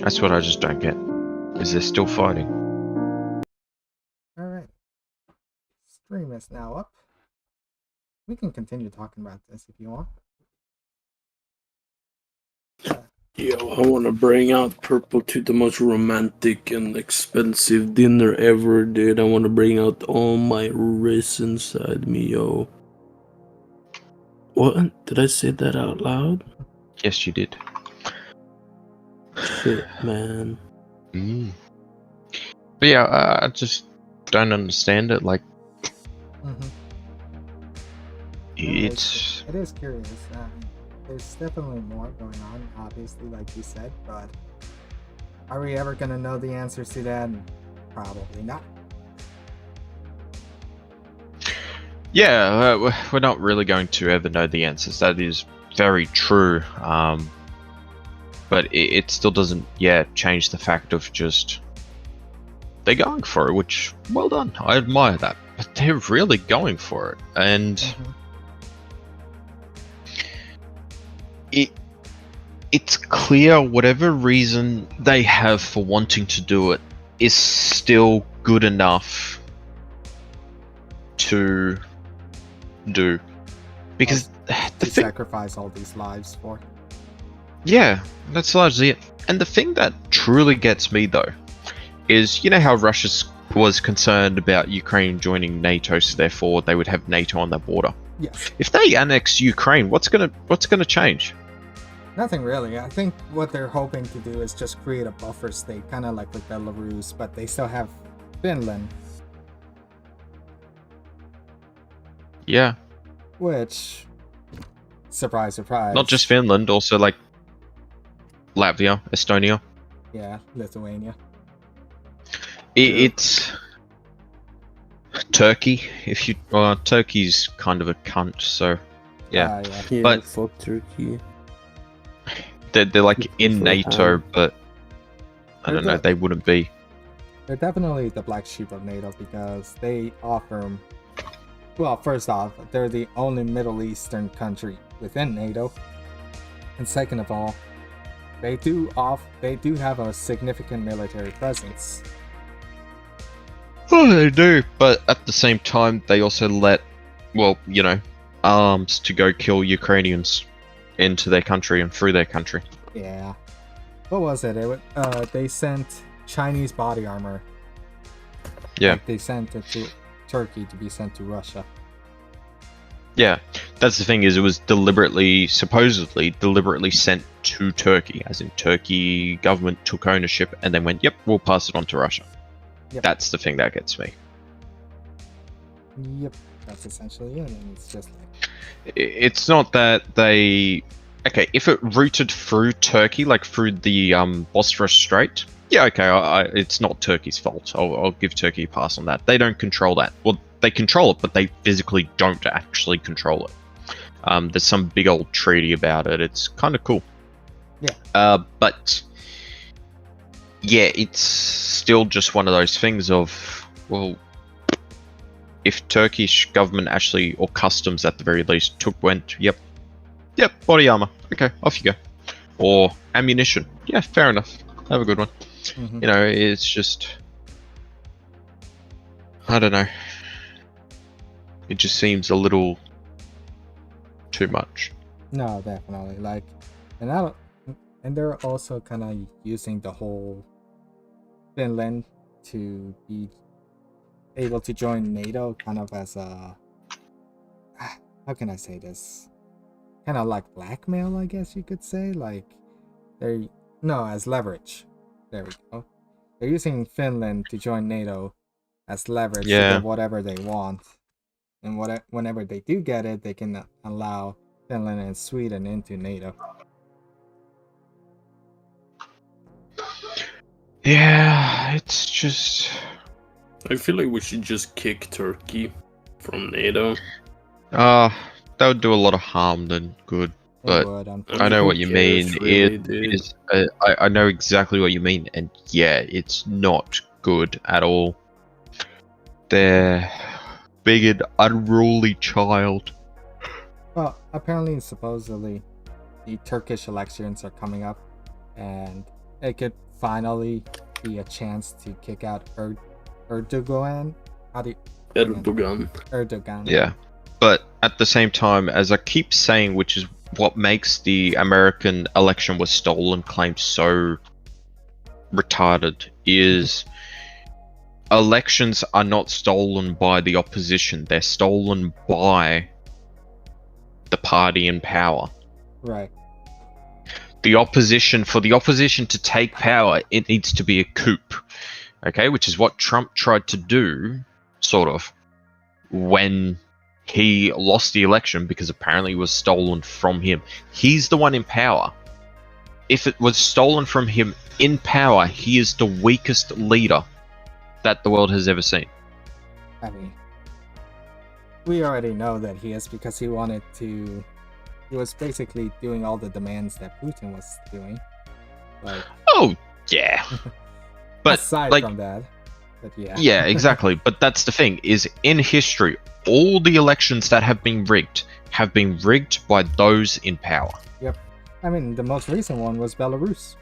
That's what I just don't get. Is they're still fighting. Alright. Stream is now up. We can continue talking about this if you want. Yo, I want to bring out purple to the most romantic and expensive dinner ever, dude. I want to bring out all my wrists inside me, yo. What? Did I say that out loud? Yes, you did. Shit, man. But yeah, I just don't understand it. Like, it is curious. There's definitely more going on, obviously, like you said, but are we ever going to know the answers to that? Probably not. Yeah, we're not really going to ever know the answers. That is very true. But it still doesn't, change the fact of just they're going for it, which, well done. I admire that. But they're really going for it. And it's clear whatever reason they have for wanting to do it is still good enough to do. Because the thing, sacrifice all these lives for. yeah, that's largely it. And the thing that truly gets me though is, you know how Russia was concerned about Ukraine joining NATO, so therefore they would have NATO on their border. Yes. If they annex Ukraine, what's gonna change? Nothing really. I think what they're hoping to do is just create a buffer state, kind of like with Belarus, but they still have Finland. Yeah. Which, surprise, surprise. Not just Finland, also like Latvia, Estonia. Yeah, Lithuania. It's Turkey. If you, Turkey's kind of a cunt, so yeah. Yeah, But fuck Turkey. they're like in For NATO, how? but I don't know. They wouldn't be. They're definitely the black sheep of NATO because they offer. Well, first off, they're the only Middle Eastern country within NATO, and second of all, they do have a significant military presence. Oh, they do, but at the same time, they also let, well, you know, arms to go kill Ukrainians into their country and through their country. Yeah. What was it? They sent Chinese body armor. Yeah. Like they sent it to Turkey to be sent to Russia. Yeah, that's the thing, is it was supposedly deliberately sent to Turkey, as in Turkey government took ownership and then went, yep, we'll pass it on to Russia. Yep. That's the thing that gets me. Yep, that's essentially it, and it's just like... It's not that they... Okay, if it routed through Turkey, like through the Bosphorus Strait, yeah, okay, it's not Turkey's fault. I'll give Turkey a pass on that. They don't control that. Well, they control it, but they physically don't actually control it. There's some big old treaty about it. It's kind of cool. Yeah. But yeah, it's still just one of those things of, well, if Turkish government actually, or customs at the very least, went, yep, body armor, okay, off you go. Or ammunition, yeah, fair enough, have a good one. Mm-hmm. You know, it's just, I don't know. It just seems a little too much. No, definitely. Like, and they're also kind of using the whole Finland to be able to join NATO kind of as a, how can I say this? Kind of like blackmail, I guess you could say. Like, as leverage. There we go. They're using Finland to join NATO as leverage to get whatever they want. And whenever they do get it, they can allow Finland and Sweden into NATO. Yeah, it's just... I feel like we should just kick Turkey from NATO. that would do a lot of harm than good. But I know what you mean. I know exactly what you mean, and yeah, it's not good at all. They're bigoted, unruly child. Well, apparently, supposedly, the Turkish elections are coming up, and it could finally be a chance to kick out Erdogan. Erdogan. Yeah, but at the same time, as I keep saying, which is what makes the American election was stolen claim so retarded, is elections are not stolen by the opposition, they're stolen by the party in power. Right. For the opposition to take power, it needs to be a coup. Okay, which is what Trump tried to do, sort of, when he lost the election, because apparently it was stolen from him. He's the one in power. If it was stolen from him in power, he is the weakest leader that the world has ever seen. I mean, we already know that he is, because he was basically doing all the demands that Putin was doing. Like, oh, yeah. But aside from that, but yeah. Yeah, exactly. But that's the thing, is in history, all the elections that have been rigged by those in power. Yep. I mean, the most recent one was Belarus.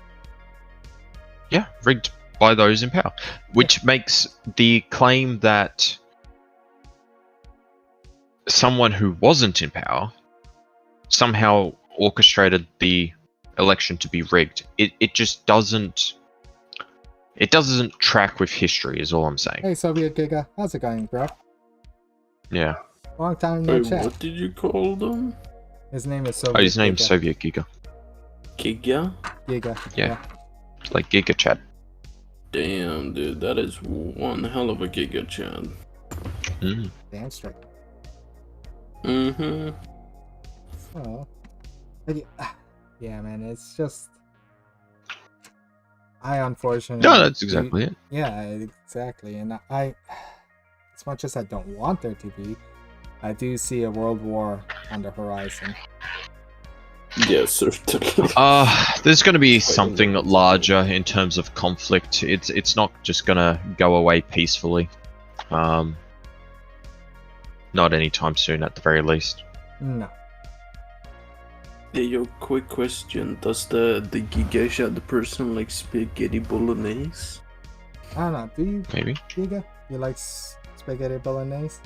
Yeah, rigged by those in power, which makes the claim that someone who wasn't in power somehow orchestrated the election to be rigged. It just doesn't. It doesn't track with history, is all I'm saying. Hey, Soviet Giga, how's it going, bro? Yeah. Long time no Wait, chat. what did you call them? His name is Soviet. Oh, his name's Giga. Soviet Giga. Giga? Giga. Yeah. It's like Giga Chat. Damn, dude, that is one hell of a Giga chat. Mm. Damn straight. Mm-hmm. So, yeah, man, it's just. I unfortunately. No, that's exactly it. Yeah, exactly. And I, as much as I don't want there to be, I do see a world war on the horizon. Yeah, certainly. There's going to be something larger in terms of conflict. It's not just going to go away peacefully. Not anytime soon, at the very least. No. Yeah, your quick question: does the Giga chat the person like spaghetti bolognese? I don't know. Do you, Maybe. Giga? You like spaghetti bolognese?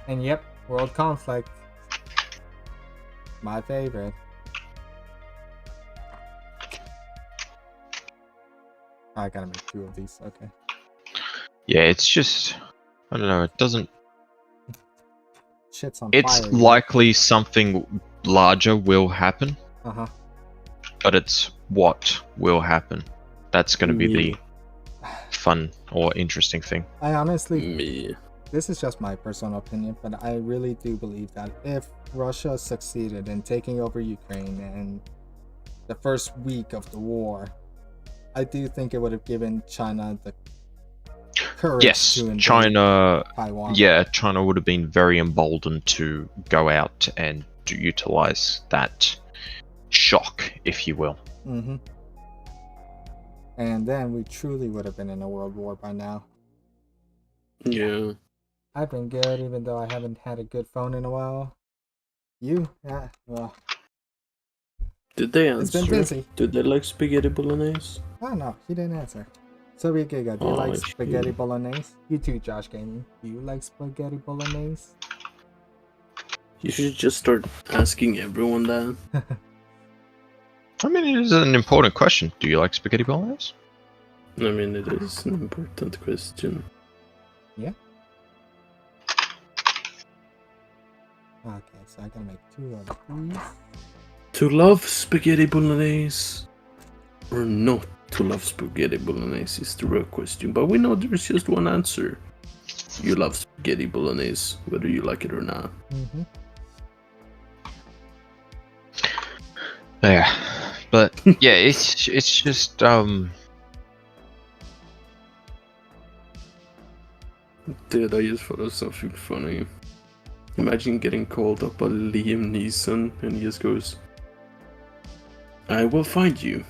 And yep, world conflict. My favorite. I gotta make 2 of these. Okay. Yeah, it's just. I don't know. It doesn't. Shit's on It's fire. likely something larger will happen, Uh-huh. but it's what will happen. That's going to be the fun or interesting thing. I honestly, Me. this is just my personal opinion, but I really do believe that if Russia succeeded in taking over Ukraine and the first week of the war, I do think it would have given China the courage Yes, to invade China. Taiwan. Yeah, China would have been very emboldened to go out and to utilize that shock, if you will. Mm-hmm. And then we truly would have been in a world war by now. Yeah. I've been good, even though I haven't had a good phone in a while. You? Yeah, well, Did they it's answer? been busy. Did they like spaghetti bolognese? Oh no, he didn't answer. Soviet Giga, do you Oh, like shit. spaghetti bolognese? You too, Josh Gaming. Do you like spaghetti bolognese? You should just start asking everyone that. I mean, it is an important question. Do you like spaghetti bolognese? I mean, it is an important question. Yeah. Okay, so I gotta make 2 of these. To love spaghetti bolognese or not to love spaghetti bolognese is the real question. But we know there's just one answer. You love spaghetti bolognese, whether you like it or not. Mm-hmm. Yeah, but yeah, it's just Dude, I just thought of something funny. Imagine getting called up by Liam Neeson and he just goes, I will find you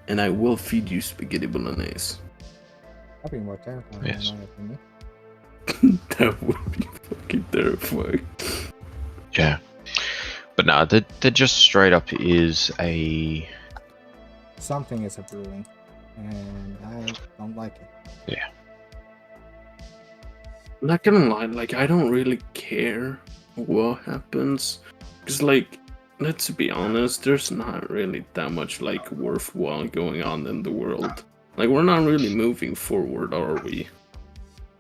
and I will feed you spaghetti bolognese. That'd be more terrifying Yes. in my opinion. That would be fucking terrifying. yeah. But no, that just straight up is a Something is a brewing, and I don't like it. yeah. I'm not gonna lie, like, I don't really care what happens. Because, like, let's be honest, there's not really that much, like, worthwhile going on in the world. Like, we're not really moving forward, are we?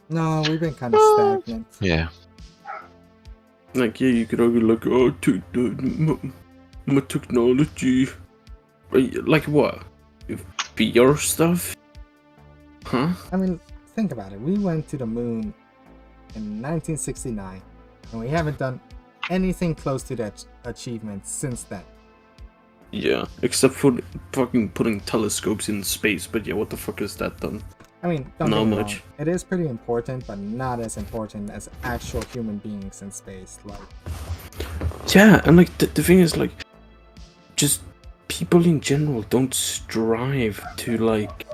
No, we've been kind of stagnant. Yeah. Like, yeah, you could argue, like, oh, my technology. Like, what? VR stuff? Huh? I mean, think about it. We went to the moon in 1969, and we haven't done anything close to that achievement since then. Yeah, except for fucking putting telescopes in space, but yeah, what the fuck is that done? I mean, don't Not get me much. wrong. It is pretty important, but not as important as actual human beings in space. Like, Yeah, and like, the thing is, like, just people in general don't strive to, like,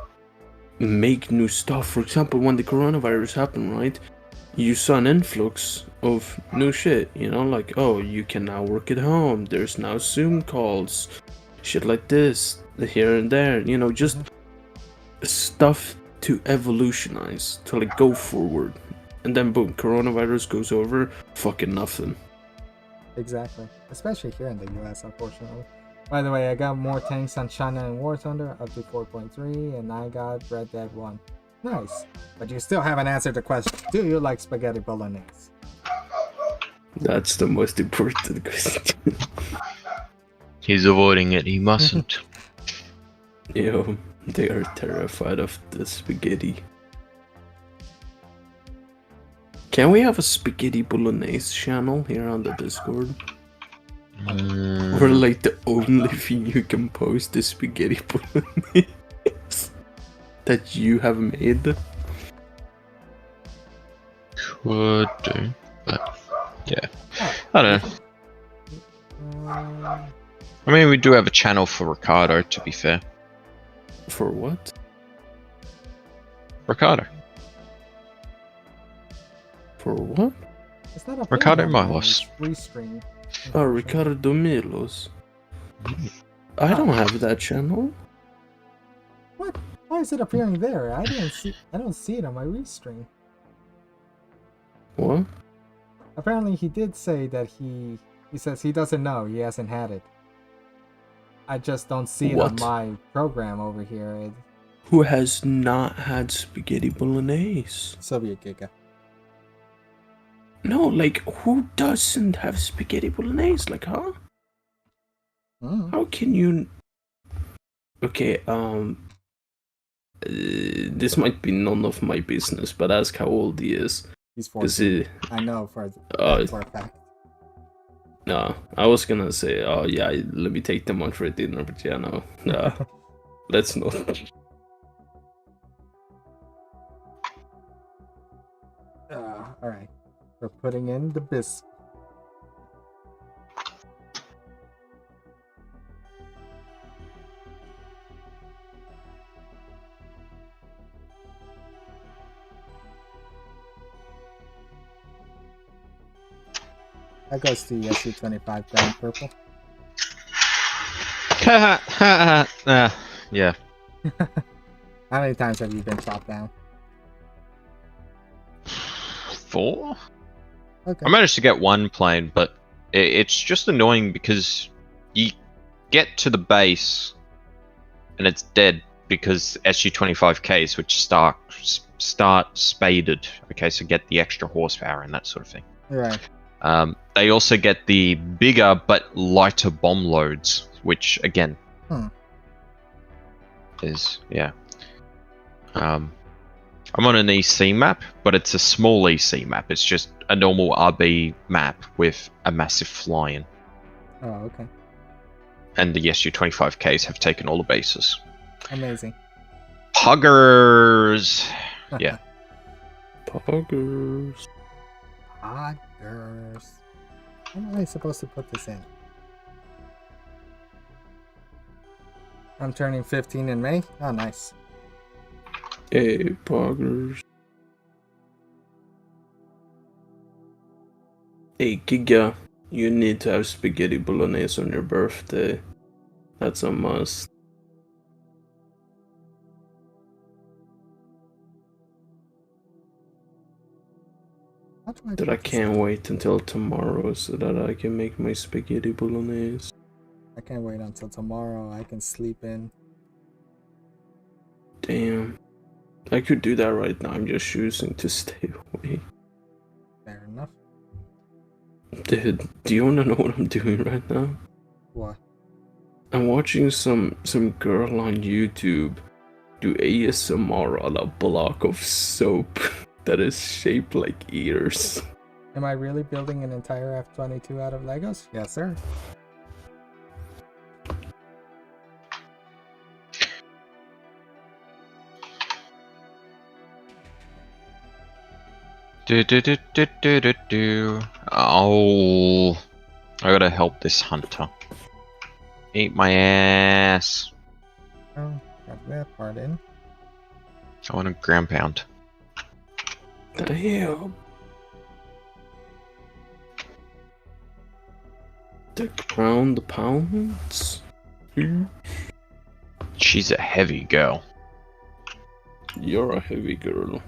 make new stuff. For example, when the coronavirus happened, right? you saw an influx of new shit, you know, like, oh, you can now work at home, there's now Zoom calls, shit like this, here and there, you know, just stuff to evolutionize, to like go forward. And then boom, coronavirus goes over, fucking nothing. Exactly. Especially here in the US, unfortunately. By the way, I got more tanks on China and War Thunder up to 4.3, and I got Red Dead 1. Nice. But you still haven't answered the question. Do you like spaghetti bolognese? That's the most important question. He's avoiding it. He mustn't. Yo, they are terrified of the spaghetti. Can we have a spaghetti bolognese channel here on the Discord? Or like the only thing you can post is spaghetti bolognese that you have made? Could do, but yeah, I don't know. I mean, we do have a channel for Ricardo, to be fair. For what? Ricardo. For what? It's not a Ricardo premium, Milos. it's Restream. Oh, Ricardo Milos. I don't have that channel. What? Why is it appearing there? I don't see it on my Restream. What? Apparently he did say that he says he doesn't know, he hasn't had it. I just don't see it on my program over here. Who has not had spaghetti bolognese? Soviet Giga. No, like, who doesn't have spaghetti bolognese? Like, huh? How can you... Okay, this might be none of my business, but ask how old he is. He's 14. I know for a fact. No, I was gonna say, oh yeah, let me take them on for a dinner, but yeah, no. Let's not. Alright. We're putting in the biscuit. That goes to SU-25 down purple. Yeah. How many times have you been chopped down? 4? Okay. I managed to get one plane, but it's just annoying because you get to the base and it's dead because SU-25Ks, which start spaded, okay, so get the extra horsepower and that sort of thing. Right. They also get the bigger but lighter bomb loads, which again is I'm on an EC map, but it's a small EC map. It's just a normal RB map with a massive fly-in. Oh, okay. And the SU-25Ks have taken all the bases. Amazing. Puggers! Yeah. Puggers. Puggers. When am I supposed to put this in? I'm turning 15 in May. Oh, nice. Hey, Puggers. Hey, Giga, you need to have spaghetti bolognese on your birthday. That's a must. That I can't wait until tomorrow so that I can make my spaghetti bolognese. I can't wait until tomorrow. I can sleep in. Damn. I could do that right now. I'm just choosing to stay away. Fair enough. Dude, do you wanna know what I'm doing right now? What? I'm watching some girl on YouTube do ASMR on a block of soap that is shaped like ears. Am I really building an entire F-22 out of Legos? Yes, sir. Oh, I gotta help this hunter. Eat my ass. Oh, got that part in. I want a ground pound. The hell? The crown, the pounds. She's a heavy girl. You're a heavy girl.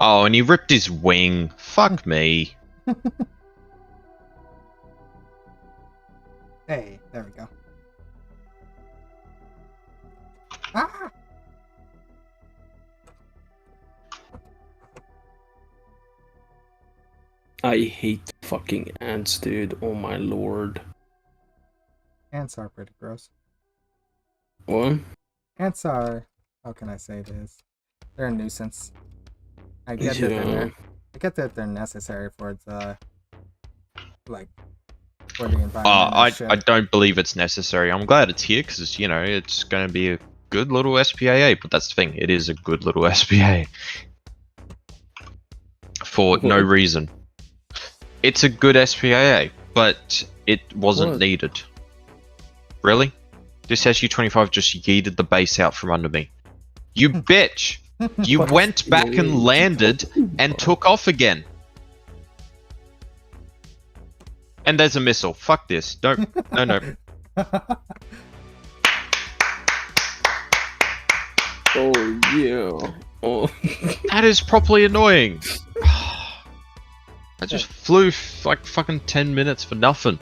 Oh, and he ripped his wing. Fuck me. Hey, there we go. Ah! I hate fucking ants, dude. Oh my lord. Ants are pretty gross. What? Ants are, how can I say this? They're a nuisance. I get that they're necessary for the, like, for the environment. I don't believe it's necessary. I'm glad it's here because, you know, it's going to be a good little SPAA. But that's the thing. It is a good little SPA. For no reason. It's a good SPAA, but it wasn't needed. Really? This SU-25 just yeeted the base out from under me. You bitch! You went back and landed and took off again. And there's a missile. Fuck this. Don't. No. Oh, yeah. Oh. That is properly annoying. I just flew like fucking 10 minutes for nothing.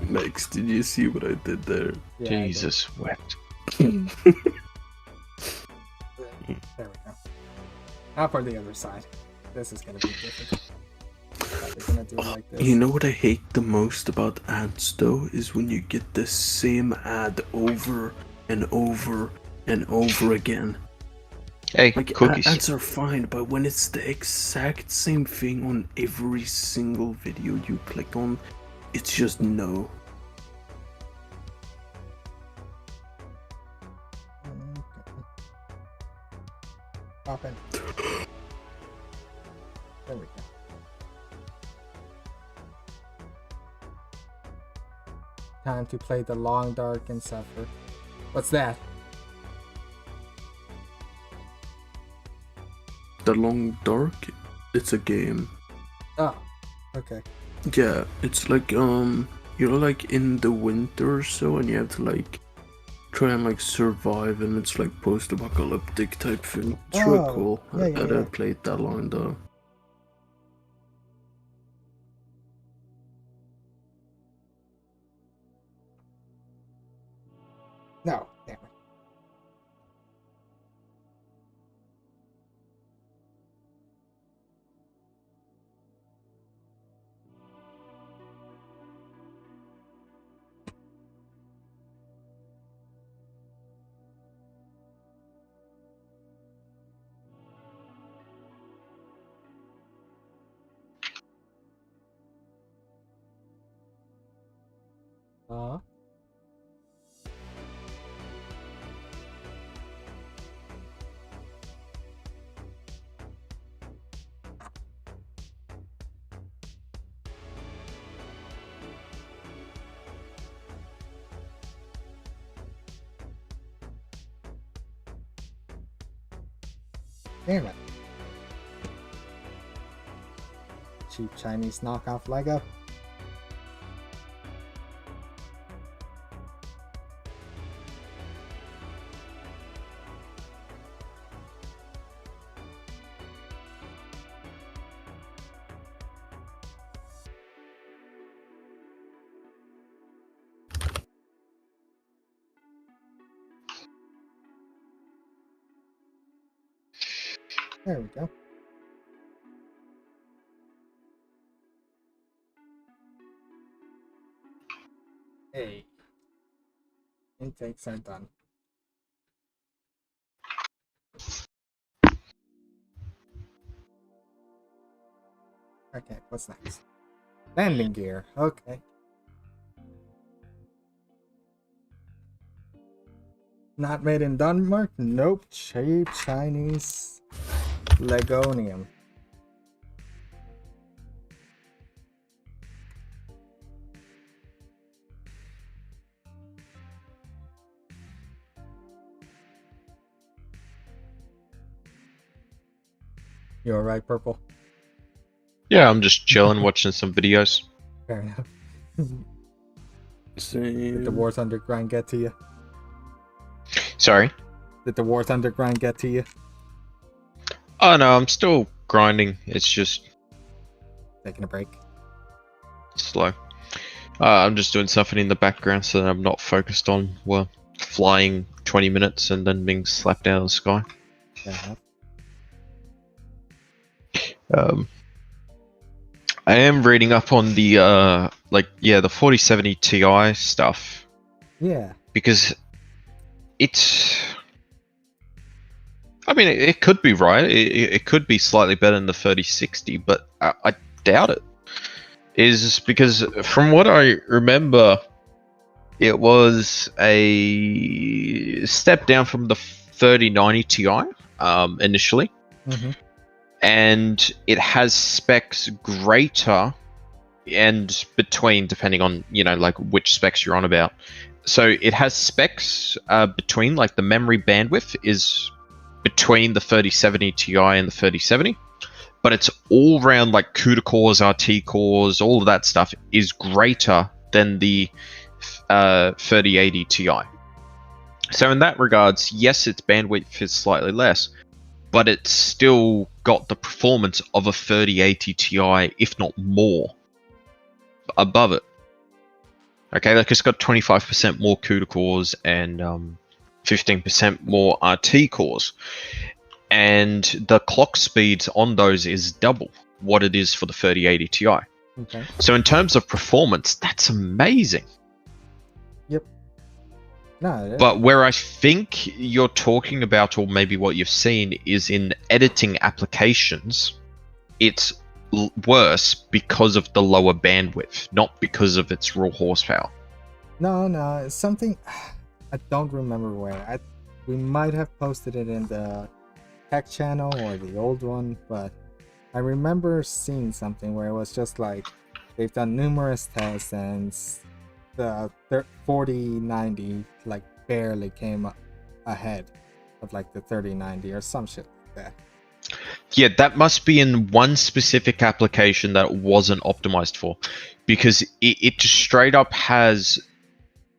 Mex, did you see what I did there? Yeah, Jesus wept. There we go. Now for the other side. This is gonna be different. We're gonna do it like this. You know what I hate the most about ads though? Is when you get the same ad over and over and over again. Hey, Like, cookies. ads are fine, but when it's the exact same thing on every single video you click on, it's just no. Open. There we go. Time to play the long, dark, and suffer. What's that? The Long Dark, it's a game. Oh, okay. Yeah, it's like you're like in the winter or so, and you have to like try and like survive, and it's like post-apocalyptic type thing. It's really cool. Yeah, I yeah. didn't play it that long though. No, damn it. Damn it. Cheap Chinese knockoff Lego. There we go. Hey. Intakes are done. Okay, what's next? Landing gear. Okay. Not made in Denmark? Nope. Cheap Chinese Legonium. You alright, Purple? Yeah, I'm just chilling, watching some videos. Fair enough. Same. Did the War Thunder grind get to you? Sorry. Did the War Thunder grind get to you? Oh no, I'm still grinding. It's just Taking a break. slow. I'm just doing something in the background so that I'm not focused on flying 20 minutes and then being slapped out of the sky. Fair enough. I am reading up on the the 4070 Ti stuff Yeah. because I mean, it could be right. It could be slightly better than the 3060, but I doubt it. Is because from what I remember, it was a step down from the 3090 Ti initially. Mm-hmm. And it has specs greater and between, depending on like which specs you're on about. So it has specs between, like the memory bandwidth is between the 3070 Ti and the 3070, but it's all around like CUDA cores, RT cores, all of that stuff is greater than the 3080 Ti. So in that regards, yes, its bandwidth is slightly less, but it's still got the performance of a 3080 Ti, if not more, above it. Okay, like it's got 25% more CUDA cores and 15% more RT cores. And the clock speeds on those is double what it is for the 3080 Ti. Okay. So in terms of performance, that's amazing. Yep. No. But where I think you're talking about, or maybe what you've seen, is in editing applications, it's worse because of the lower bandwidth, not because of its raw horsepower. No, it's something I don't remember where. We might have posted it in the tech channel or the old one, but I remember seeing something where it was just like they've done numerous tests and the 4090 like barely came ahead of like the 3090 or some shit like that. Yeah, that must be in one specific application that it wasn't optimized for, because it just straight up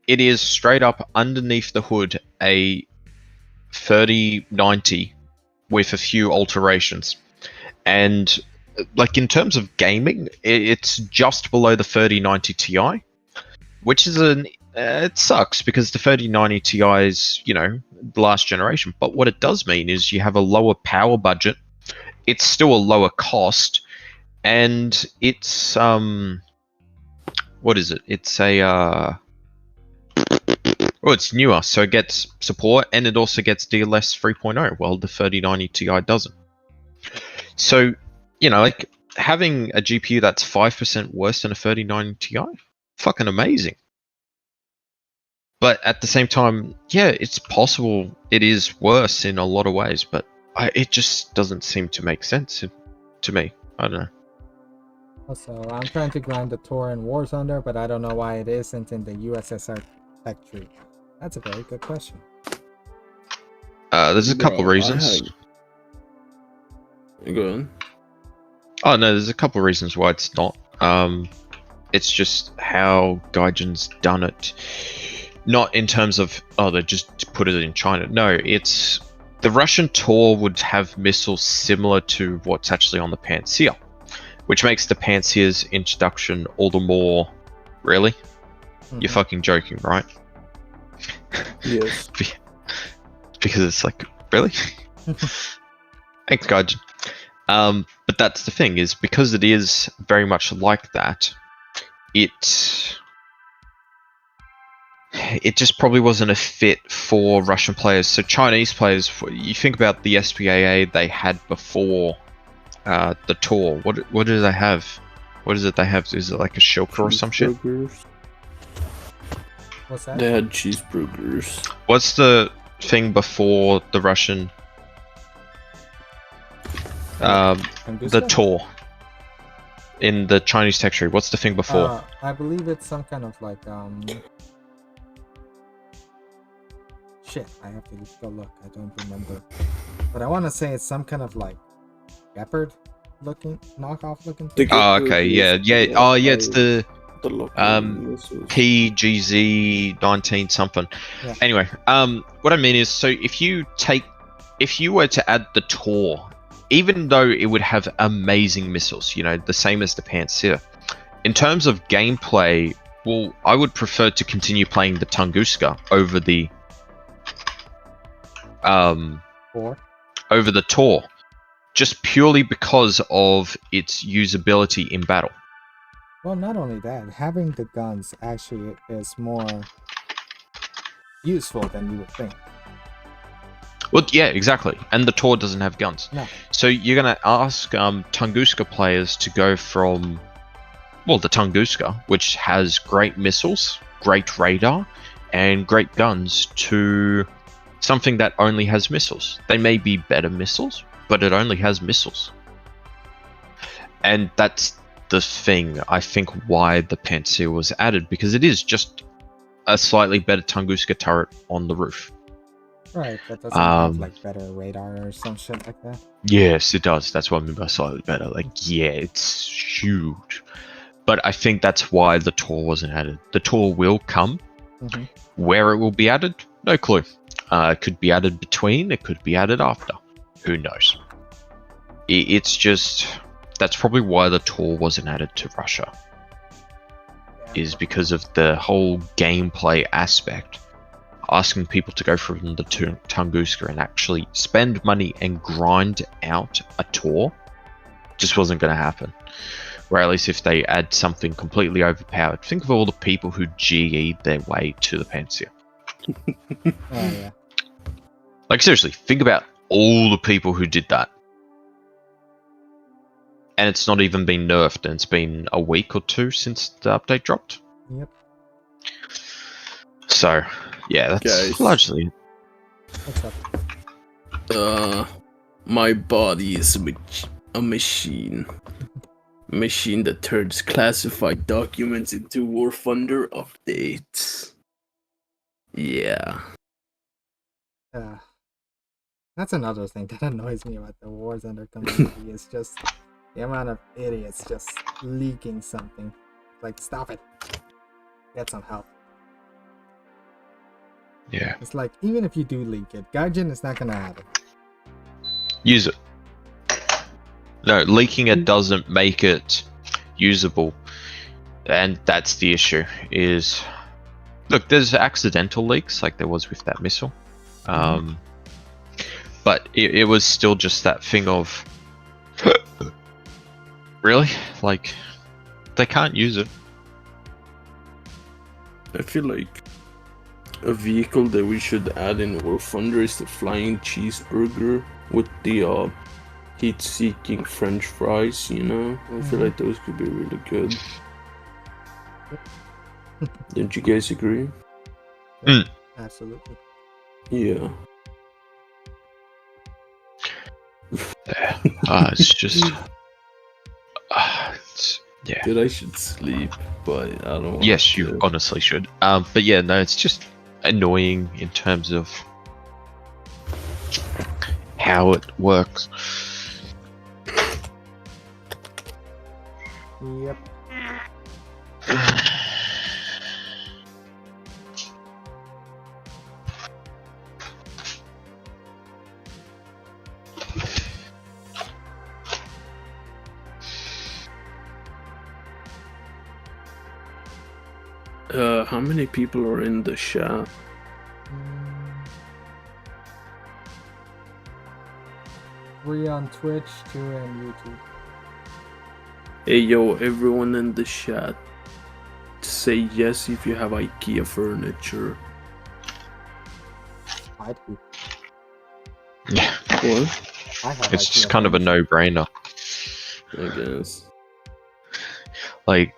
it is straight up underneath the hood a 3090 with a few alterations. And like in terms of gaming, it's just below the 3090 Ti, which is it sucks because the 3090 Ti is, the last generation. But what it does mean is you have a lower power budget. It's still a lower cost, and it's what is it? It's it's newer, so it gets support, and it also gets DLS 3.0. Well, the 3090 Ti doesn't. So, like having a GPU that's 5% worse than a 3090 Ti, fucking amazing. But at the same time, yeah, it's possible it is worse in a lot of ways, but it just doesn't seem to make sense to me. I don't know. Also, I'm trying to grind the Tor in War Thunder, but I don't know why it isn't in the USSR tech tree. That's a very good question. There's a couple reasons. Go on. Oh no, there's a couple reasons why it's not. It's just how Gaijin's done it. Not in terms of, they just put it in China. No, it's the Russian Tor would have missiles similar to what's actually on the Pantsir, which makes the Pantsir's introduction all the more, really? Mm-hmm. You're fucking joking, right? Yes. Because it's like, really? Thanks, Gaijin. But that's the thing, is because it is very much like that, it just probably wasn't a fit for Russian players. So Chinese players, you think about the SPAA they had before the Tor. What do they have? What is it they have? Is it like a Shilka or some shit? What's that? They had cheeseburgers. What's the thing before the Russian? The Tor. In the Chinese tech tree, what's the thing before? I believe it's some kind of like shit, I have to go look. I don't remember. But I want to say it's some kind of like leopard looking, knockoff looking thing. Oh, okay, yeah. Oh, yeah, it's the The local PGZ19 something. Yeah. Anyway, what I mean is, so if you were to add the Tor, even though it would have amazing missiles, you know, the same as the Pantsir, in terms of gameplay, well, I would prefer to continue playing the Tunguska over the Tor, just purely because of its usability in battle. Well, not only that, having the guns actually is more useful than you would think. Well, yeah, exactly. And the Tor doesn't have guns. No. So you're going to ask Tunguska players to go from, well, the Tunguska, which has great missiles, great radar, and great guns, to something that only has missiles. They may be better missiles, but it only has missiles. And that's the thing, I think, why the Pantsir was added, because it is just a slightly better Tunguska turret on the roof. Right, that doesn't have like better radar or some shit like that. Yes, it does. That's what I mean by slightly better. Like, yeah, it's huge. But I think that's why the Tor wasn't added. The Tor will come. Mm-hmm. Where it will be added, no clue. It could be added between, it could be added after. Who knows? It's just, that's probably why the Tor wasn't added to Russia. Is because of the whole gameplay aspect. Asking people to go from the Tunguska and actually spend money and grind out a Tor just wasn't going to happen. Or at least if they add something completely overpowered. Think of all the people who GE'd their way to the Pantsir. Oh, yeah. Like, seriously, think about all the people who did that. And it's not even been nerfed, and it's been a week or two since the update dropped. Yep. So, yeah, that's Guys. largely it. What's up? My body is a machine. Machine that turns classified documents into warthunder updates. Yeah. That's another thing that annoys me about the warthunder community is just the amount of idiots just leaking something. Like, stop it. Get some help. Yeah. It's like, even if you do leak it, Gaijin is not gonna have it. Use it. No, leaking it doesn't make it usable. And that's the issue, is... Look, there's accidental leaks, like there was with that missile. But it was still just that thing of... Really? Like, they can't use it. I feel like a vehicle that we should add in War Thunder is the flying cheeseburger with the heat-seeking French fries, you know? I feel like those could be really good. Don't you guys agree? Absolutely. Yeah. It's just... yeah. Dude, I should sleep, but I don't want Yes, to. you honestly should. But yeah, no, it's just annoying in terms of how it works. Yep. How many people are in the chat? 3 on Twitch, 2 on YouTube. Hey yo, everyone in the chat, say yes if you have IKEA furniture. I do. Yeah. What? I have It's just IKEA kind of a no-brainer. I guess. Like,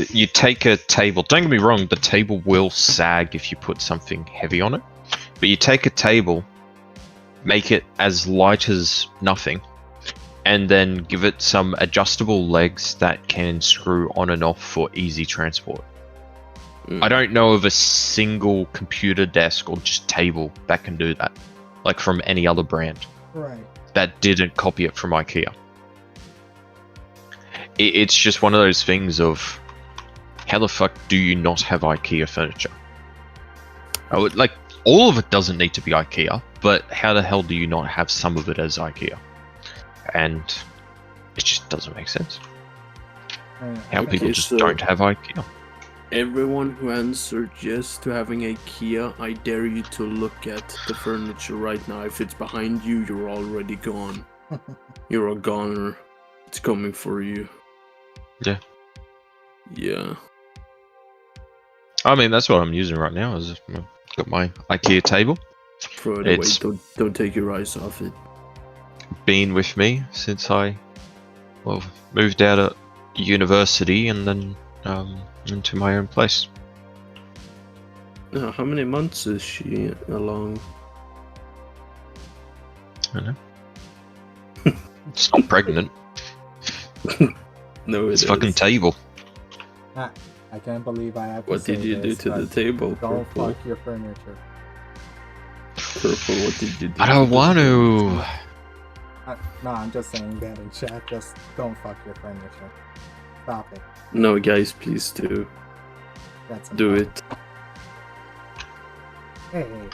you take a table, don't get me wrong, the table will sag if you put something heavy on it, but you take a table, make it as light as nothing, and then give it some adjustable legs that can screw on and off for easy transport. I don't know of a single computer desk or just table that can do that, like from any other brand, Right. that didn't copy it from IKEA. It's just one of those things of, how the fuck do you not have IKEA furniture? I would like all of it doesn't need to be IKEA, but how the hell do you not have some of it as IKEA? And it just doesn't make sense. How people just don't have IKEA. Everyone who answered yes to having IKEA, I dare you to look at the furniture right now. If it's behind you, you're already gone. You're a goner. It's coming for you. Yeah. Yeah. I mean, that's what I'm using right now. Is got my IKEA table. Throw it away. Don't take your eyes off it. Been with me since I moved out of university and then into my own place. How many months is she along? I don't know. It's not pregnant. No, it's fucking table. I can't believe I have to What say did you do this, to the table? Don't Purple? fuck your furniture. Purple, what did you do? I don't want to. No, I'm just saying that in chat. Just don't fuck your furniture. Stop it. No, guys, please do. That's Do enough. it. Hey.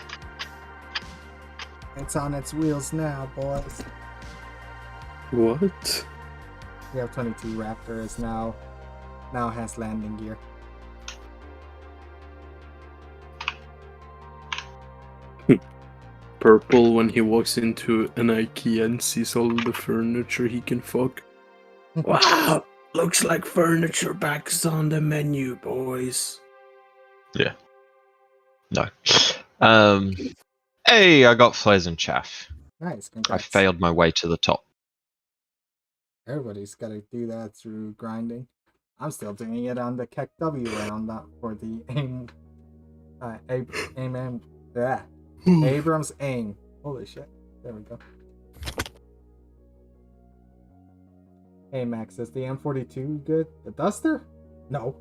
It's on its wheels now, boys. What? The F-22 Raptor is now has landing gear. Purple, when he walks into an IKEA and sees all the furniture he can fuck. Wow! Looks like furniture back's on the menu, boys. Yeah. No. Hey, I got flares and chaff. Nice, I congrats. failed my way to the top. Everybody's got to do that through grinding. I'm still doing it on the Keck W round for the Abrams aim. Holy shit. There we go. Hey Max, is the M42 good? The Duster? No.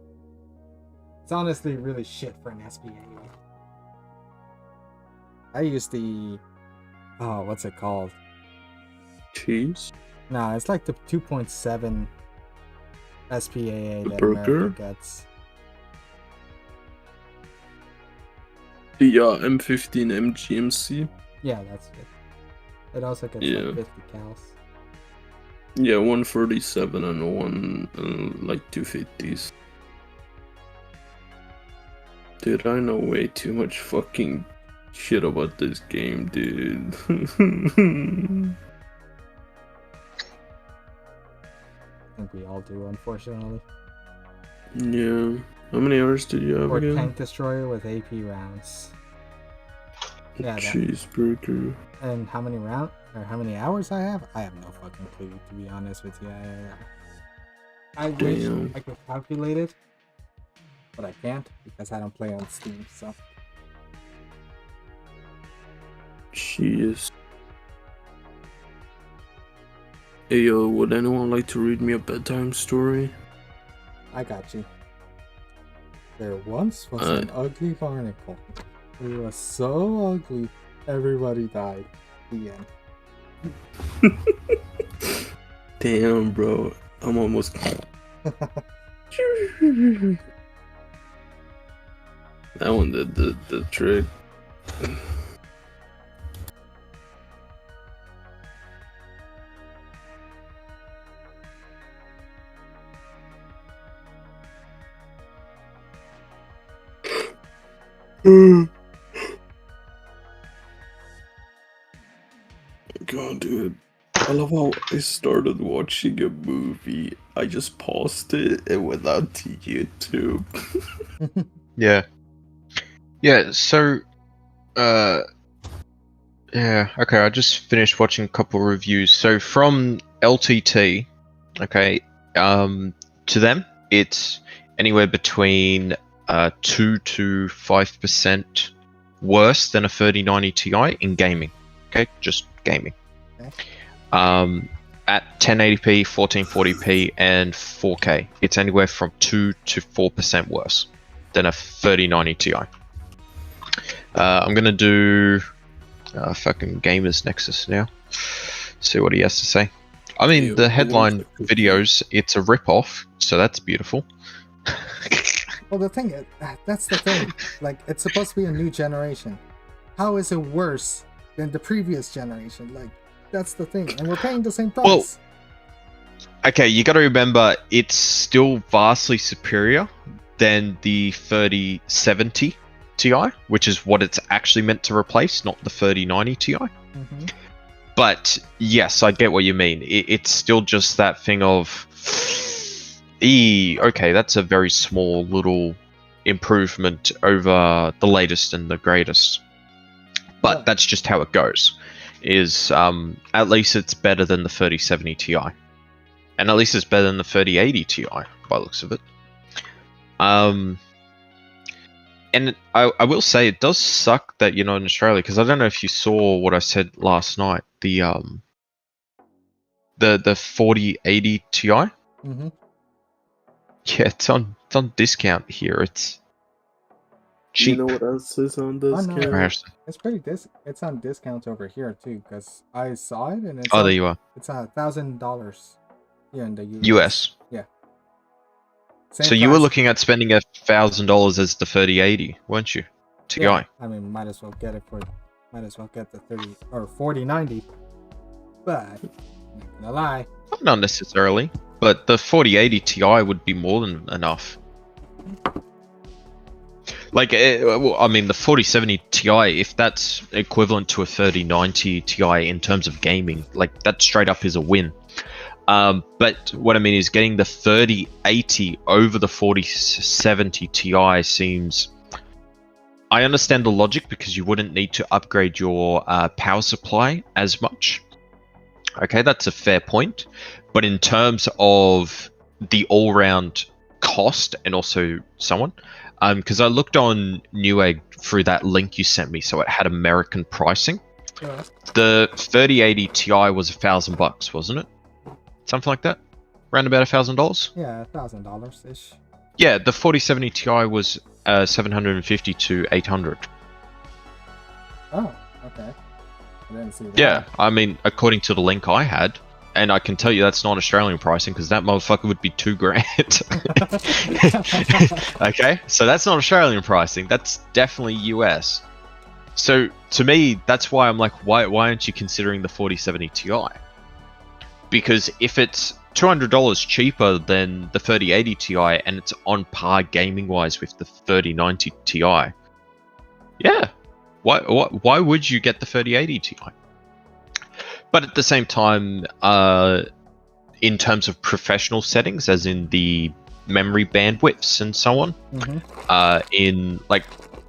It's honestly really shit for an SPA. I use the... Oh, what's it called? Cheese? Nah, it's like the 2.7 SPAA that burger? America gets. The M15 MGMC? Yeah, that's it. It also gets Yeah. like 50 cals. Yeah, 137 and one like 250s. Dude, I know way too much fucking shit about this game, dude. I think we all do, unfortunately. Yeah. How many hours did you have Or again? tank destroyer with AP rounds. Yeah, that. Cheeseburger. And how many rounds or how many hours I have? I have no fucking clue, to be honest with you. I wish Damn. I could calculate it, but I can't because I don't play on Steam. So Jeez. Hey yo, would anyone like to read me a bedtime story? I got you. There once was an ugly barnacle. It was so ugly, everybody died. The end. Damn, bro. I'm almost. That one did the trick. God, dude. I love how I started watching a movie. I just paused it and went out to YouTube. Yeah. Yeah, so yeah, okay, I just finished watching a couple of reviews. So from LTT, okay, to them it's anywhere between 2 to 5% worse than a 3090 Ti in gaming. Okay, just gaming. Okay. At 1080p, 1440p, and 4K, it's anywhere from 2 to 4% worse than a 3090 Ti. I'm gonna do fucking Gamers Nexus now. See what he has to say. I mean, the headline videos, it's a rip-off, so that's beautiful. Well, the thing is, that's the thing. Like, it's supposed to be a new generation. How is it worse than the previous generation? Like, that's the thing. And we're paying the same price. Well, okay, you got to remember it's still vastly superior than the 3070 Ti, which is what it's actually meant to replace, not the 3090 Ti. Mm-hmm. But yes, I get what you mean. It's still just that thing of, okay, that's a very small little improvement over the latest and the greatest. But that's just how it goes. Is at least it's better than the 3070 Ti, and at least it's better than the 3080 Ti by the looks of it. And I will say it does suck that you're not in Australia, because I don't know if you saw what I said last night. The 4080 Ti. Mm-hmm. Yeah, it's on discount here. It's cheap. You know what else is on discount? Comparison. It's pretty it's on discount over here too, because I saw it and it's Oh, there you are. It's $1,000 here in the US. Yeah. So you were looking at spending $1,000 as the 3080, weren't you? Ti. Yeah, I mean, might as well get the 30 or 4090. But not gonna lie. Not necessarily, but the 4080 Ti would be more than enough. Like, I mean, the 4070 Ti, if that's equivalent to a 3090 Ti in terms of gaming, like, that straight up is a win. But what I mean is getting the 3080 over the 4070 Ti seems... I understand the logic, because you wouldn't need to upgrade your power supply as much. Okay, that's a fair point. But in terms of the all-round cost, and also so on, because I looked on Newegg through that link you sent me, so it had American pricing. Yeah. The 3080 Ti was $1,000, wasn't it? Something like that? Around about $1,000? Yeah, $1,000 ish. Yeah, the 4070 Ti was $750 to $800. Oh, okay. I didn't see that. Yeah, I mean, according to the link I had, and I can tell you that's not Australian pricing, because that motherfucker would be $2,000. Okay, so that's not Australian pricing. That's definitely US. So to me, that's why I'm like, why aren't you considering the 4070 Ti? Because if it's $200 cheaper than the 3080 Ti and it's on par gaming wise with the 3090 Ti, yeah, why would you get the 3080 Ti? But at the same time, in terms of professional settings, as in the memory bandwidths and so on, in like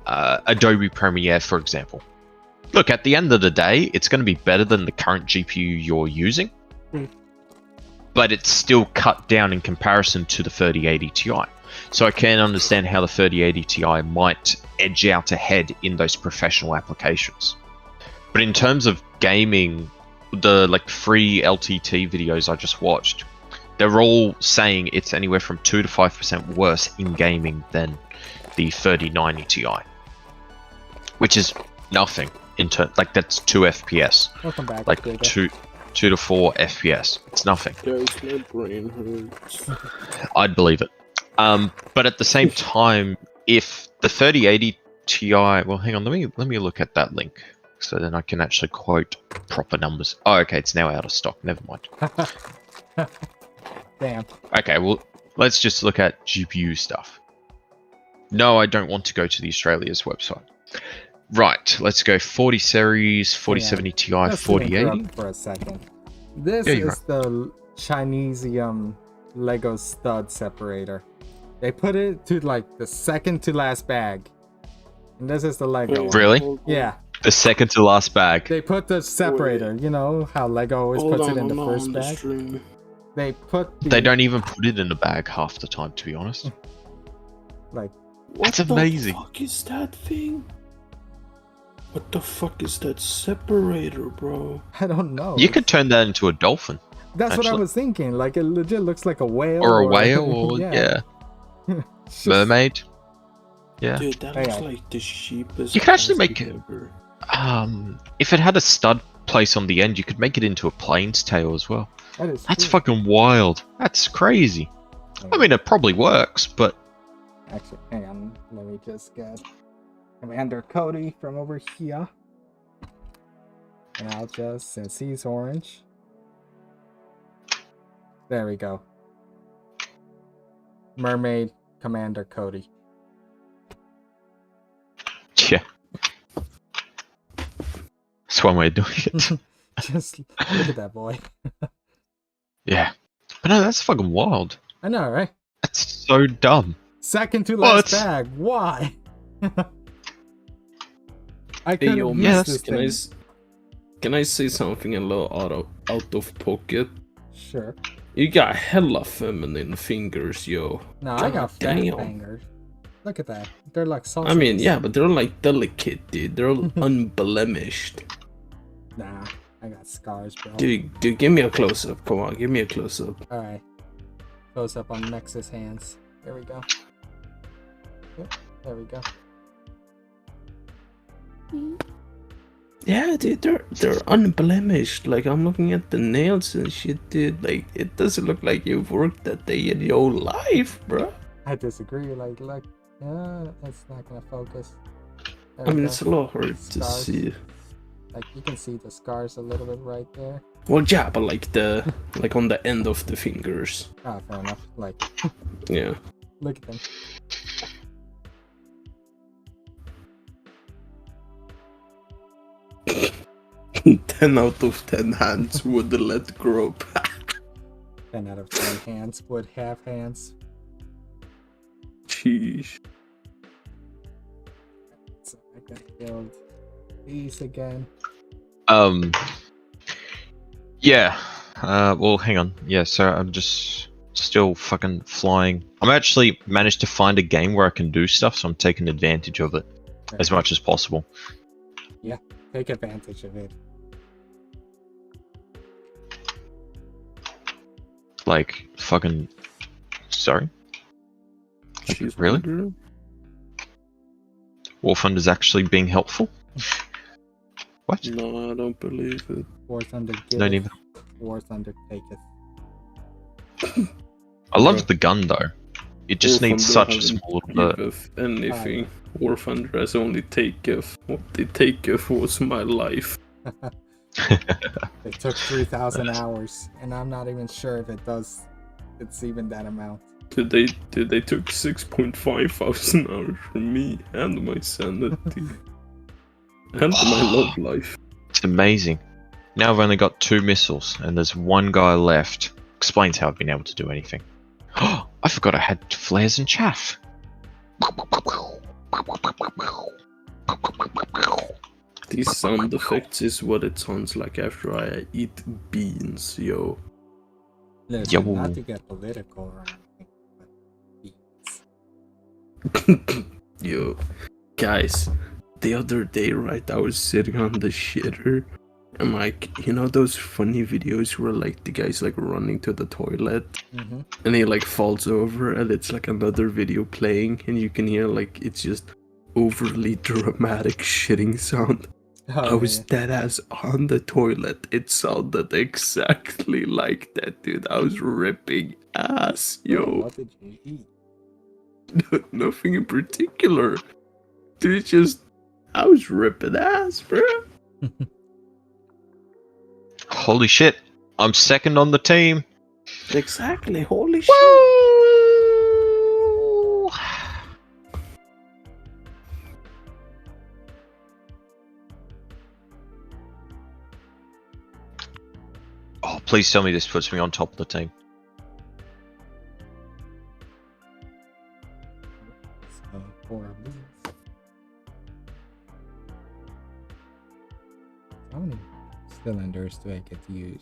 Adobe Premiere, for example, look, at the end of the day, it's going to be better than the current GPU you're using. But it's still cut down in comparison to the 3080 Ti. So I can understand how the 3080 Ti might edge out ahead in those professional applications. But in terms of gaming, the like free LTT videos I just watched, they're all saying it's anywhere from 2 to 5% worse in gaming than the 3090 Ti, which is nothing in like that's 2 FPS. Welcome back. Like 2 to 4 FPS. It's nothing. Guys, my brain hurts. I'd believe it. But at the same time, if the 3080 Ti, well, hang on, let me look at that link, so then I can actually quote proper numbers. Oh, okay, it's now out of stock. Never mind. Damn. Okay, well, let's just look at GPU stuff. No, I don't want to go to the Australia's website. Right, let's go 40 series, 4070 Ti, 4080. For a second. This Yeah, is the Chinesium Lego stud separator. They put it to like the second to last bag. And this is the Lego one. Really? Yeah. The second to last bag. They put the separator. You know how Lego always puts it in the first bag? They put They don't even put it in the bag half the time, to be honest. Like, that's amazing. What the fuck is that thing? What the fuck is that separator, bro? I don't know. You could turn that into a dolphin. That's actually. what I was thinking. Like, it legit looks like a whale. Or a whale, or yeah. Just- Mermaid. Yeah. Dude, that looks like the cheapest. You could actually make plastic it- ever. If it had a stud place on the end, you could make it into a plane's tail as well. That is That's true. fucking wild. That's crazy. I mean, it probably works, but Actually, hang on. Let me just get Commander Cody from over here. And I'll just, since he's orange. There we go. Mermaid Commander Cody. Yeah. That's one way of doing it. Just look at that boy. Yeah. But no, that's fucking wild. I know, right? That's so dumb. Second to last What? bag. Why? I Hey, could yo, have yeah, used this thing. can I say something a little out of pocket? Sure. You got hella feminine fingers, yo. No, I got fat damn. fingers. Look at that. They're like sausages. I mean, yeah, but they're like delicate, dude. They're unblemished. Nah, I got scars, bro. Dude, give me a close up. Come on, give me a close up. Alright. Close up on Mex's hands. There we go. Yep, there we go. Yeah, dude, they're unblemished. Like, I'm looking at the nails and shit, dude. Like, it doesn't look like you've worked that day in your life, bro. I disagree. Like, look. It's not gonna focus. There I we mean, go. it's a little hard to Scars. see. Like, you can see the scars a little bit right there. Well, yeah, but like like on the end of the fingers. Ah, fair enough. Like, Yeah. look at them. Ten out of 10 hands would let grow back. 10 out of 10 hands would have hands. Sheesh. So I gotta build these again. Yeah. Well, hang on. Yeah, so I'm just still fucking flying. I'm actually managed to find a game where I can do stuff, so I'm taking advantage of it as much as possible. Yeah, take advantage of it. Like, fucking... Sorry? She's Really? wondering. Warthunder's actually being helpful? What? No, I don't believe it. Warthunder Don't giveth, even... Warthunder taketh. I love the gun, though. It just War needs Thunder such a hasn't small little bit. giveth anything. War Thunder has only taketh. What they taketh was my life. It took 3,000 hours, and I'm not even sure if it's even that amount. They took 6,500 hours from me and my sanity. And my love life. It's amazing. Now I've only got 2 missiles, and there's 1 guy left. Explains how I've been able to do anything. Oh, I forgot I had flares and chaff. These sound effects is what it sounds like after I eat beans, yo. Listen, Yo. not to get political or anything, but beans. Yo, guys, the other day, right, I was sitting on the shitter, and like, you know those funny videos where like the guy's like running to the toilet, Mm-hmm. and he like falls over, and it's like another video playing, and you can hear like it's just overly dramatic shitting sound. I was dead ass on the toilet. It sounded exactly like that, dude. I was ripping ass, yo. What did you eat? Nothing in particular. Dude, just I was ripping ass, bro. Holy shit. I'm second on the team. Exactly. Holy shit. Woo! Oh, please tell me this puts me on top of the team. So, 4 of these. How many cylinders do I get to use?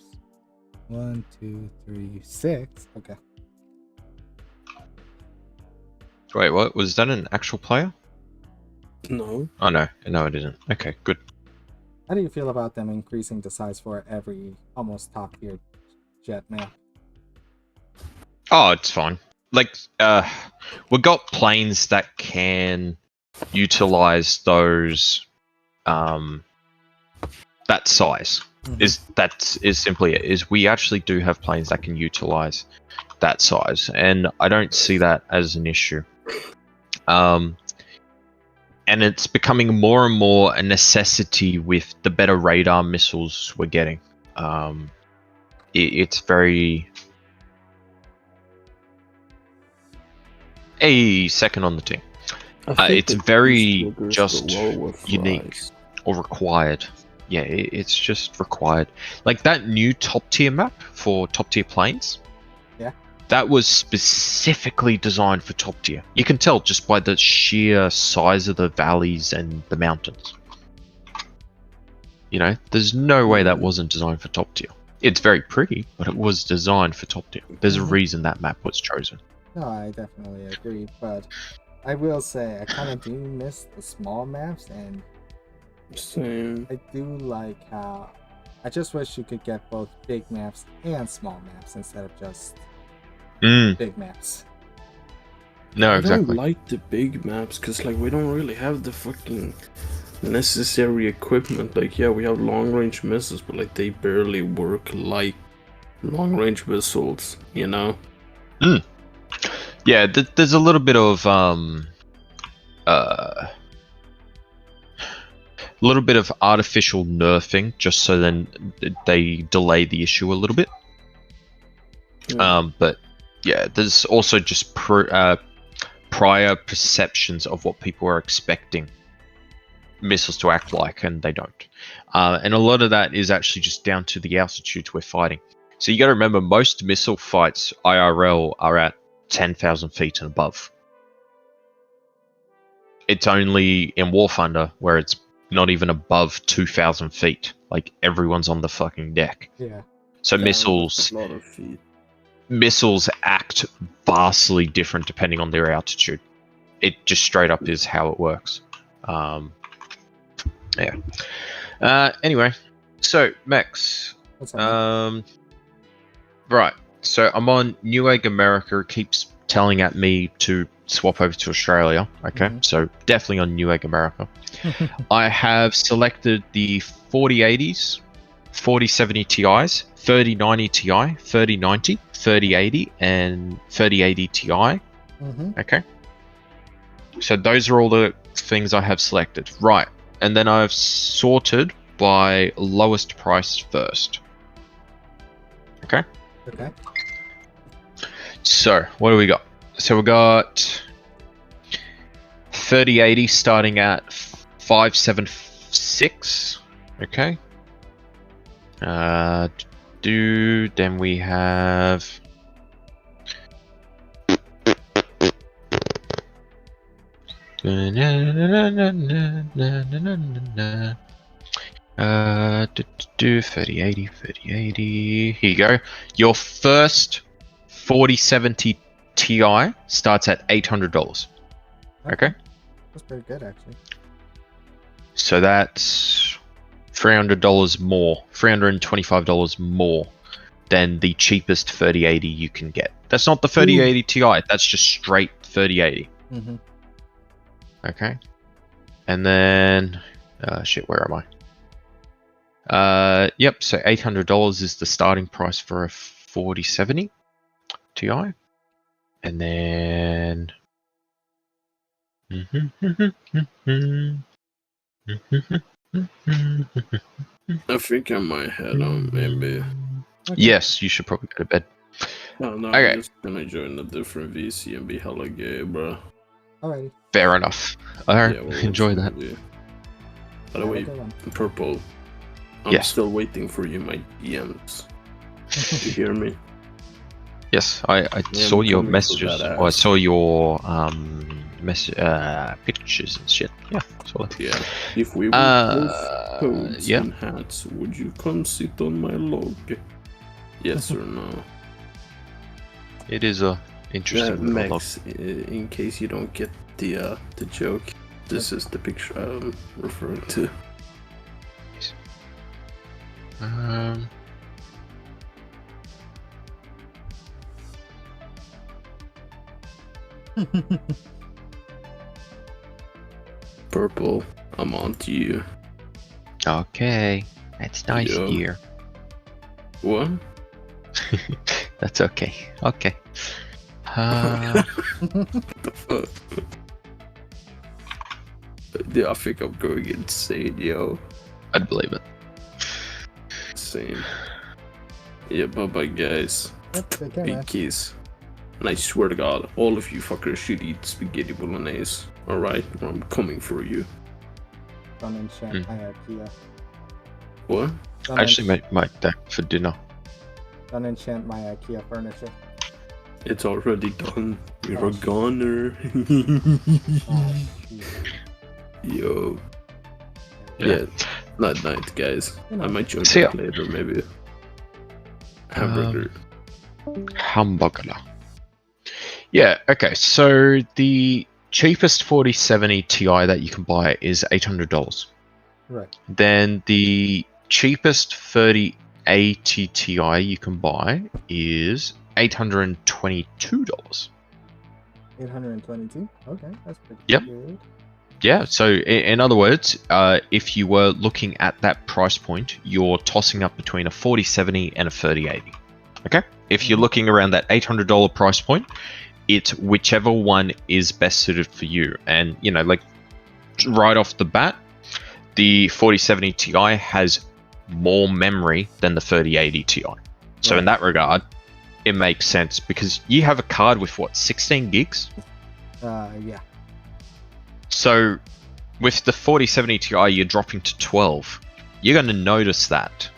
1, 2, 3, 6. Okay. Wait, what? Was that an actual player? No. Oh, no. No, it isn't. Okay, good. How do you feel about them increasing the size for every almost top tier jet now? Oh, it's fine. Like, we got planes that can utilize those, that size. That is simply it. Is we actually do have planes that can utilize that size, and I don't see that as an issue. And it's becoming more and more a necessity with the better radar missiles we're getting. It's very... A second on the team. It's very just unique or required. Yeah, it's just required. Like that new top tier map for top tier planes. Yeah. That was specifically designed for top tier. You can tell just by the sheer size of the valleys and the mountains. You know, there's no way that wasn't designed for top tier. It's very pretty, but it was designed for top tier. There's a reason that map was chosen. No, I definitely agree, but I will say I kind of do miss the small maps, and Same. I do like how I just wish you could get both big maps and small maps instead of just big maps. No, I exactly. don't like the big maps because like we don't really have the fucking necessary equipment. Like yeah, we have long range missiles, but like they barely work like long range missiles, you know? Yeah, there's a little bit of artificial nerfing just so then they delay the issue a little bit. But yeah, there's also just prior perceptions of what people are expecting missiles to act like, and they don't. And a lot of that is actually just down to the altitudes we're fighting. So you got to remember, most missile fights IRL are at 10,000 feet and above. It's only in War Thunder where it's not even above 2,000 feet. Like everyone's on the fucking deck. Yeah. So Yeah, missiles, a lot of feet. missiles act vastly different depending on their altitude. It just straight up is how it works. Yeah. Anyway, so Mex. What's up? Right. So I'm on Newegg America. It keeps telling at me to swap over to Australia. Okay. So definitely on Newegg America. I have selected the 4080s, 4070 Ti's, 3090 Ti, 3090, 3080, and 3080 Ti. Okay. So those are all the things I have selected. Right. And then I've sorted by lowest price first. Okay. Okay. So what do we got? So we got 3080 starting at 576. Okay. Then we have do 3080, 3080. Here you go. Your first 4070 Ti starts at $800. Okay. That's pretty good, actually. So that's $300 more, $325 more than the cheapest 3080 you can get. That's not the 3080 Ti. That's just straight 3080. Okay. And then, shit, where am I? Yep. So $800 is the starting price for a 4070 Ti, and then. I think I might head on maybe. Okay. Yes, you should probably go to bed. Oh no, Okay. I'm just gonna join a different VC and be hella gay, bro. Alrighty. Fair enough. Alright, we'll enjoy see. that. By the Have a way, good one. Purple, I'm Yeah. still waiting for you, my DMs. You hear me? Yes, I Yeah, saw I'm your coming for messages. that Or I ass. saw your pictures and shit. Yeah, saw that. Yeah. If we were both coats yeah. and hats, would you come sit on my log? Yes or no? It is a interesting little log. Max, in case you don't get the joke, this is the picture I'm referring to. Purple, I'm on to you. Okay, that's nice, Yeah. dear. What? That's okay. Okay. What the fuck? Yeah, I think I'm going insane, yo. I'd believe it. Same. Yeah, bye-bye, guys. Yep, take care, man. Big kiss. And I swear to God, all of you fuckers should eat spaghetti bolognese. Alright? Or I'm coming for you. Don't enchant my IKEA. What? Don't I actually make that for dinner. Don't enchant my IKEA furniture. It's already done. You're Oh, a goner. Oh, Yo. Yeah. Yeah. Night, guys. You know. I might join See ya. back later, maybe. Hamburger. Hamburger. Yeah, okay, so the cheapest 4070 Ti that you can buy is $800. Right. Then the cheapest 3080 Ti you can buy is $822. 822? Okay, that's pretty Yep. good. Yeah, so in other words, if you were looking at that price point, you're tossing up between a 4070 and a 3080. Okay? If you're looking around that $800 price point, it's whichever one is best suited for you. And, you know, like right off the bat, the 4070 Ti has more memory than the 3080 Ti. So in that regard, it makes sense because you have a card with what, 16 gigs? Yeah. So with the 4070 Ti, you're dropping to 12. You're going to notice that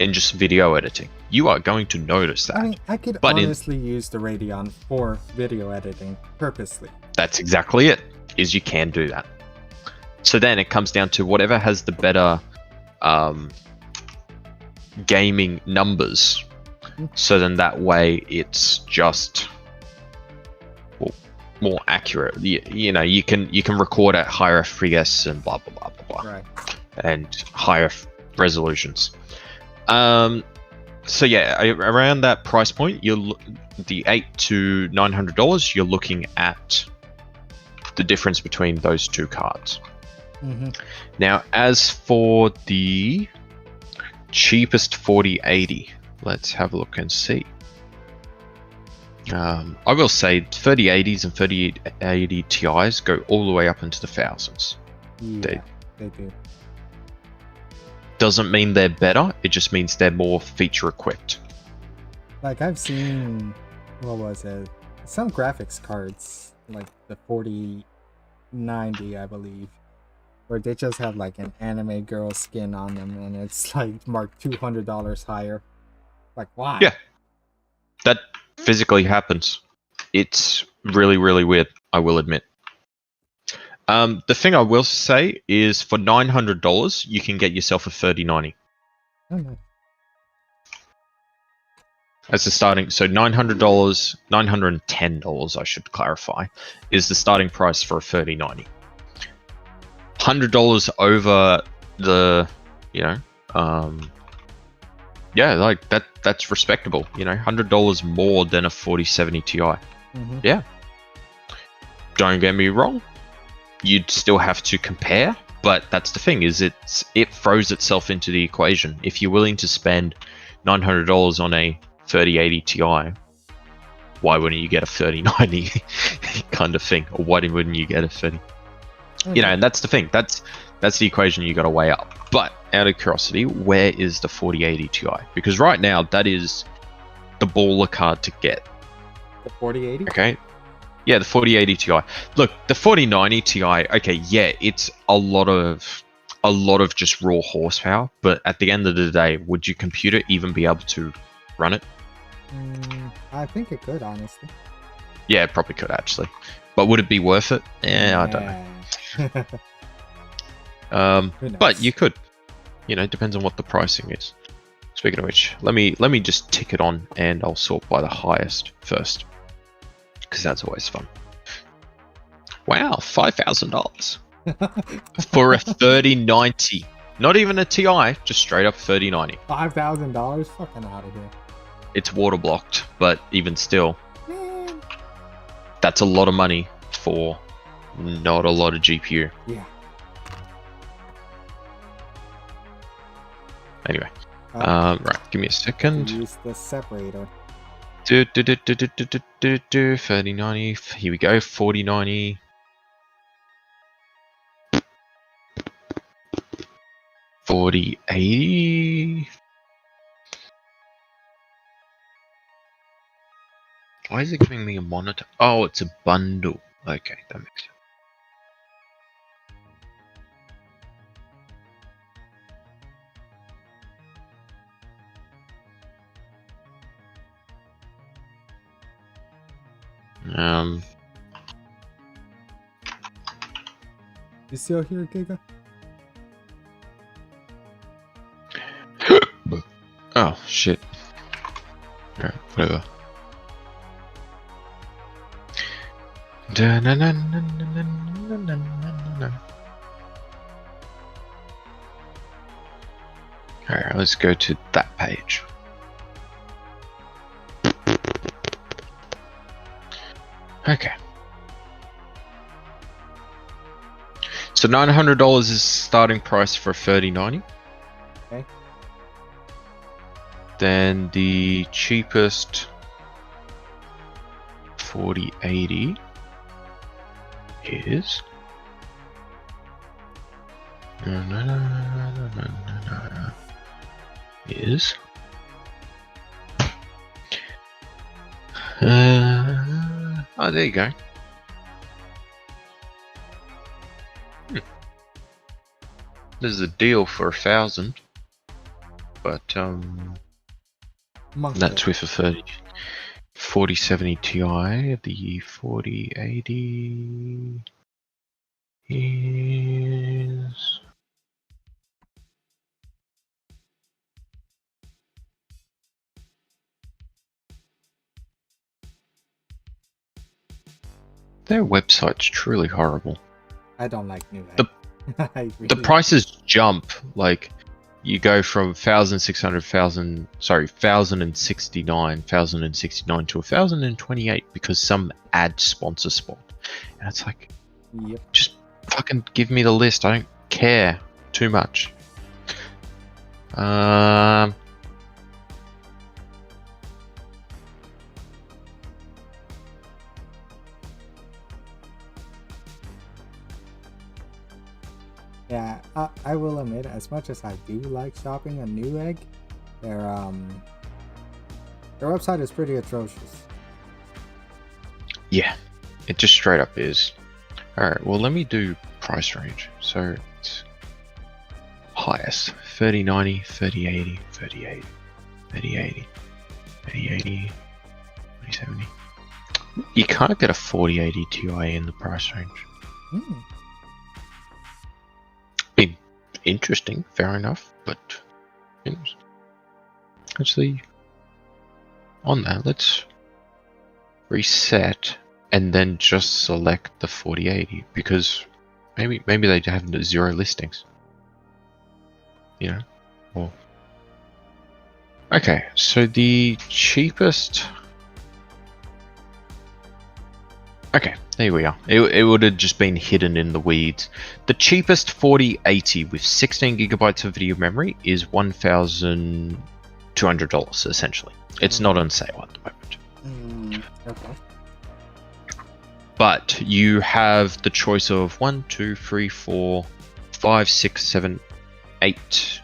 in just video editing. You are going to notice that. I mean, I could honestly use the Radeon for video editing purposely. That's exactly it, is you can do that. So then it comes down to whatever has the better gaming numbers. So then that way it's just more accurate. You know, you can record at higher FPS and blah blah blah blah blah, Right. and higher resolutions. So yeah, around that price point, the $800 to $900, you're looking at the difference between those two cards. Mm-hmm. Now, as for the cheapest 4080, let's have a look and see. I will say 3080s and 3080 Ti's go all the way up into the thousands. Yeah, they do. Doesn't mean they're better, it just means they're more feature equipped. Like, I've seen, what was it? Some graphics cards, like the 4090, I believe, where they just have like an anime girl skin on them and it's like marked $200 higher. Like, why? Yeah. That physically happens. It's really, really weird, I will admit. The thing I will say is for $900, you can get yourself a 3090. Oh, nice. As the starting, so $900, $910, I should clarify, is the starting price for a 3090. $100 over the, you know, yeah, like that's respectable, you know, $100 more than a 4070 Ti. Mm-hmm. Yeah. Don't get me wrong, you'd still have to compare, but that's the thing, is it throws itself into the equation. If you're willing to spend $900 on a 3080 Ti, why wouldn't you get a 3090 kind of thing? Or why wouldn't you get a 30? Okay. You know, and that's the thing. That's the equation you got to weigh up. But out of curiosity, where is the 4080 Ti? Because right now, that is the baller card to get. The 4080? Okay. Yeah, the 4080 Ti. Look, the 4090 Ti. Okay, yeah, it's a lot of just raw horsepower. But at the end of the day, would your computer even be able to run it? I think it could, honestly. Yeah, it probably could actually. But would it be worth it? Yeah, I don't know. Who knows? But you could. You know, depends on what the pricing is. Speaking of which, let me just tick it on, and I'll sort by the highest first, because that's always fun. Wow, $5,000 for a 3090. Not even a Ti, just straight up 3090. $5,000? Fucking out of here. It's water blocked, but even still, Man. that's a lot of money for not a lot of GPU. Yeah. Anyway, right, give me a second. Use the separator. 3090. Here we go. 4090. 4080. Why is it giving me a monitor? Oh, it's a bundle. Okay, that makes sense. You still here, Giga? Oh shit. Alright, whatever. Alright, let's go to that page. Okay. So $900 is starting price for 3090. Okay. Then the cheapest 4080 is is oh, there you go. There's a deal for 1,000, but that's with a 4070 Ti. The 4080 is their website's truly horrible. I don't like new. The prices jump, like you go from 1,600, 1,069 to 1,028 because some ad sponsor spot, and it's like, yep. Just fucking give me the list. I don't care too much. Yeah, I will admit, as much as I do like shopping on Newegg, their website is pretty atrocious. Yeah, it just straight up is. Alright, well let me do price range. So it's highest 3090, 3080, 3080, 3080, 3080, 2070. You can't get a 4080 Ti in the price range. Be interesting, fair enough, but actually on that, let's reset and then just select the 4080 because maybe they have 0 listings. You know? Or okay, so the cheapest. Okay, there we are. It would have just been hidden in the weeds. The cheapest 4080 with 16 gigabytes of video memory is $1,200 essentially. It's not on sale at the moment. Okay. But you have the choice of 1, 2, 3, 4, 5, 6, 7, 8,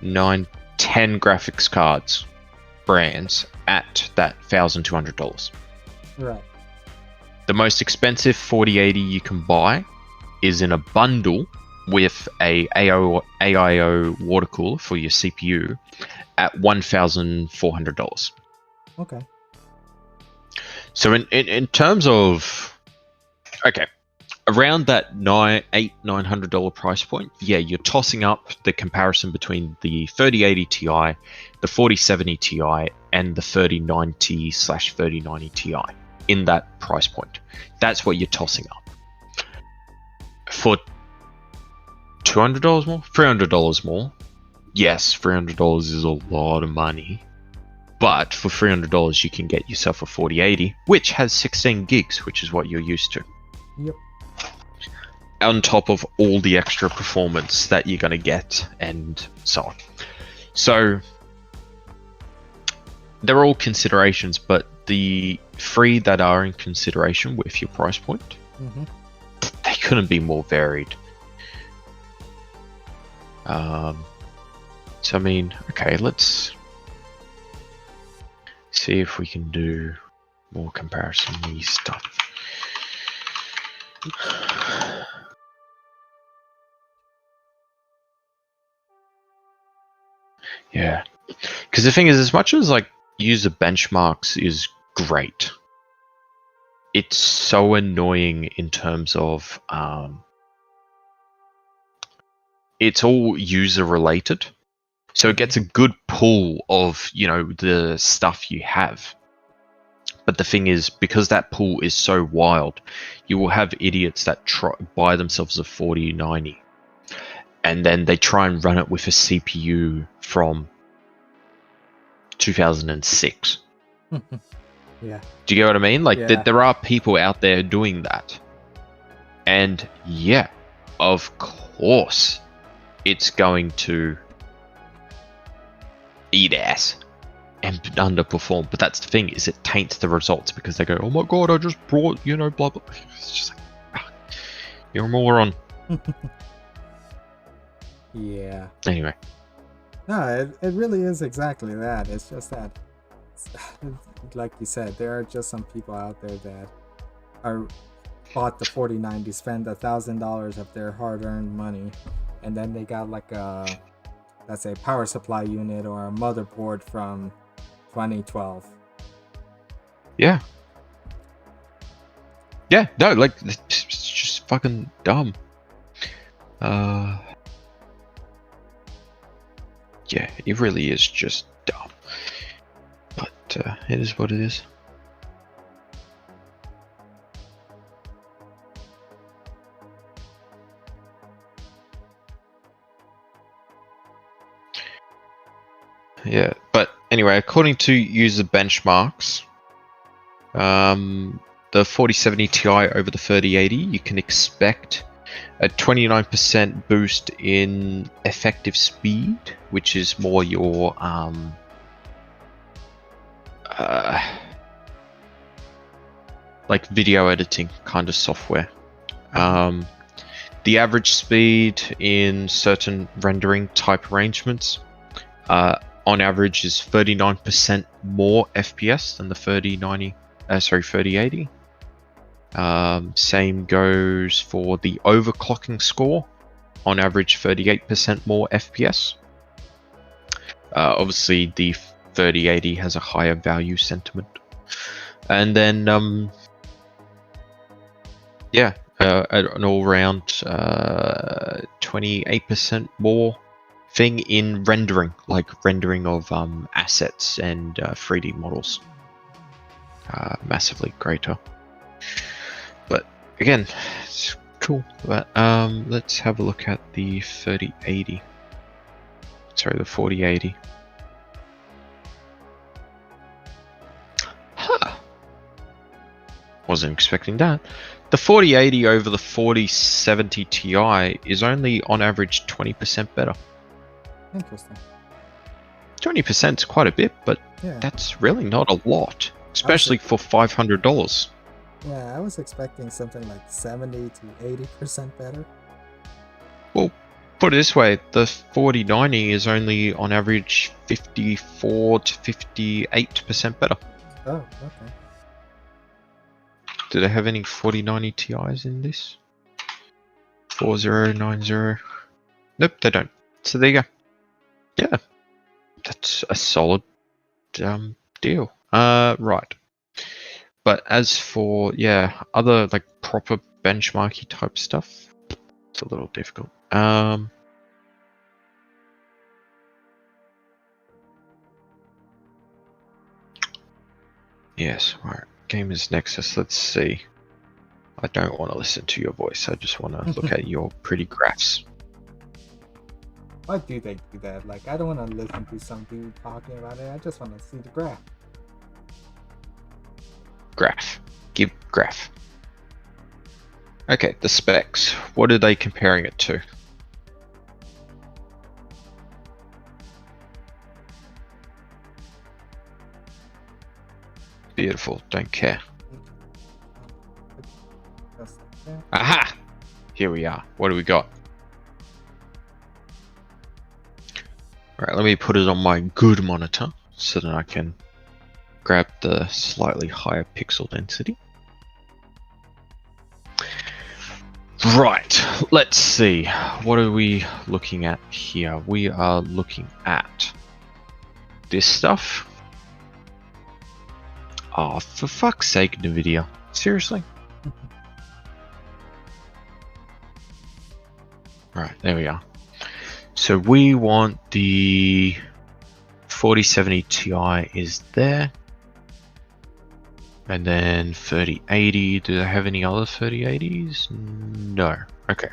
9, 10 graphics cards brands at that $1,200. Right. The most expensive 4080 you can buy is in a bundle with a AIO water cooler for your CPU at $1,400. Okay. So in terms of, okay, around that $900 price point, yeah, you're tossing up the comparison between the 3080 Ti, the 4070 Ti, and the 3090/3090 Ti in that price point. That's what you're tossing up. For $200 more? $300 more? Yes, $300 is a lot of money. But for $300 you can get yourself a 4080, which has 16 gigs, which is what you're used to. Yep. On top of all the extra performance that you're going to get and so on. So they're all considerations, but the three that are in consideration with your price point, they couldn't be more varied. So I mean, okay, let's see if we can do more comparison-y stuff. Yeah, because the thing is, as much as like user benchmarks is great, it's so annoying in terms of it's all user related, so it gets a good pool of, you know, the stuff you have. But the thing is, because that pool is so wild, you will have idiots that buy themselves a 4090 and then they try and run it with a CPU from 2006. Yeah. Do you get what I mean? Like, Yeah. there are people out there doing that. And yeah, of course, it's going to eat ass and underperform. But that's the thing, is it taints the results because they go, oh my god, I just brought, you know, blah blah. It's just like, you're a moron. Yeah. Anyway. No, it really is exactly that. It's just that, like you said, there are just some people out there that are bought the 4090, spend $1,000 of their hard-earned money, and then they got like a, let's say, power supply unit or a motherboard from 2012. Yeah. Yeah, no, like, it's just fucking dumb. Yeah, it really is just dumb. But it is what it is. Yeah, but anyway, according to user benchmarks, the 4070 Ti over the 3080, you can expect a 29% boost in effective speed, which is more your like video editing kind of software. The average speed in certain rendering type arrangements on average is 39% more FPS than the 3080. Same goes for the overclocking score, on average 38% more FPS. Obviously the 3080 has a higher value sentiment. And then yeah, an all-round 28% more thing in rendering, like rendering of assets and 3D models. Massively greater. But again, it's cool. But let's have a look at the 3080. Sorry, the 4080. Huh. Wasn't expecting that. The 4080 over the 4070 Ti is only on average 20% better. Interesting. 20% is quite a bit, but Yeah. that's really not a lot, especially for $500. Yeah, I was expecting something like 70 to 80% better. Well, put it this way, the 4090 is only on average 54 to 58% better. Oh, okay. Do they have any 4090 Ti's in this? 4090. Nope, they don't. So there you go. Yeah, that's a solid deal. Right. But as for, yeah, other like proper benchmarky type stuff, it's a little difficult. Yes, right. Gamers Nexus, let's see. I don't want to listen to your voice, I just want to look at your pretty graphs. Why do they do that? Like, I don't want to listen to some dude talking about it. I just want to see the graph. Graph. Give graph. Okay, the specs. What are they comparing it to? Beautiful, don't care. Aha! Here we are. What do we got? Alright, let me put it on my good monitor so that I can grab the slightly higher pixel density. Right, let's see. What are we looking at here? We are looking at this stuff. Oh, for fuck's sake, NVIDIA. Seriously? Right, there we are. So we want the 4070 Ti is there. And then 3080, do they have any other 3080s? No. Okay.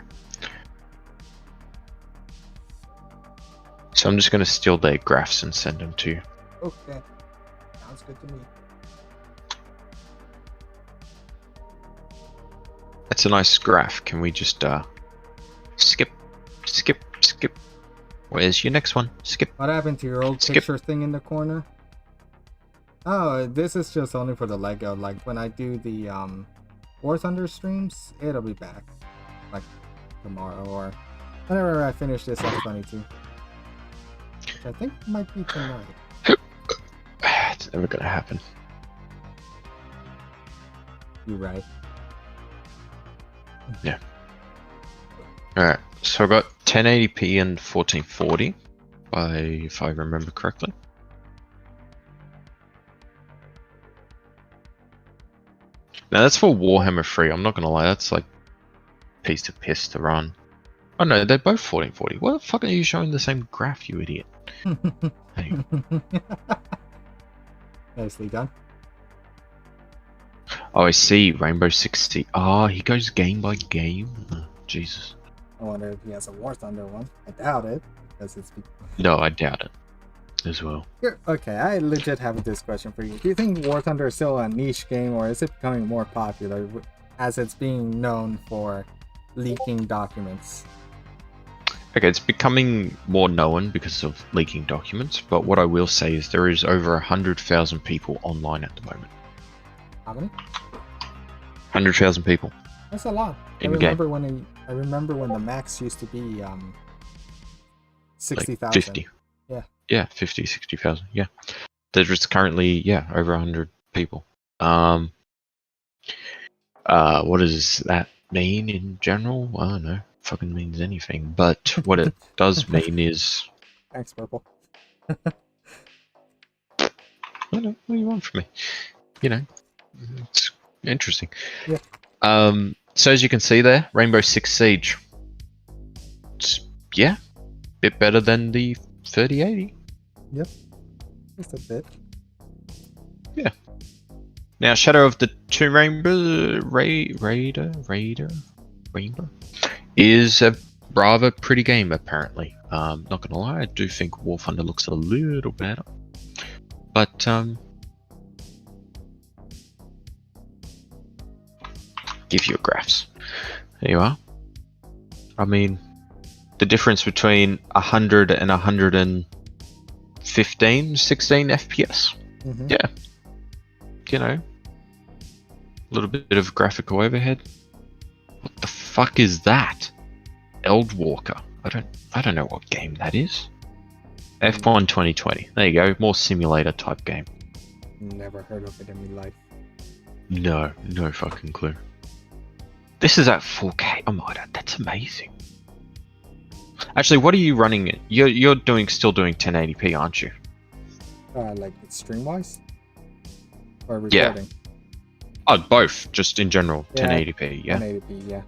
So I'm just going to steal their graphs and send them to you. Okay. Sounds good to me. That's a nice graph. Can we just skip? Where's your next one? Skip. What happened to your old picture thing in the corner? Oh, this is just only for the Lego. Like when I do the War Thunder streams, it'll be back. Like tomorrow or whenever I finish this F-22. Which I think might be tonight. It's never gonna happen. You're right. Yeah. Alright, so I've got 1080p and 1440, if I remember correctly. Now that's for Warhammer 3, I'm not gonna lie, that's like piece of piss to run. Oh no, they're both 1440. What the fuck are you showing the same graph, you idiot? Anyway. Nicely done. Oh, I see, Rainbow 60. Oh, he goes game by game? Oh, Jesus. I wonder if he has a War Thunder one. I doubt it, because it's... No, I doubt it as well. Here, okay, I legit have this question for you. Do you think War Thunder is still a niche game, or is it becoming more popular as it's being known for leaking documents? Okay, it's becoming more known because of leaking documents, but what I will say is there is over 100,000 people online at the moment. How many? 100,000 people. That's a lot. I remember when the max used to be 60,000. Like 50. Yeah. Yeah, 50, 60,000. Yeah. There's currently, over 100 people. What does that mean in general? I don't know. Fucking means anything. But what it does mean is... Thanks, Purple. I don't know. What do you want from me? You know, it's interesting. Yeah. So as you can see there, Rainbow Six Siege. It's, yeah, bit better than the 3080. Yep. Just a bit. Yeah. Now, Shadow of the Tomb Rainbow, Rainbow is a rather pretty game apparently. Not gonna lie, I do think War Thunder looks a little better, but give you graphs. There you are. I mean, the difference between 100 and 115, 16 FPS. Mm-hmm. Yeah. You know, a little bit of graphical overhead. What the fuck is that? Eldwalker. I don't know what game that is. F1 2020. There you go. More simulator type game. Never heard of it in my life. No fucking clue. This is at 4K. Oh my god, that's amazing. Actually, what are you running it? You're still doing 1080p, aren't you? Like stream wise? Or recording? Yeah. Oh, both. Just in general, Yeah, 1080p. Yeah. 1080p, yeah.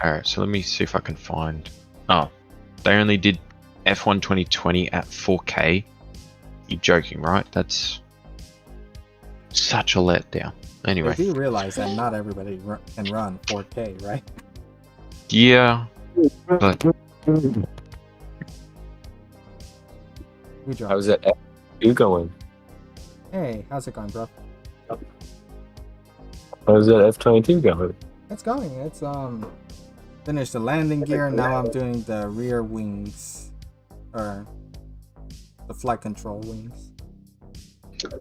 All right. So let me see if I can find. Oh, they only did F1 2020 at 4K. You're joking, right? That's such a letdown. Anyway. I do realize that not everybody can run 4K, right? Yeah, but Good job. How's that F-22 going? Hey, how's it going, bro? How's that F-22 going? It's going. It's finished the landing gear. Now I'm doing the rear wings, or the flight control wings.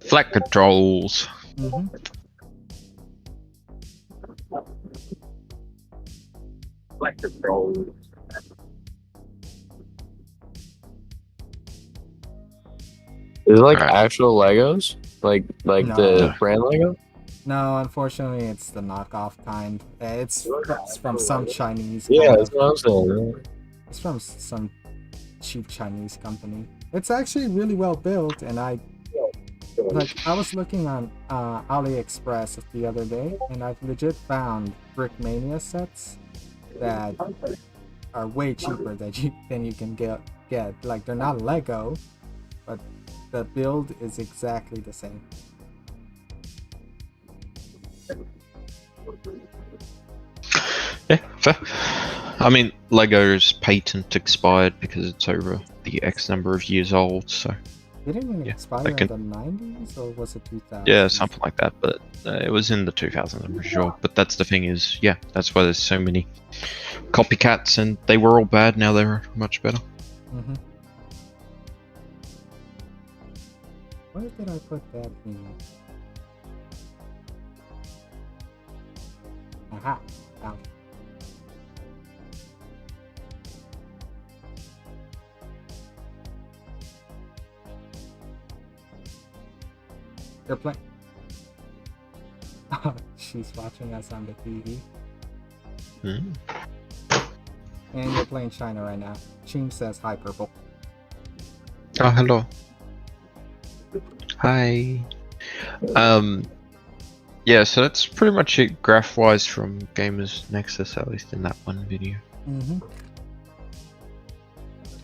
flight controls. Mm-hmm. Like the control. Is it like Alright. actual Legos? Like No. the brand Lego? No, unfortunately, it's the knockoff kind. It's from some Chinese. Yeah, kind that's of- what I'm saying. It's from some cheap Chinese company. It's actually really well built, and I was looking on AliExpress the other day, and I've legit found Brickmania sets that are way cheaper than you can get. Like, they're not Lego, but the build is exactly the same. Yeah, fair. I mean, Lego's patent expired because it's over the X number of years old, so Didn't it Yeah, expire they can- in the 90s, or was it 2000s? yeah, something like that. But it was in the 2000s, I'm pretty sure. But that's the thing is, yeah, that's why there's so many copycats, and they were all bad. Now they're much better. Mm-hmm. Where did I put that in? Aha! Found it. They're playing. She's watching us on the TV. Mm. And you're playing China right now. Chim says hi, Purple. Oh, hello. Hi. Yeah, so that's pretty much it graph-wise from Gamers Nexus, at least in that one video. Mm-hmm.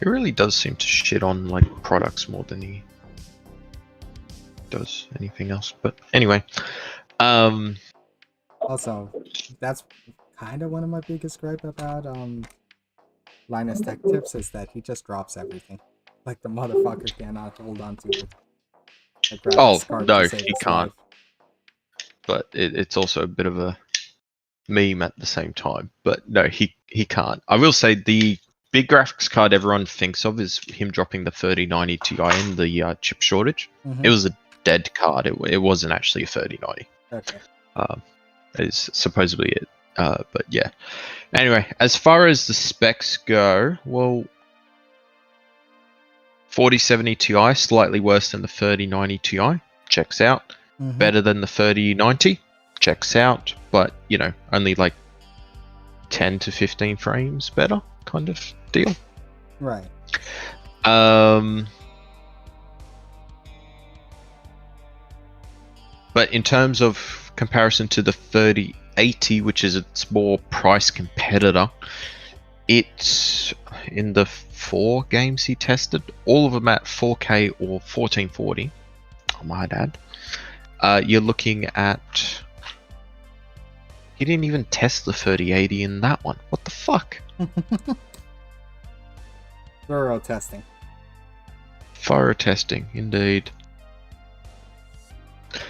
He really does seem to shit on like products more than he does anything else. But anyway, Also, that's kind of one of my biggest gripe about Linus Tech Tips is that he just drops everything. Like, the motherfucker cannot hold on to it. The graphics card no, to save he his can't. life. but it's also a bit of a meme at the same time. But no, he can't. I will say the big graphics card everyone thinks of is him dropping the 3090 Ti in the chip shortage. Mhm. It was a dead card. It wasn't actually a 3090. Okay. That is supposedly it. But yeah. Anyway, as far as the specs go, well, 4070 Ti, slightly worse than the 3090 Ti. Checks out. Mhm. Better than the 3090. Checks out. But, you know, only like 10 to 15 frames better kind of deal. Right. But in terms of comparison to the 3080, which is its more price competitor, it's in the 4 games he tested, all of them at 4K or 1440, I might add. You're looking at... He didn't even test the 3080 in that one. What the fuck? Thorough testing. Thorough testing, indeed.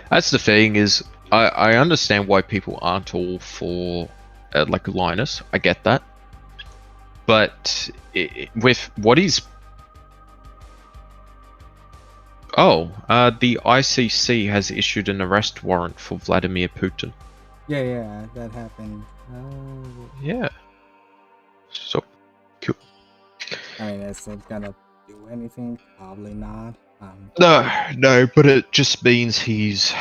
That's the thing is, I understand why people aren't all for like Linus. I get that, but with what he's the ICC has issued an arrest warrant for Vladimir Putin. Yeah, that happened. Yeah. So cool. I mean, is it gonna do anything? Probably not. No, but it just means he's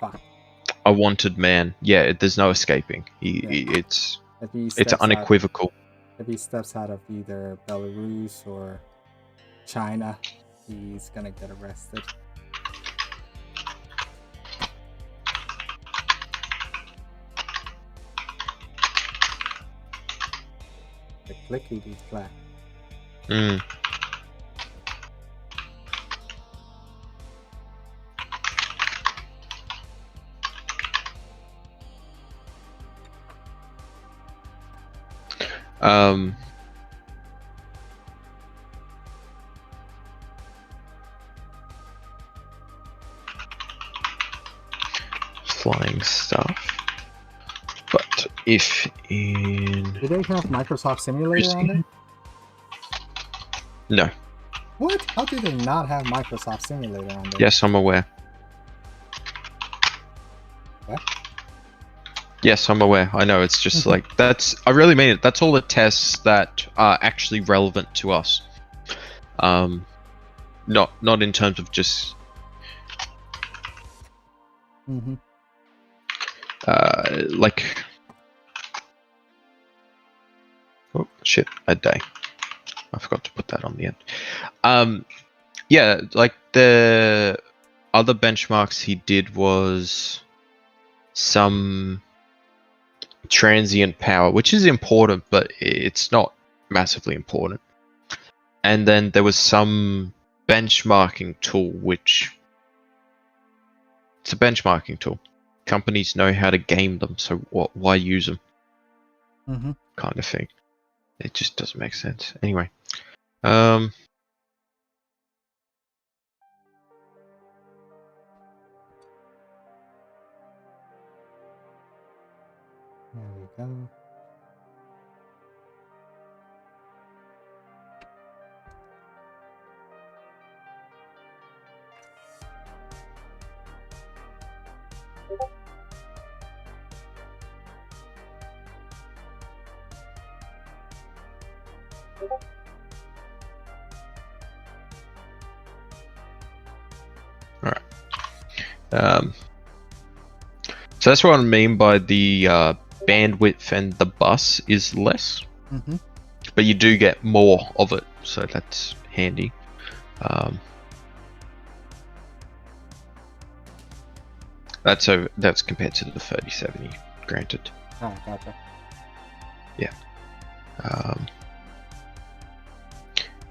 fine. a wanted man. Yeah, there's no escaping. It's unequivocal. If he steps out of either Belarus or China, he's gonna get arrested. The clickety clack. Mm. Flying stuff. But if in... Do they have Microsoft Simulator on there? No. What? How do they not have Microsoft Simulator on there? Yes, I'm aware. What? Yes, I'm aware. I know, it's just like, that's... I really mean it. That's all the tests that are actually relevant to us. not in terms of just Mm-hmm. like, oh shit, a day. I forgot to put that on the end. Yeah, like the other benchmarks he did was some transient power, which is important, but it's not massively important. And then there was some benchmarking tool, which it's a benchmarking tool. Companies know how to game them, so why use them? Mm-hmm. Kind of thing. It just doesn't make sense. Anyway, There we go. so that's what I mean by the bandwidth and the bus is less, Mm-hmm. but you do get more of it, so that's handy. That's compared to the 3070, granted. Oh, gotcha.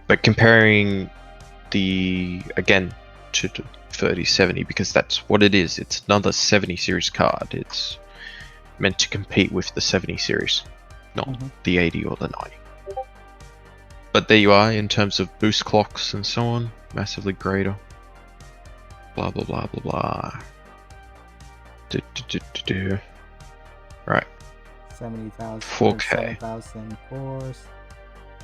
But comparing the again to the 3070, because that's what it is. It's another 70 series card. It's meant to compete with the 70 series, not the 80 or the 90. But there you are in terms of boost clocks and so on, massively greater. Blah blah blah blah blah. Right. 70,000 4K. 7,000 cores,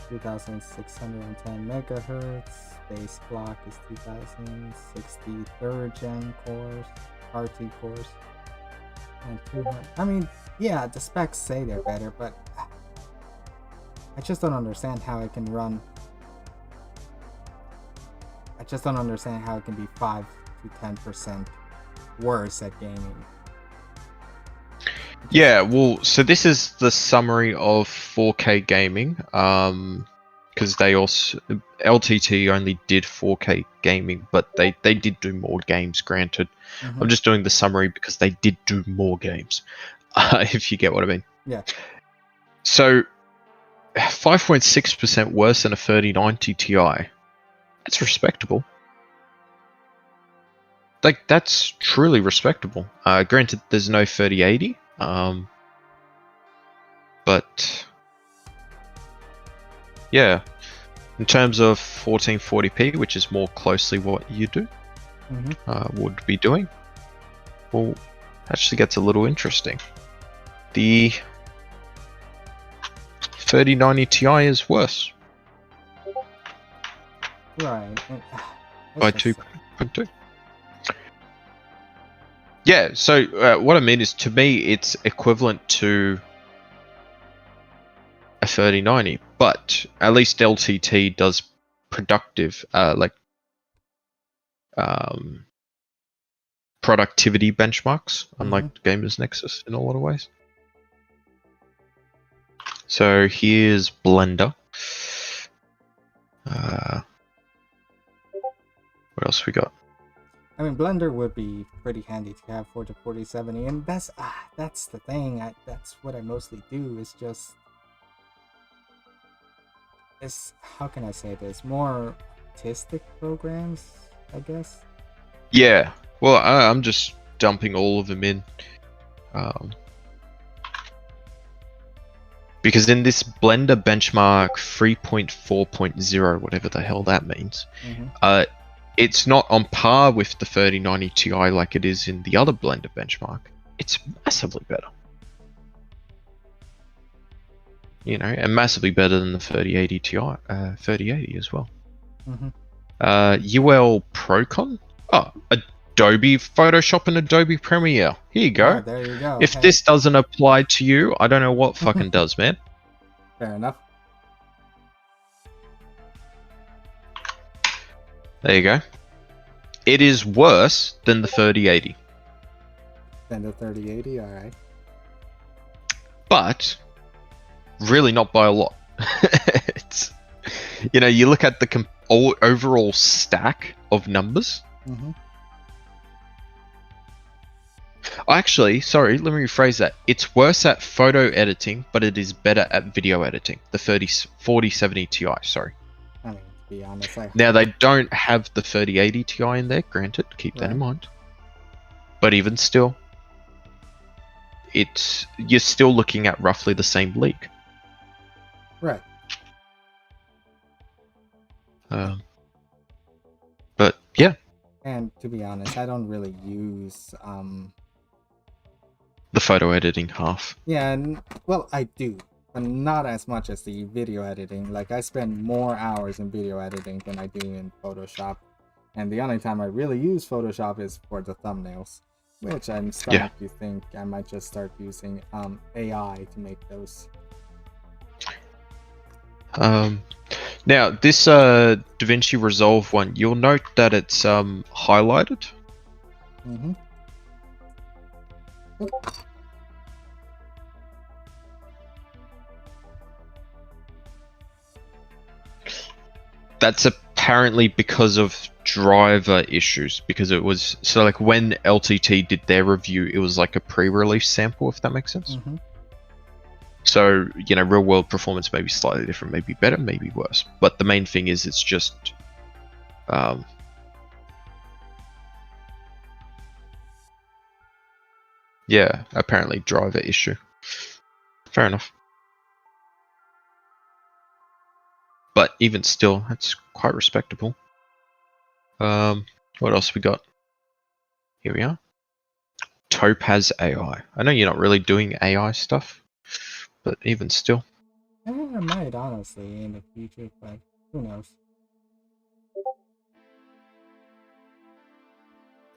2,610 megahertz. Base clock is 2,063rd gen cores, RT cores, and 200. I mean, yeah, the specs say they're better, but I just don't understand how it can run. I just don't understand how it can be 5 to 10% worse at gaming. Yeah, well, so this is the summary of 4K gaming, because they also LTT only did 4K gaming, but they did do more games. Granted, I'm just doing the summary because they did do more games, if you get what I mean. Yeah. So, 5.6% worse than a 3090 Ti. That's respectable. Like, that's truly respectable. Granted, there's no 3080. But yeah, in terms of 1440p, which is more closely what you do would be doing, well, actually gets a little interesting. The 3090 Ti is worse Right. by 2.2. Yeah, so what I mean is, to me, it's equivalent to a 3090, but at least LTT does productive, productivity benchmarks, unlike Gamers Nexus in a lot of ways. So here's Blender. What else we got? I mean, Blender would be pretty handy to have for the 4070, and that's the thing. That's what I mostly do. Is just, how can I say this? More artistic programs, I guess. Yeah. Well, I'm just dumping all of them in, because in this Blender benchmark 3.4.0, whatever the hell that means, it's not on par with the 3090 Ti like it is in the other Blender benchmark. It's massively better. You know, and massively better than the 3080 Ti, 3080 as well. UL Procon? Oh, Adobe Photoshop and Adobe Premiere. Here you go. Oh, there you go. If this doesn't apply to you, I don't know what fucking does, man. Fair enough. There you go. It is worse than the 3080. Then the 3080, alright. But really not by a lot. It's, you know, you look at the overall stack of numbers. Mm-hmm. Actually, sorry, let me rephrase that. It's worse at photo editing, but it is better at video editing. The 4070 Ti, sorry. I mean, to be honest, Now, they don't have the 3080 Ti in there, granted, keep that in mind. But even still, you're still looking at roughly the same league. Right. But yeah. And to be honest, I don't really use The photo editing half. yeah, and well, I do, but not as much as the video editing. Like, I spend more hours in video editing than I do in Photoshop, and the only time I really use Photoshop is for the thumbnails, which I'm starting to think I might just start using AI to make those. Now this DaVinci Resolve one, you'll note that it's highlighted. Mm-hmm. That's apparently because of driver issues, because it was so like when LTT did their review, it was like a pre-release sample, if that makes sense. Mm-hmm. So, you know, real world performance may be slightly different, maybe better, maybe worse, but the main thing is it's just yeah, apparently driver issue. Fair enough. But even still, that's quite respectable. What else we got? Here we are. Topaz AI. I know you're not really doing AI stuff, but even still. I might, honestly, in the future, but who knows?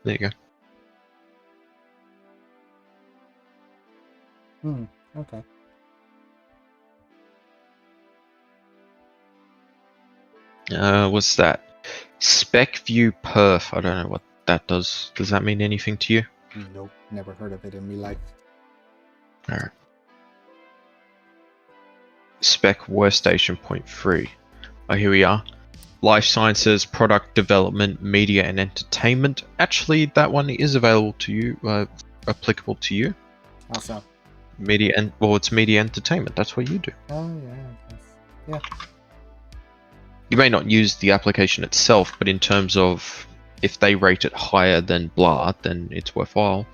There you go. Okay. What's that? Spec View Perf. I don't know what that does. Does that mean anything to you? Nope, never heard of it in my life. Alright. Spec Workstation Point 3. Oh, here we are. Life Sciences, Product Development, Media and Entertainment. Actually, that one is available to you, applicable to you. Also. Media and well, it's Media Entertainment. That's what you do. Oh yeah, yeah. You may not use the application itself, but in terms of if they rate it higher than blah, then it's worthwhile.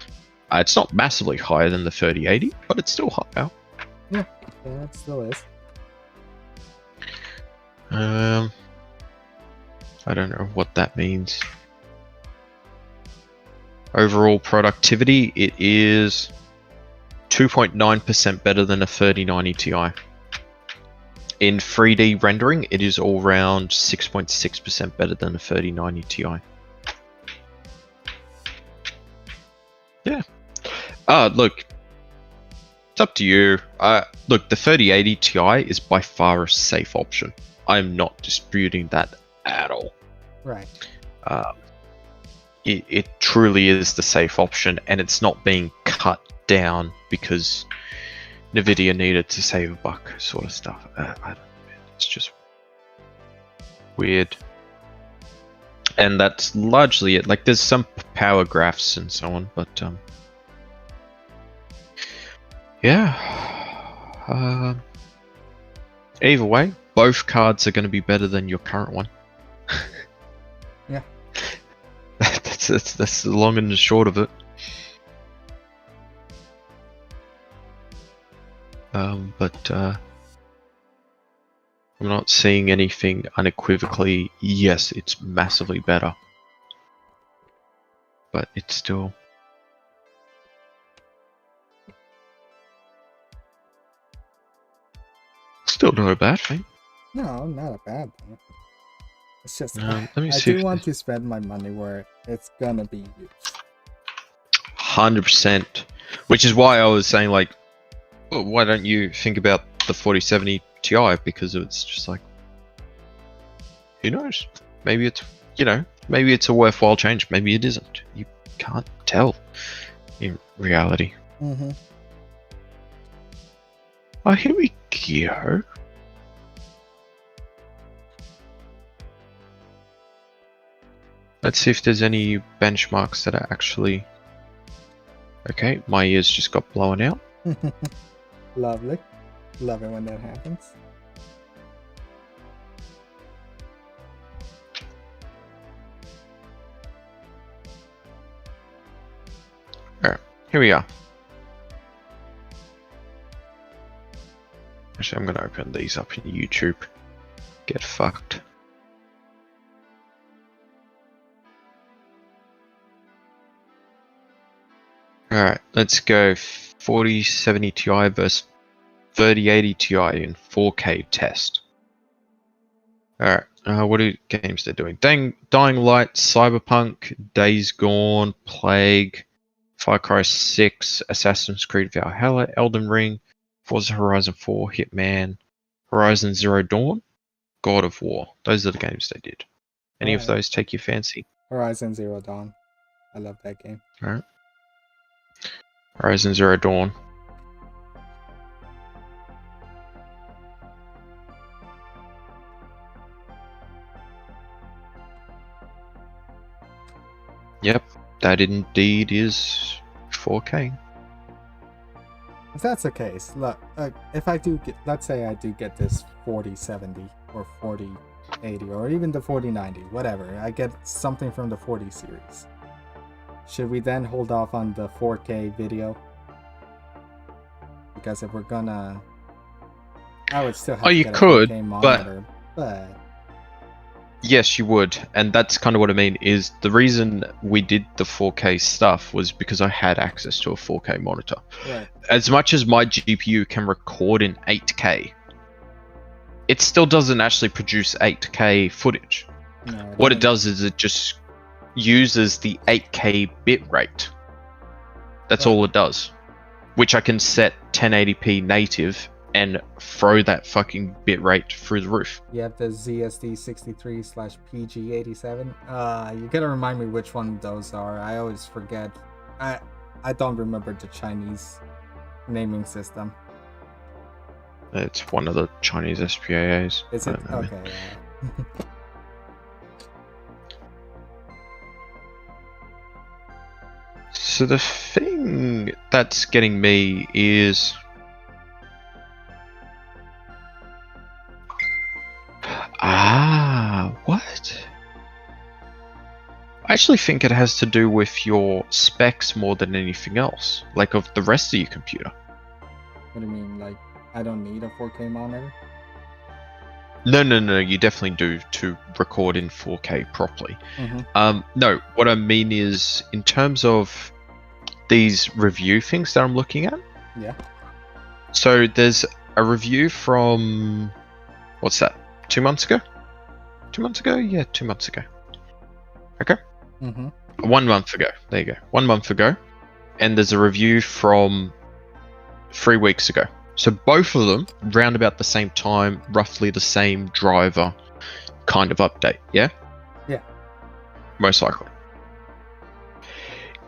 It's not massively higher than the 3080, but it's still higher. Yeah, it still is. I don't know what that means. Overall productivity, it is 2.9% better than a 3090 Ti. In 3D rendering, it is all around 6.6% better than a 3090 Ti. Yeah. Look, it's up to you. Look, the 3080 Ti is by far a safe option. I'm not disputing that at all. Right. It truly is the safe option, and it's not being cut down because Nvidia needed to save a buck, sort of stuff. I don't know. It's just weird. And that's largely it. Like, there's some power graphs and so on, but yeah. Either way, both cards are going to be better than your current one. Yeah. That's the long and the short of it. But I'm not seeing anything unequivocally. Yes, it's massively better, but it's still not a bad thing. No, not a bad thing. It's just let me I see do if want to spend my money where it's gonna be used. 100%. Which is why I was saying, like, well, why don't you think about the 4070 Ti? Because it's just like, who knows? Maybe it's you know, maybe it's a worthwhile change. Maybe it isn't. You can't tell in reality. Mm-hmm. Oh, here we go. Let's see if there's any benchmarks that are actually... Okay, my ears just got blown out. Lovely. Love it when that happens. Alright, here we are. Actually, I'm going to open these up in YouTube. Get fucked. Alright, let's go 4070 Ti versus 3080 Ti in 4K test. Alright, what are games they're doing? Dying Light, Cyberpunk, Days Gone, Plague, Far Cry 6, Assassin's Creed Valhalla, Elden Ring, Forza Horizon 4, Hitman, Horizon Zero Dawn, God of War. Those are the games they did. Any of those take your fancy? Horizon Zero Dawn. I love that game. Alright. Horizon Zero Dawn. Yep, that indeed is 4K. If that's the case, look, if I do get, let's say I do get this 4070 or 4080 or even the 4090, whatever, I get something from the 40 series. Should we then hold off on the 4K video? Because if we're gonna, I would still have to you get a could, 4K monitor, but yes, you would, and that's kind of what I mean. Is the reason we did the 4K stuff was because I had access to a 4K monitor. right. As much as my GPU can record in 8K, it still doesn't actually produce 8K footage. No, What it does is it just uses the 8K bit rate. That's all it does. Which I can set 1080p native and throw that fucking bit rate through the roof. You have the ZSD63/PG87. You gotta remind me which one those are. I always forget. I don't remember the Chinese naming system. It's one of the Chinese SPAAs. Is I it? don't know. Okay. Yeah. So the thing that's getting me is... what? I actually think it has to do with your specs more than anything else. Like of the rest of your computer. What do you mean? Like, I don't need a 4K monitor? No, you definitely do to record in 4K properly. Mm-hmm. No, what I mean is in terms of these review things that I'm looking at. Yeah. So there's a review from, what's that, 2 months ago? 2 months ago? Yeah, 2 months ago. Okay. Mm-hmm. 1 month ago. There you go. 1 month ago. And there's a review from 3 weeks ago. So both of them, round about the same time, roughly the same driver kind of update, yeah? Yeah. Most likely.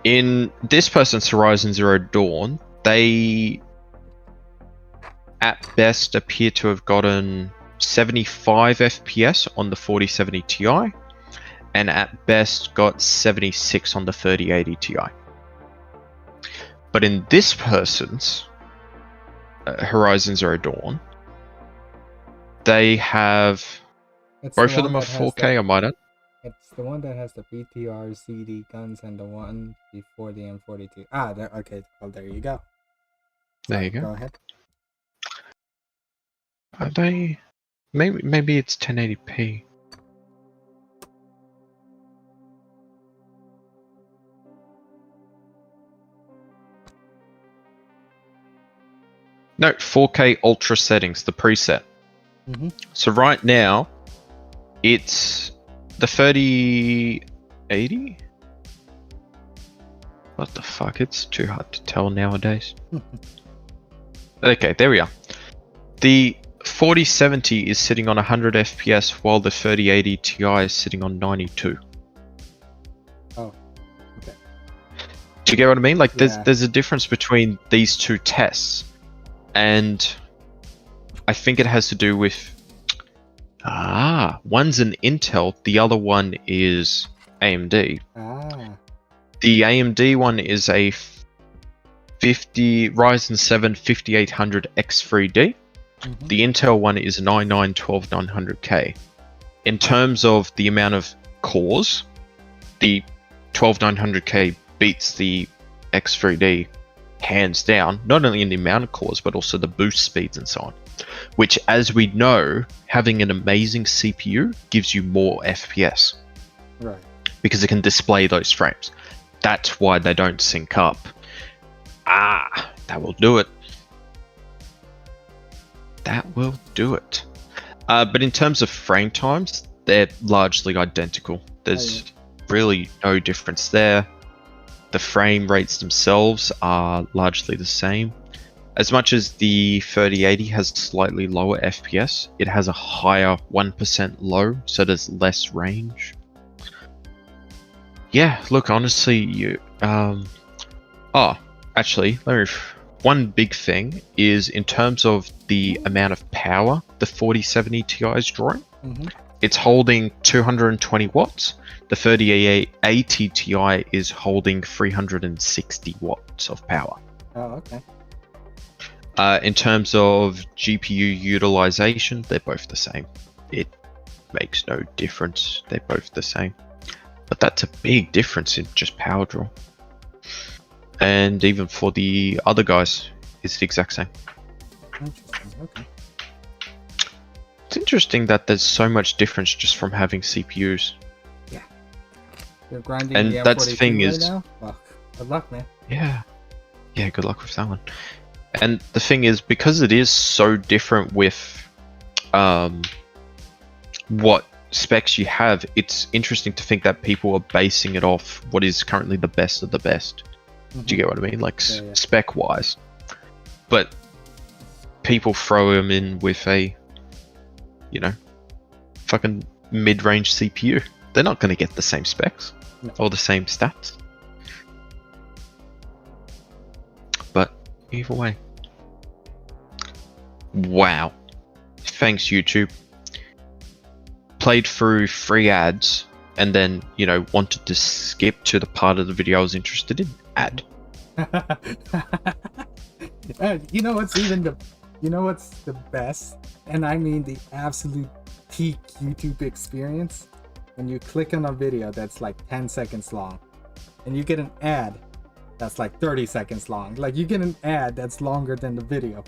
In this person's Horizon Zero Dawn, they at best appear to have gotten 75 FPS on the 4070 Ti, and at best got 76 on the 3080 Ti. But in this person's Horizon Zero Dawn, they have It's both the of them one are that has 4K, I might add. It's the one that has the BTR CD guns and the one before the M42. Ah, there. Okay. Well, there you go. There Sorry, you go. Go ahead. Are they? Maybe it's 1080p. No, 4K Ultra settings, the preset. Mm-hmm. So right now, it's the 3080? What the fuck? It's too hard to tell nowadays. Okay, there we are. The 4070 is sitting on 100 FPS while the 3080 Ti is sitting on 92. Oh, okay. Do you get what I mean? Like, Yeah. there's a difference between these two tests, and I think it has to do with one's an Intel, the other one is AMD. The AMD one is a 50 Ryzen 7 5800 X3D. Mhm. The Intel one is an i9 12900K. In terms of the amount of cores, the 12900K beats the X3D hands down, not only in the amount of cores, but also the boost speeds and so on. Which, as we know, having an amazing CPU gives you more FPS. Right. Because it can display those frames. That's why they don't sync up. That will do it. That will do it. But in terms of frame times, they're largely identical. There's really no difference there. The frame rates themselves are largely the same. As much as the 3080 has slightly lower FPS, it has a higher 1% low, so there's less range. Yeah, look, honestly, you... actually, one big thing is in terms of the amount of power the 4070 Ti is drawing. Mhm. It's holding 220 watts. The 3080 Ti is holding 360 watts of power. Oh, okay. In terms of GPU utilization, they're both the same. It makes no difference. They're both the same. But that's a big difference in just power draw. And even for the other guys, it's the exact same. Interesting. Okay. It's interesting that there's so much difference just from having CPUs. You're grinding And the that's F-22 the thing right is- now? Well, good luck, man. Yeah, good luck with that one. And the thing is, because it is so different with what specs you have, it's interesting to think that people are basing it off what is currently the best of the best. Do you get what I mean? Like Yeah. spec wise. But people throw them in with a, fucking mid-range CPU. They're not going to get the same specs or the same stats. But either way. Wow. Thanks, YouTube. Played through 3 ads and then, wanted to skip to the part of the video I was interested in. Ad. You know what's the best, and I mean the absolute peak YouTube experience? When you click on a video that's like 10 seconds long and you get an ad that's like 30 seconds long. Like, you get an ad that's longer than the video.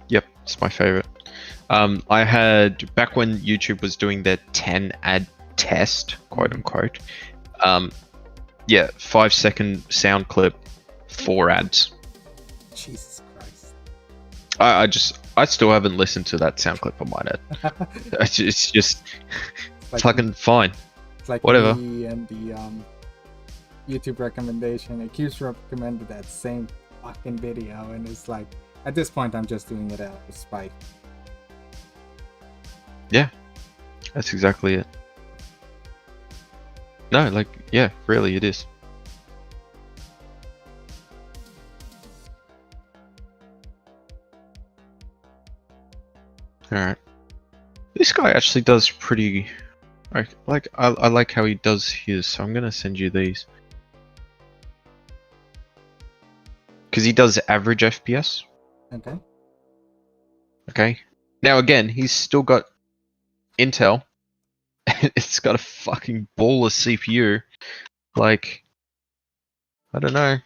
Yep, it's my favorite. I had, back when YouTube was doing their 10 ad test, quote unquote, 5-second sound clip, 4 ads. Jesus Christ. I still haven't listened to that sound clip on my net. It's just Like, fucking fine. it's like whatever. me and the YouTube recommendation. It keeps recommended that same fucking video, and it's like, at this point I'm just doing it out of spite. Yeah, that's exactly it. No, like, yeah, really it is. Alright. This guy actually does pretty... I like how he does his, so I'm gonna send you these. Because he does average FPS. Okay. Okay. Now again, he's still got Intel. It's got a fucking ball of CPU. Like, I don't know.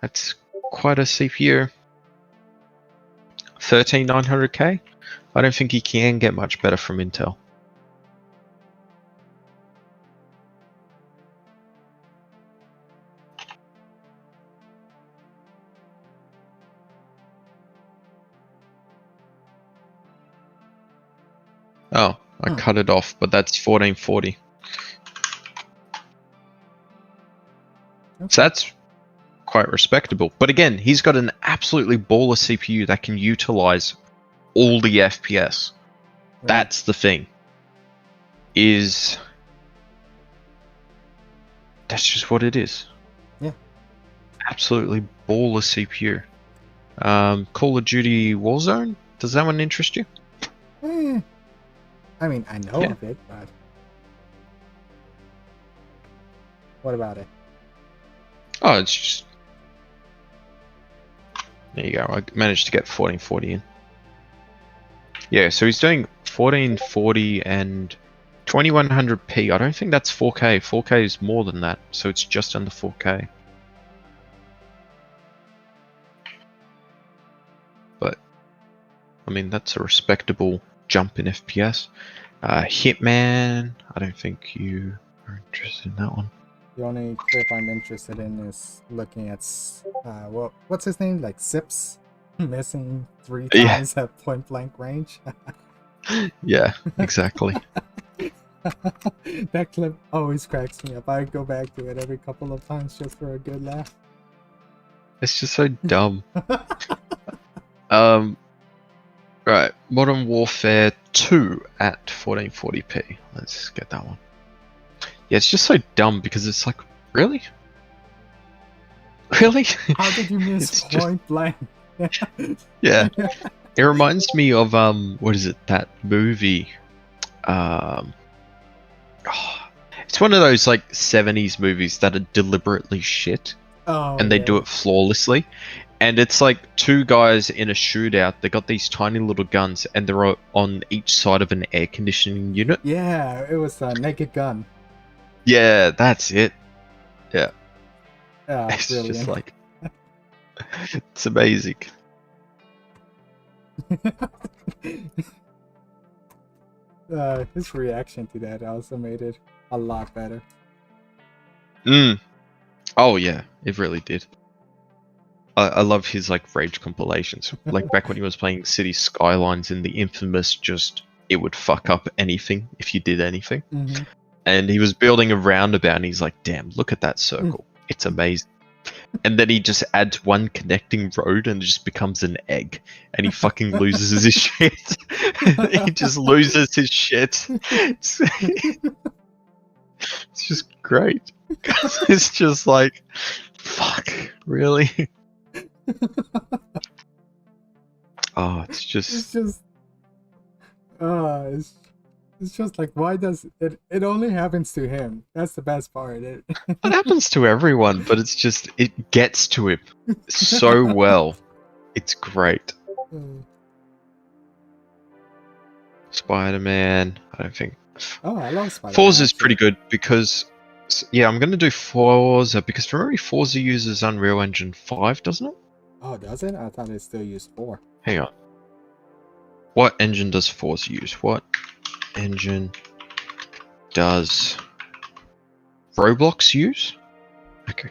That's quite a CPU. 13900K? I don't think he can get much better from Intel. Oh, I cut it off, but that's 1440. So quite respectable. But again, he's got an absolutely baller CPU that can utilize all the FPS. Right. That's the thing. That's just what it is. Yeah. Absolutely baller CPU. Call of Duty Warzone? Does that one interest you? I mean, I know Yeah. of it, but what about it? Oh, it's just... There you go. I managed to get 1440 in. Yeah, so he's doing 1440 and 2100p. I don't think that's 4K. 4K is more than that, so it's just under 4K. But, I mean, that's a respectable jump in FPS. Hitman, I don't think you are interested in that one. The only clip I'm interested in is looking at, what's his name? Like Sips missing 3 Yeah. times at point blank range. Yeah, exactly. That clip always cracks me up. I go back to it every couple of times just for a good laugh. It's just so dumb. Right, Modern Warfare 2 at 1440p. Let's get that one. Yeah, it's just so dumb because it's like, really? Really? How did you miss It's just- point blank? Yeah. It reminds me of what is it? That movie. It's one of those like 70s movies that are deliberately shit Oh, and they yeah. do it flawlessly. And it's like 2 guys in a shootout. They got these tiny little guns and they're on each side of an air conditioning unit. Yeah, it was a Naked Gun. Yeah, that's it. Yeah, It's brilliant. just like it's amazing. His reaction to that also made it a lot better. Oh yeah, it really did. I love his like rage compilations. Like back when he was playing City Skylines in the infamous just it would fuck up anything if you did anything. Mm-hmm. And he was building a roundabout and he's like, damn, look at that circle. It's amazing. And then he just adds one connecting road and it just becomes an egg. And he fucking loses his shit. He just loses his shit. It's just great. It's just like, fuck, really? Oh, it's It's just... just, it's just like, why does it? It only happens to him. That's the best part. It happens to everyone, but it's just, it gets to him so well. It's great. Spider-Man, I don't think. Oh, I love Spider-Man. Forza's pretty good because, yeah, I'm going to do Forza because from memory Forza uses Unreal Engine 5, doesn't it? Oh, does it? I thought it still used 4. Hang on. What engine does Forza use? What engine does Roblox use? Okay.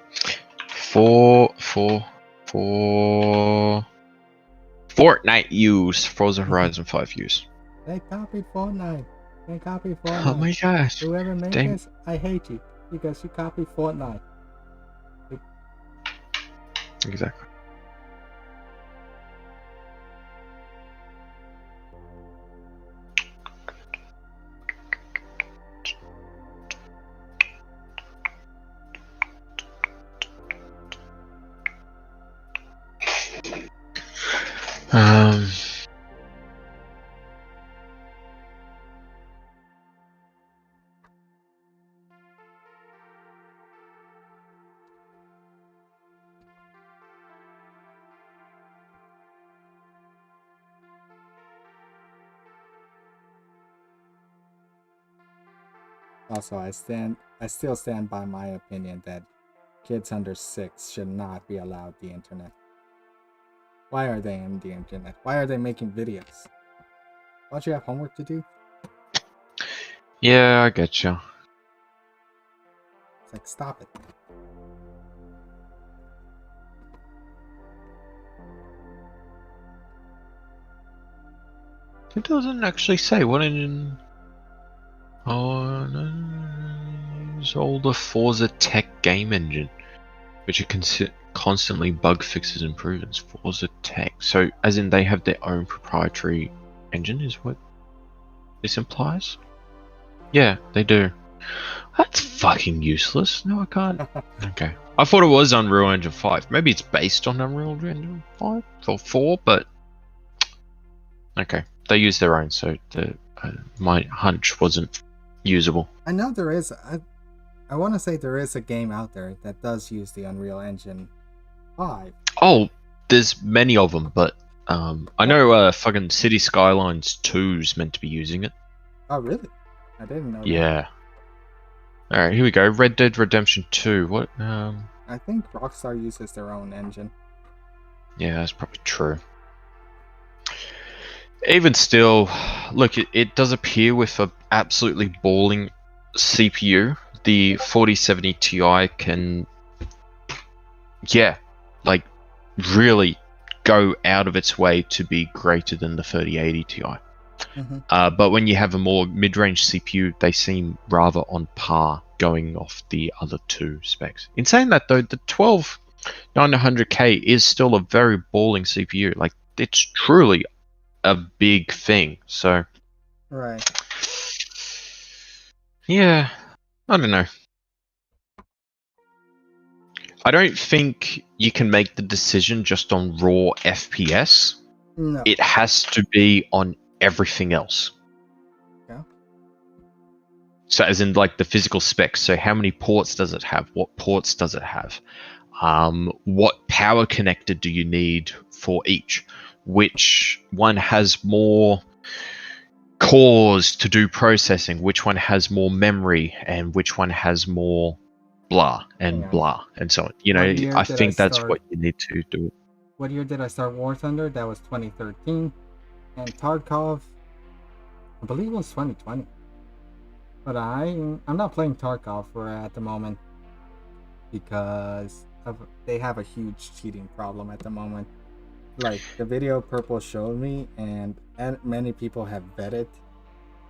Fortnite use. Forza Horizon 5 use. They copied Fortnite. They copied Fortnite. Oh my gosh. Whoever made Dang. this, I hate you because you copied Fortnite. Exactly. Um, Also, I still stand by my opinion that kids under 6 should not be allowed the internet. Why are they in the internet? Why are they making videos? Don't you have homework to do? yeah, I get you. It's like, stop it. It doesn't actually say what engine. Oh no, it's older Forza Tech game engine, which you can constantly bug fixes improvements. Forza Tech. So, as in they have their own proprietary engine, is what this implies? Yeah, they do. That's fucking useless. No, I can't. Okay. I thought it was Unreal Engine 5. Maybe it's based on Unreal Engine 5 or 4, but okay. They use their own, so my hunch wasn't usable. I know there is. I want to say there is a game out there that does use the Unreal Engine 5. Oh, there's many of them, but I know fucking City Skylines 2 is meant to be using it. Oh, really? I didn't know. Yeah. All right, here we go. Red Dead Redemption 2. What? I think Rockstar uses their own engine. Yeah, that's probably true. Even still, look, it does appear with an absolutely balling CPU. The 4070 Ti can, yeah, like really go out of its way to be greater than the 3080 Ti. But when you have a more mid-range CPU, they seem rather on par going off the other two specs. In saying that though, the 12900K is still a very balling CPU. Like, it's truly a big thing. So, Right. yeah, I don't know. I don't think you can make the decision just on raw FPS. No. It has to be on everything else. Yeah. So as in like the physical specs. So how many ports does it have? What ports does it have? What power connector do you need for each? Which one has more cores to do processing? Which one has more memory? And which one has more blah and blah and so on? You know, I think that's what you need to do. What year did I start War Thunder? That was 2013. And Tarkov, I believe it was 2020. But I'm not playing Tarkov at the moment because they have a huge cheating problem at the moment. Like the video Purple showed me, and many people have vetted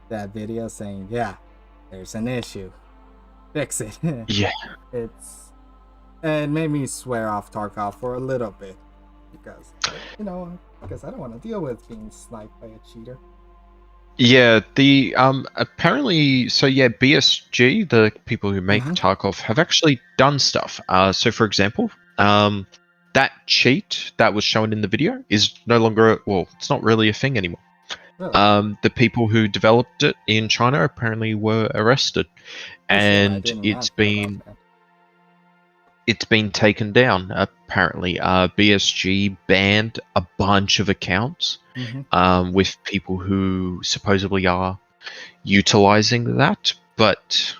that video saying, yeah, there's an issue. Fix it. Yeah. It made me swear off Tarkov for a little bit because, because I don't want to deal with being sniped by a cheater. Yeah, the apparently, so yeah, BSG, the people who make Tarkov, have actually done stuff. So for example, that cheat that was shown in the video is no longer, well, it's not really a thing anymore. Really? The people who developed it in China apparently were arrested, and it's been taken down. Apparently, BSG banned a bunch of accounts with people who supposedly are utilizing that. But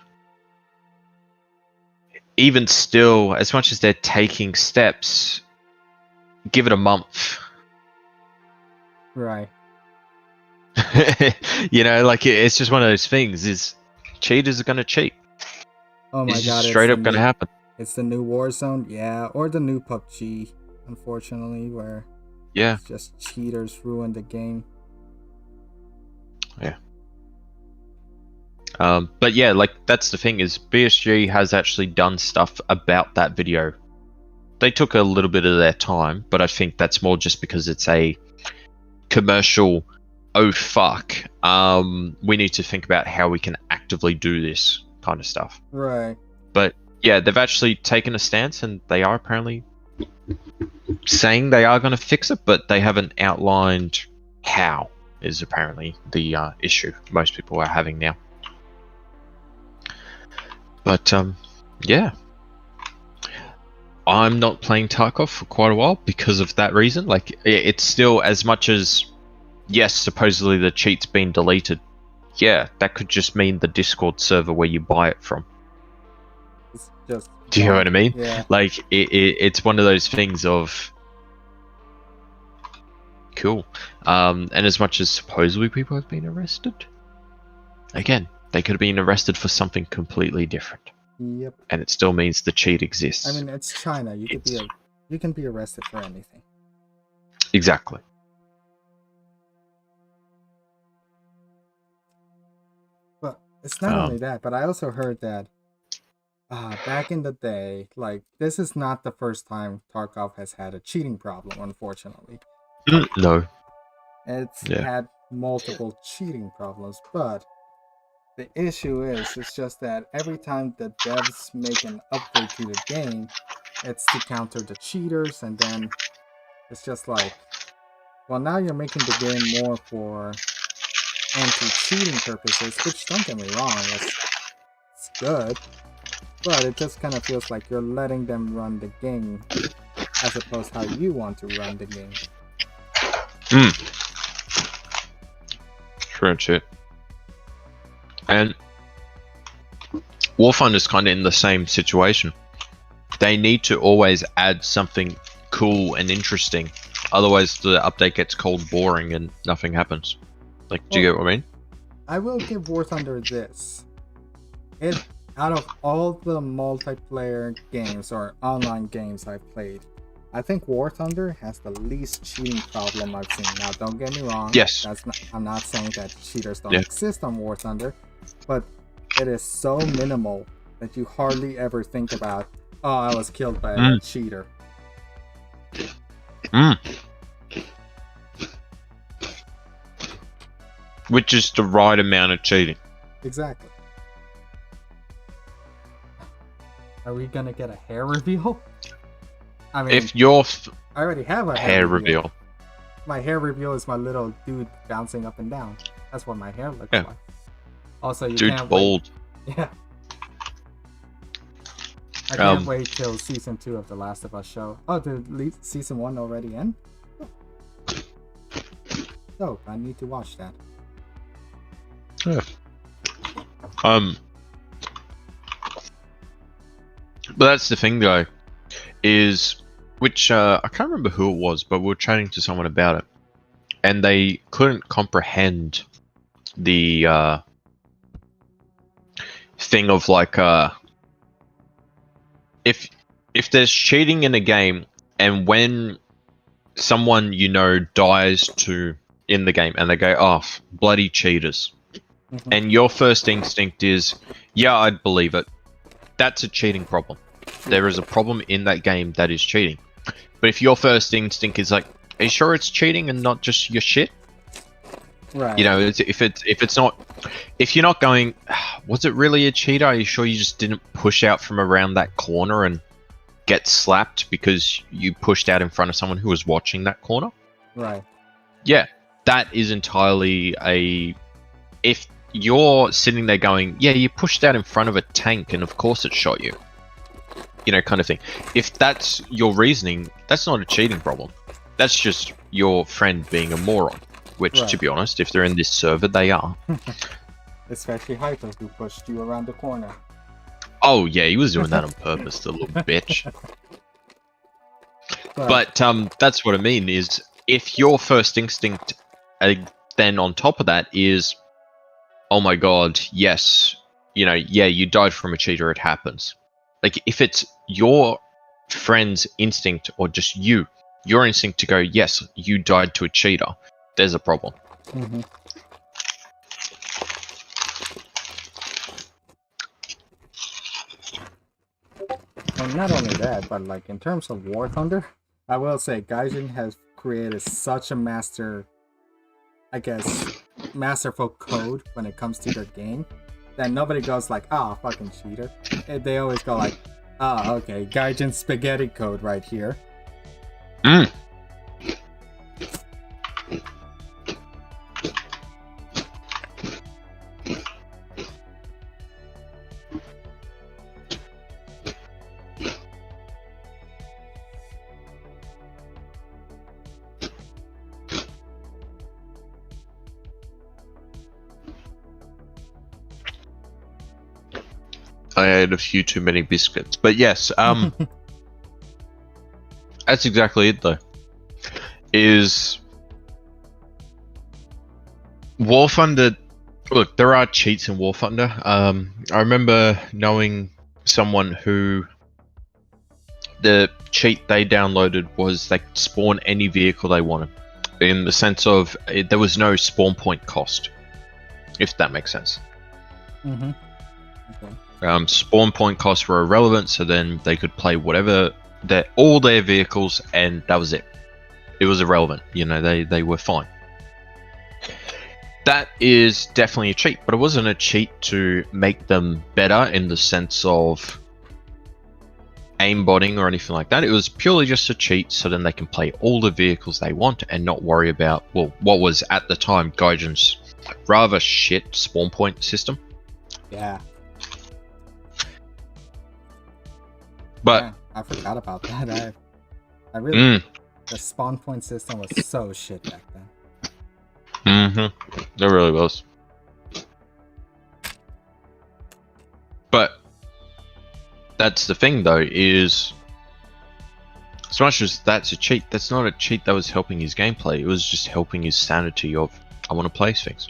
even still, as much as they're taking steps, give it a month. Right. Like it's just one of those things. Is cheaters are going to cheat. Oh my god! It's straight up going to happen. It's the new Warzone, yeah, or the new PUBG, unfortunately, where it's just cheaters ruin the game. Yeah. But yeah, like that's the thing is BSG has actually done stuff about that video. They took a little bit of their time, but I think that's more just because it's a commercial. Oh fuck! We need to think about how we can actively do this kind of stuff. Right. But yeah, they've actually taken a stance, and they are apparently saying they are going to fix it, but they haven't outlined how. Is apparently the issue most people are having now. But yeah, I'm not playing Tarkov for quite a while because of that reason. Like, it's still, as much as yes, supposedly the cheat's been deleted. Yeah, that could just mean the Discord server where you buy it from. Just, do you know what I mean? Yeah. Like it's one of those things of cool. And as much as supposedly people have been arrested, again, they could have been arrested for something completely different. Yep. And it still means the cheat exists. I mean, it's China. You can be arrested for anything. Exactly. But it's not only that, but I also heard that Back in the day, like, this is not the first time Tarkov has had a cheating problem, unfortunately. No. It's Yeah. had multiple cheating problems, but the issue is, it's just that every time the devs make an update to the game, it's to counter the cheaters, and then it's just like, well, now you're making the game more for anti-cheating purposes, which, don't get me wrong, it's good, but it just kind of feels like you're letting them run the game as opposed to how you want to run the game. True shit. And Warthunder's kind of in the same situation. They need to always add something cool and interesting, otherwise the update gets cold, boring, and nothing happens. Like, do you get what I mean? I will give War Thunder this. Out of all the multiplayer games or online games I've played, I think War Thunder has the least cheating problem I've seen. Now, don't get me wrong. Yes. I'm not saying that cheaters don't exist on War Thunder, but it is so minimal that you hardly ever think about, oh, I was killed by a cheater. Which is the right amount of cheating. Exactly. Are we gonna get a hair reveal? I mean, If your I already have a hair reveal. My hair reveal is my little dude bouncing up and down. That's what my hair looks Yeah. like. Also, you Dude's can't bald. wait. Yeah. I can't wait till season 2 of The Last of Us show. Oh, did season 1 already end? Oh, I need to watch that. Yeah. But that's the thing, though, is which I can't remember who it was, but we were chatting to someone about it, and they couldn't comprehend the thing of like if there's cheating in a game, and when someone dies in the game, and they go, "Oh, bloody cheaters," and your first instinct is, "Yeah, I'd believe it." That's a cheating problem. There is a problem in that game that is cheating. But if your first instinct is like, "Are you sure it's cheating and not just your shit?" Right. If you're not going, "Was it really a cheater? Are you sure you just didn't push out from around that corner and get slapped because you pushed out in front of someone who was watching that corner?" Right. Yeah, that is entirely if you're sitting there going, "Yeah, you pushed out in front of a tank and of course it shot you," kind of thing. If that's your reasoning, that's not a cheating problem. That's just your friend being a moron. Which, to be honest, if they're in this server, they are. Especially Hyper, who pushed you around the corner. Oh yeah, he was doing that on purpose, the little bitch. But that's what I mean, is if your first instinct then on top of that is, "Oh my god, yes, you died from a cheater, it happens." Like, if it's your friend's instinct, or just your instinct to go, "Yes, you died to a cheater," there's a problem. Mm-hmm. And not only that, but like in terms of War Thunder, I will say Gaijin has created such a masterful code when it comes to their game that nobody goes like, "Ah, fucking cheater." They always go like, "Ah, okay, Gaijin spaghetti code right here." I ate a few too many biscuits, but yes, that's exactly it though. Is War Thunder? Look, there are cheats in War Thunder. I remember knowing someone who the cheat they downloaded was they could spawn any vehicle they wanted, in the sense of there was no spawn point cost, if that makes sense. Mm-hmm. Okay. Spawn point costs were irrelevant, so then they could play whatever all their vehicles, and that was it. It was irrelevant. You know, they were fine. That is definitely a cheat, but it wasn't a cheat to make them better in the sense of aimbotting or anything like that. It was purely just a cheat so then they can play all the vehicles they want and not worry about, well, what was at the time Gaijin's rather shit spawn point system. Yeah. But yeah, I forgot about that. I really the spawn point system was so shit back then. It really was. But that's the thing though, is as much as that's a cheat, that's not a cheat that was helping his gameplay. It was just helping his sanity of, I want to play things.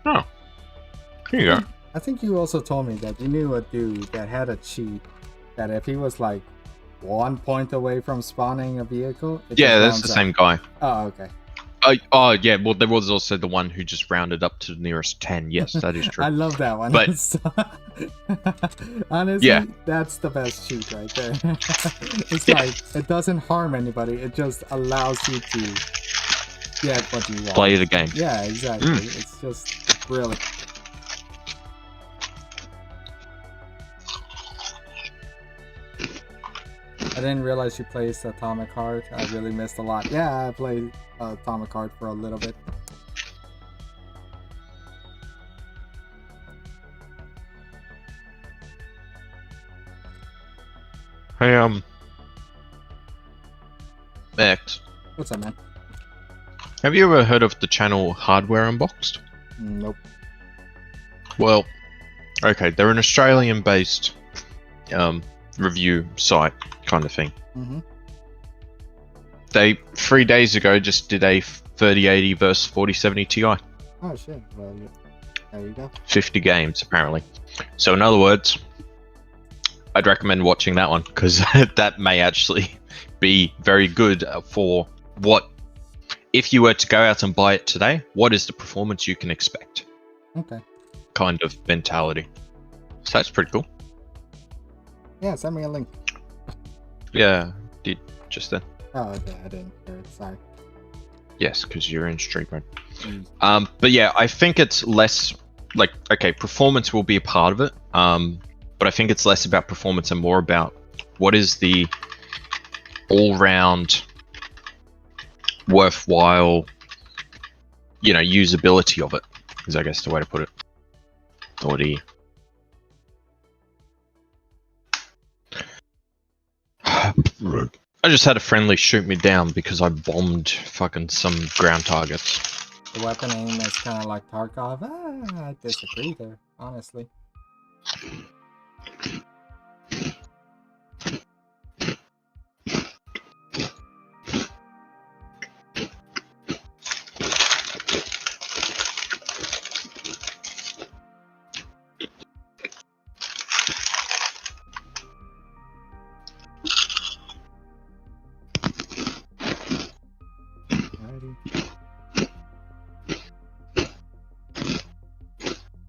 Oh, here you go. I think you also told me that you knew a dude that had a cheat that if he was like 1 point away from spawning a vehicle, Yeah, that's the same guy. Oh, okay. Oh, yeah, well, there was also the one who just rounded up to the nearest 10. Yes, that is true. I love that one. But honestly, yeah, that's the best cheat right there. It's like, it doesn't harm anybody, it just allows you to get what you want. play the game. Yeah, exactly. It's just brilliant. I didn't realize you played Atomic Heart. I really missed a lot. Yeah, I played Atomic Heart for a little bit. Hey, Max, What's up, man? have you ever heard of the channel Hardware Unboxed? Nope. Well, okay, they're an Australian-based review site kind of thing. They 3 days ago just did a 3080 versus 4070 Ti. Oh shit. Well, there you go. 50 games apparently. So in other words, I'd recommend watching that one because that may actually be very good for what, if you were to go out and buy it today, what is the performance you can expect? Okay. Kind of mentality. So that's pretty cool. Yeah, send me a link. Yeah, did just then. Oh, okay, I didn't hear it. Sorry. Yes, because you're in stream mode. But yeah, I think it's less like, okay, performance will be a part of it. But I think it's less about performance and more about what is the all-round worthwhile, you know, usability of it, is I guess the way to put it. Or the I just had a friendly shoot me down because I bombed fucking some ground targets. The weapon aim is kind of like Tarkov. I disagree there, honestly.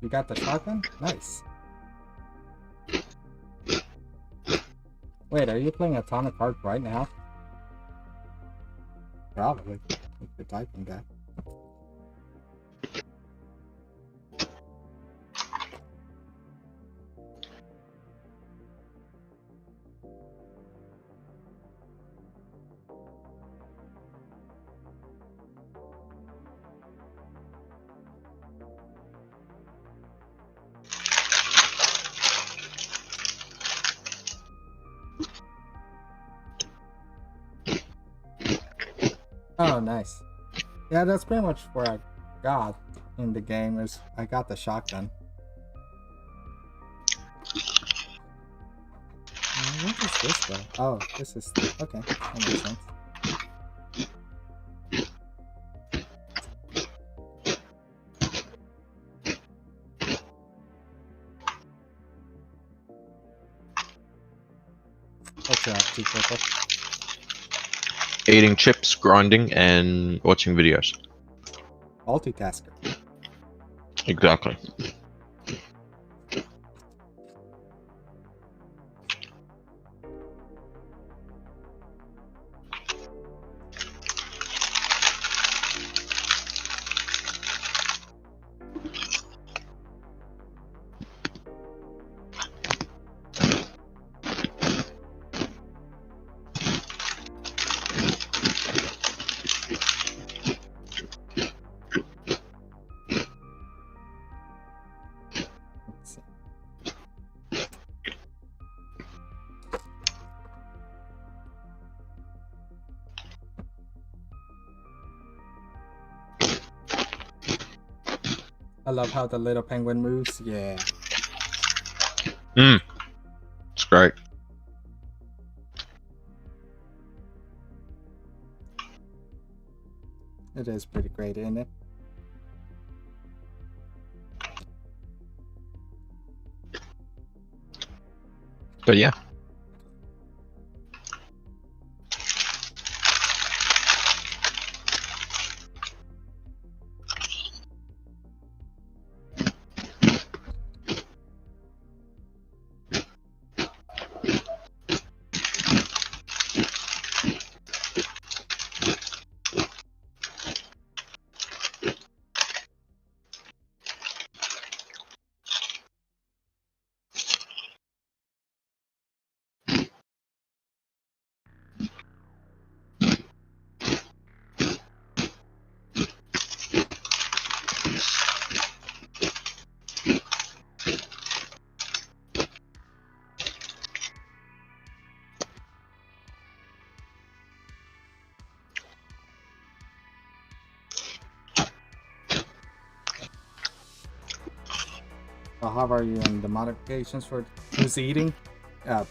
You got the shotgun? Nice. Wait, are you playing Atomic Heart right now? Probably. If you're typing that. Oh, nice. Yeah, that's pretty much where I got in the game, is I got the shotgun. What is this though? Oh, this is... okay, that makes sense. What's up, two purple? Eating chips, grinding, and watching videos. Multitasker. Exactly. I love how the little penguin moves. Yeah. It's great. It is pretty great, isn't it? But yeah. So how are you in the modifications for who's eating?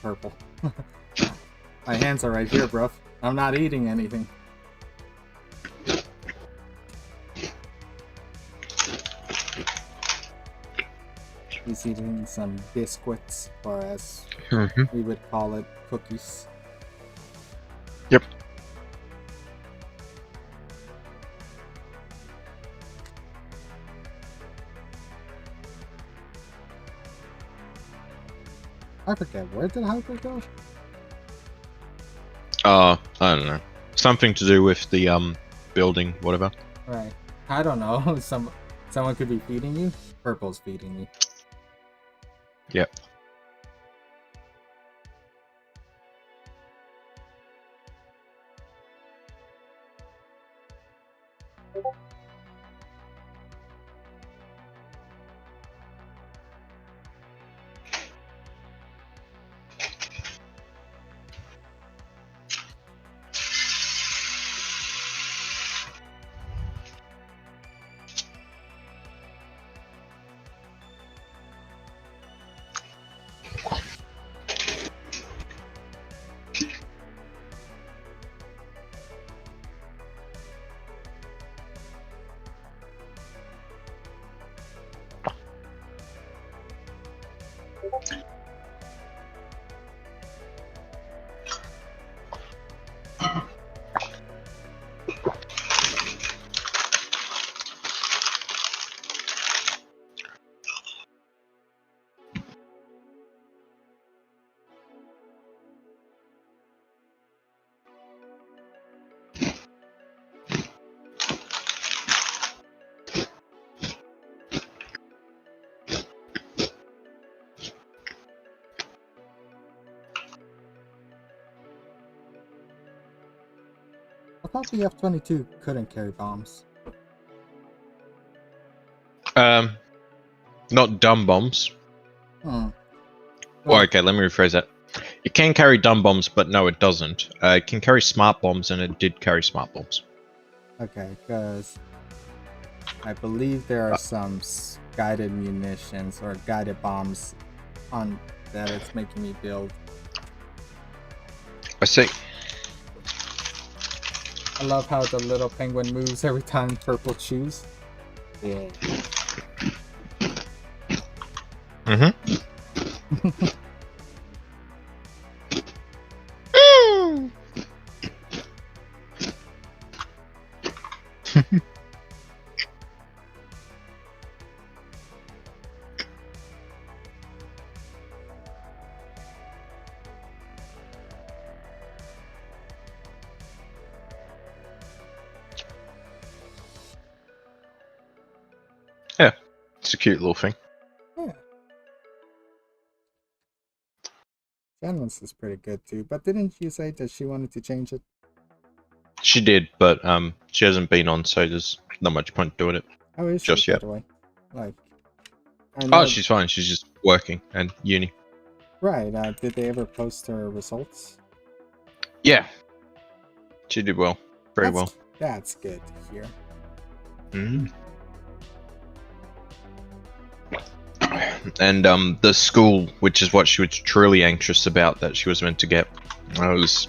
Purple. My hands are right here, bruv. I'm not eating anything. He's eating some biscuits, or as we would call it, cookies. Yep. I forget, where did Hyper go? I don't know. Something to do with the building, whatever. Right. I don't know. Someone could be feeding you? Purple's feeding you. Yep. I thought the F-22 couldn't carry bombs. Not dumb bombs. Hmm. Well, okay, let me rephrase that. It can carry dumb bombs, but no, it doesn't. It can carry smart bombs, and it did carry smart bombs. Okay, because I believe there are some guided munitions or guided bombs on that it's making me build. I see. I love how the little penguin moves every time Purple chews. Yeah. Yeah, it's a cute little thing. Yeah. Janice is pretty good too, but didn't you say that she wanted to change it? She did, but she hasn't been on, so there's not much point doing it. How is Just she, yet. by the way? Like, I know, Oh, she's fine. She's just working and uni. right. Did they ever post her results? Yeah, she did well, very well. That's good to hear. Mm. and the school, which is what she was truly anxious about, that she was meant to get, was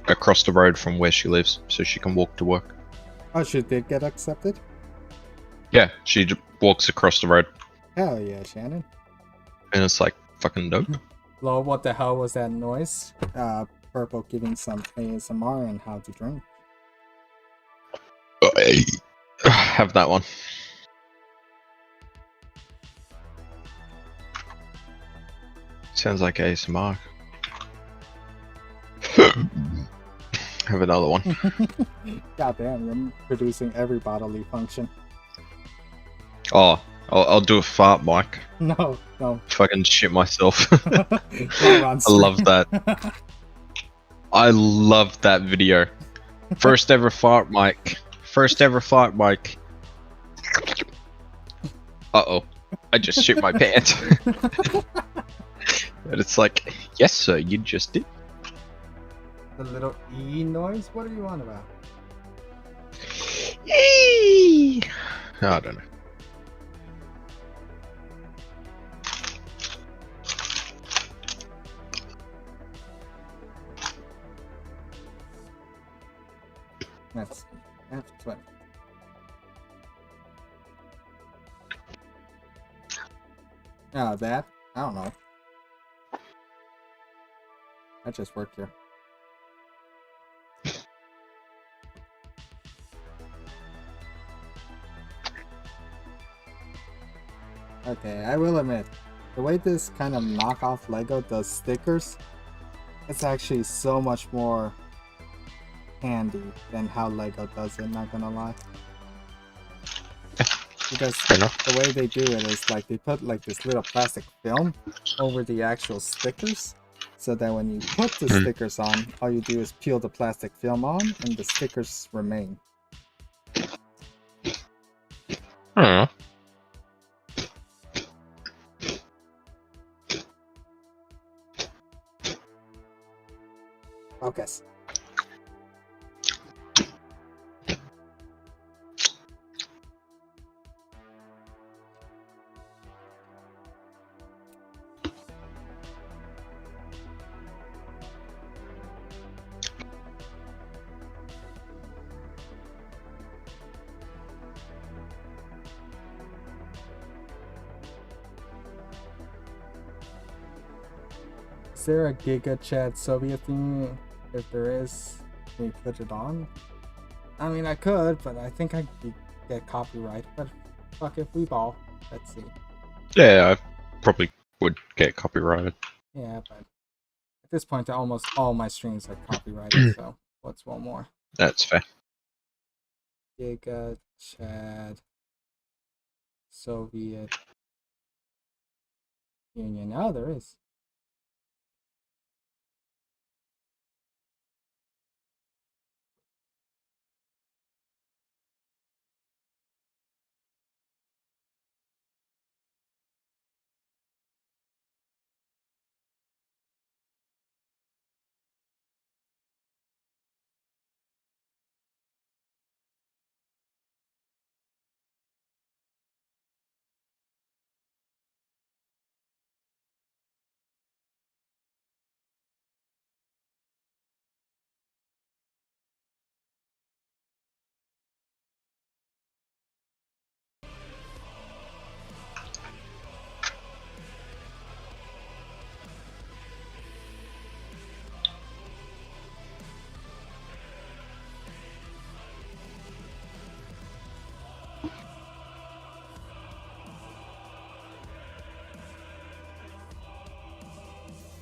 across the road from where she lives, so she can walk to work. Oh, she did get accepted? Yeah, she walks across the road, Hell yeah, Shannon. and it's like fucking dope. Lol, what the hell was that noise? Purple giving some ASMR and how to drink. Have that one. Sounds like ASMR. Have another one. God damn, you're producing every bodily function. Oh, I'll do a fart mic. No, no. Fucking shit myself. Not on I love stream. that. I love that video. First ever fart mic. First ever fart mic. Uh-oh. I just shit my pants. And it's like, yes sir, you just did. The little E noise? What are you on about? Eee! I don't know. That's F-20. Oh, that? I don't know. I just work here. Okay, I will admit, the way this kind of knockoff Lego does stickers, it's actually so much more handy than how Lego does it, not gonna lie. Because the way they do it is like they put like this little plastic film over the actual stickers, so that when you put the stickers on, all you do is peel the plastic film on and the stickers remain. Huh. Focus. Is there a Giga Chat Soviet theme? If there is, can you put it on? I mean, I could, but I think I could get copyright. But fuck if we ball. Let's see. Yeah, I probably would get copyrighted. Yeah, but at this point, almost all my streams are copyrighted. So what's one more? That's fair. Giga Chat Soviet Union. Oh, there is.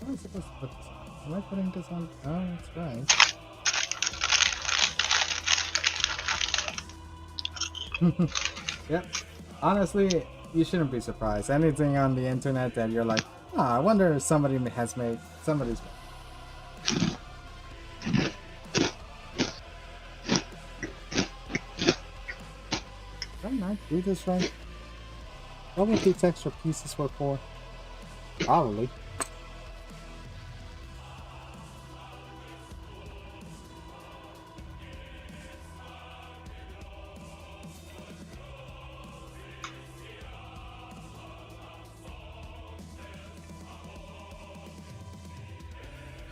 How am I supposed to put this on? Am I putting this on? Oh, that's right. Yep. Honestly, you shouldn't be surprised. Anything on the internet that you're like, oh, I wonder if somebody has made somebody's. Did I not do this right? What would these extra pieces were for? Probably.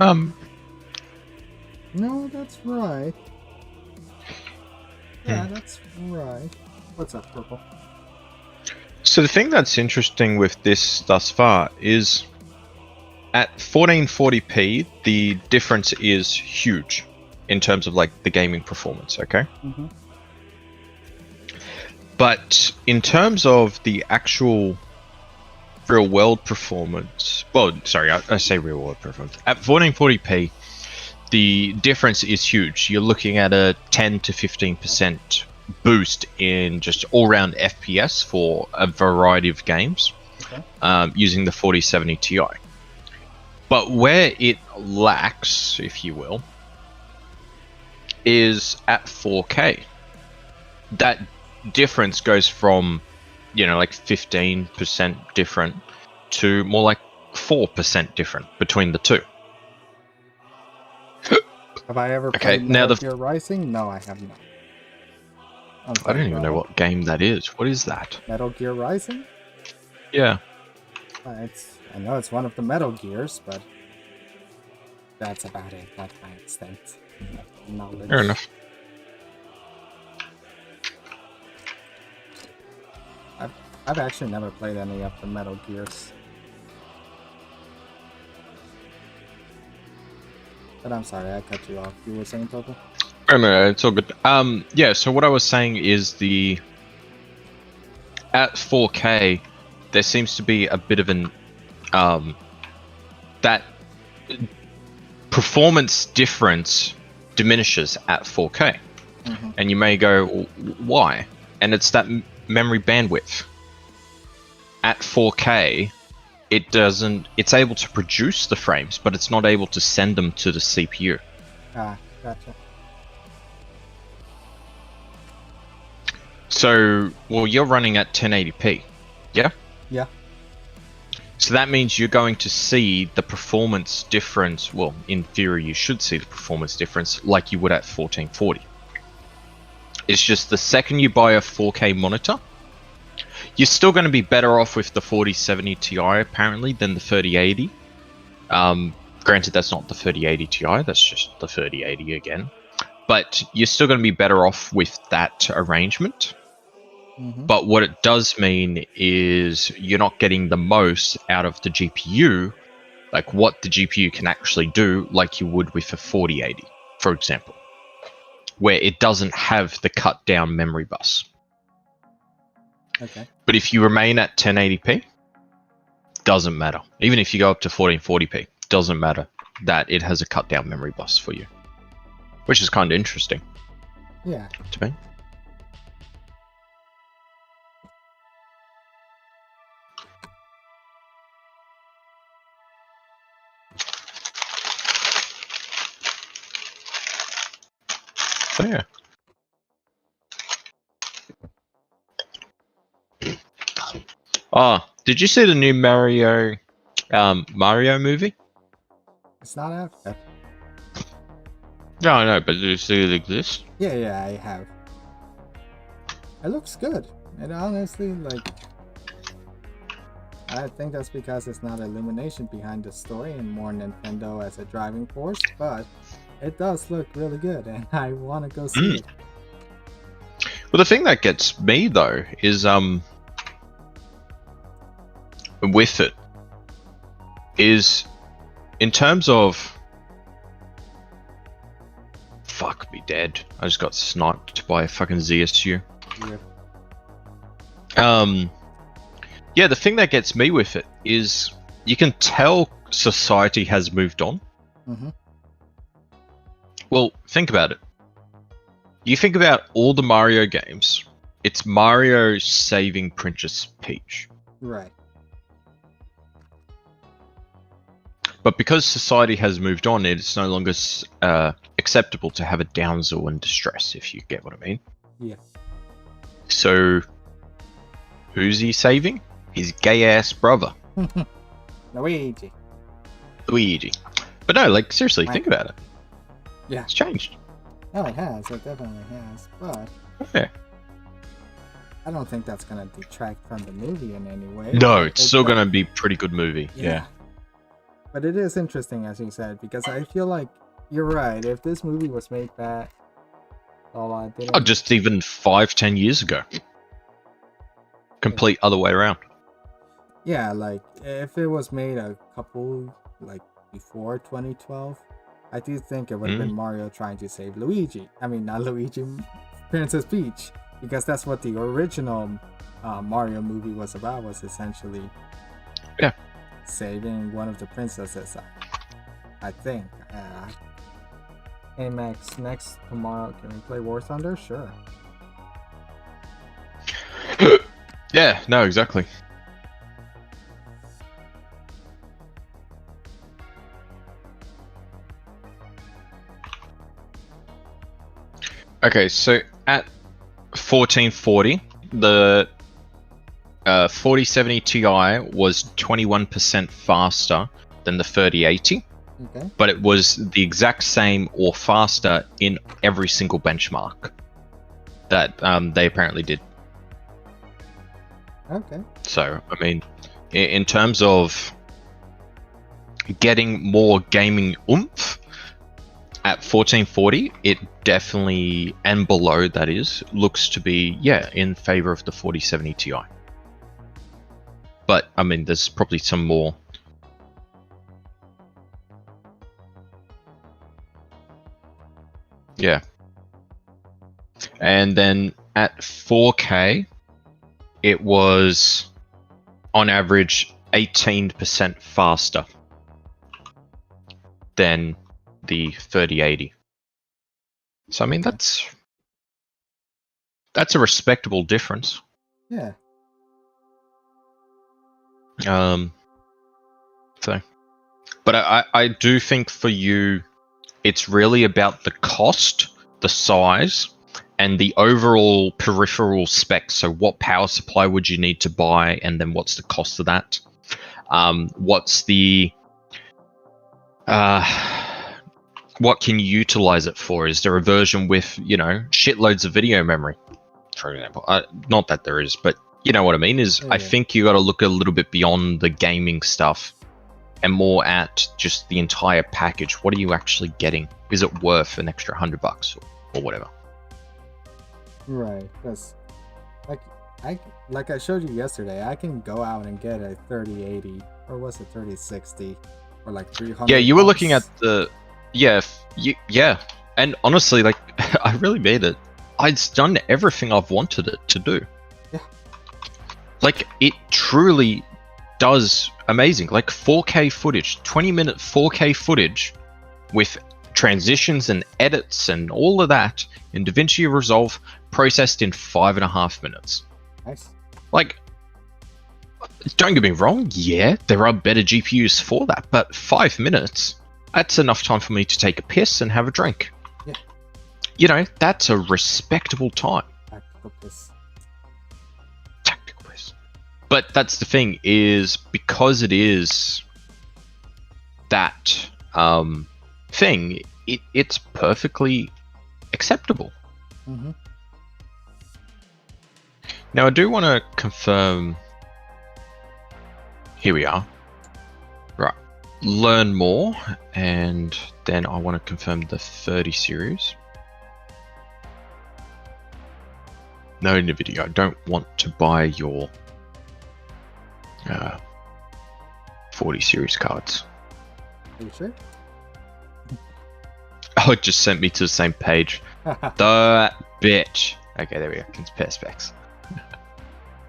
No, that's right. Yeah, that's right. What's up, Purple? So the thing that's interesting with this thus far is at 1440p, the difference is huge in terms of like the gaming performance, okay? Mm-hmm. But in terms of the actual real world performance, well, sorry, I say real world performance. At 1440p, the difference is huge. You're looking at a 10 to 15% boost in just all-round FPS for a variety of games, using the 4070 Ti. But where it lacks, if you will, is at 4K. That difference goes from, you know, like 15% different to more like 4% different between the two. Have I ever Okay, played now Metal Gear Rising? No, I have not. I don't even know what game that is. What is that? Metal Gear Rising? Yeah. I know it's one of the Metal Gears, but that's about it. That's my extent of knowledge. Fair enough. I've actually never played any of the Metal Gears. But I'm sorry, I cut you off. You were saying, Total? Oh, no, it's all good. Yeah, so what I was saying is at 4K, there seems to be a bit of an, that performance difference diminishes at 4K. Mm-hmm. And you may go, why? And it's that memory bandwidth. At 4K, it's able to produce the frames, but it's not able to send them to the CPU. Ah, gotcha. So, well, you're running at 1080p, yeah? Yeah. So that means you're going to see the performance difference, well, in theory you should see the performance difference like you would at 1440. It's just the second you buy a 4K monitor, you're still going to be better off with the 4070 Ti apparently than the 3080. Granted, that's not the 3080 Ti, that's just the 3080 again. But you're still going to be better off with that arrangement. Mm-hmm. But what it does mean is you're not getting the most out of the GPU, like what the GPU can actually do, like you would with a 4080, for example, where it doesn't have the cut down memory bus. Okay. But if you remain at 1080p, doesn't matter. Even if you go up to 1440p, doesn't matter that it has a cut down memory bus for you, which is kind of interesting. Yeah. To me. So yeah. Oh, did you see the new Mario movie? It's not out yet. No, I know, but did you see it exist? Yeah, I have. It looks good. And honestly, like, I think that's because it's not Illumination behind the story and more Nintendo as a driving force, but it does look really good and I want to go see it. Well, the thing that gets me though is with it is in terms of fuck me dead. I just got sniped by a fucking ZSU. Yeah, the thing that gets me with it is you can tell society has moved on. Mm-hmm. Well, think about it. You think about all the Mario games, it's Mario saving Princess Peach. Right. But because society has moved on, it's no longer acceptable to have a damsel in distress, if you get what I mean. Yeah. So, who's he saving? His gay-ass brother. Luigi. But no, like, seriously, think about it. Yeah. It's changed. No, it has. It definitely has. But Yeah. I don't think that's going to detract from the movie in any way. No, it's still going to be a pretty good movie. Yeah. But it is interesting, as you said, because I feel like you're right. If this movie was made back, well, I didn't. Oh, just even 5-10 years ago. Complete other way around. Yeah, like if it was made a couple like before 2012, I do think it would have been Mario trying to save Luigi. I mean, not Luigi, Princess Peach, because that's what the original Mario movie was about. Was essentially saving one of the princesses. I think. Hey Max, next tomorrow, can we play War Thunder? Sure. Yeah, no, exactly. Okay, so at 1440, the 4070 Ti was 21% faster than the 3080. Okay. But it was the exact same or faster in every single benchmark that they apparently did. Okay. So, I mean, in terms of getting more gaming oomph, at 1440, it definitely, and below that is, looks to be, in favor of the 4070 Ti. But, I mean, there's probably some more. Yeah. And then at 4K, it was on average 18% faster than the 3080. So I mean that's a respectable difference. Yeah. So, but I do think for you, it's really about the cost, the size, and the overall peripheral specs. So what power supply would you need to buy, and then what's the cost of that? What's the what can you utilize it for? Is there a version with, you know, shitloads of video memory, for example? Not that there is, but you know what I mean. I think you got to look a little bit beyond the gaming stuff and more at just the entire package. What are you actually getting? Is it worth an extra $100 or whatever? Right, because like I showed you yesterday, I can go out and get a 3080 or was it 3060 for like 300. Yeah, you were looking at the yeah, and honestly, like I really made it. I'd done everything I've wanted it to do. Yeah, like it truly does amazing. Like 4K footage, 20-minute 4K footage with transitions and edits and all of that in DaVinci Resolve, processed in 5.5 minutes. Nice. Like, don't get me wrong, yeah, there are better GPUs for that, but 5 minutes, that's enough time for me to take a piss and have a drink. Yeah. You know, that's a respectable time. Tactical piss. Tactical piss. But that's the thing, is because it is that thing, it's perfectly acceptable. Mm-hmm. Now I do want to confirm. Here we are. Right. Learn more, and then I want to confirm the 30 series. No, NVIDIA, I don't want to buy your 40 series cards. Are you sure? Oh, it just sent me to the same page. The bitch. Okay, there we go. Compare specs.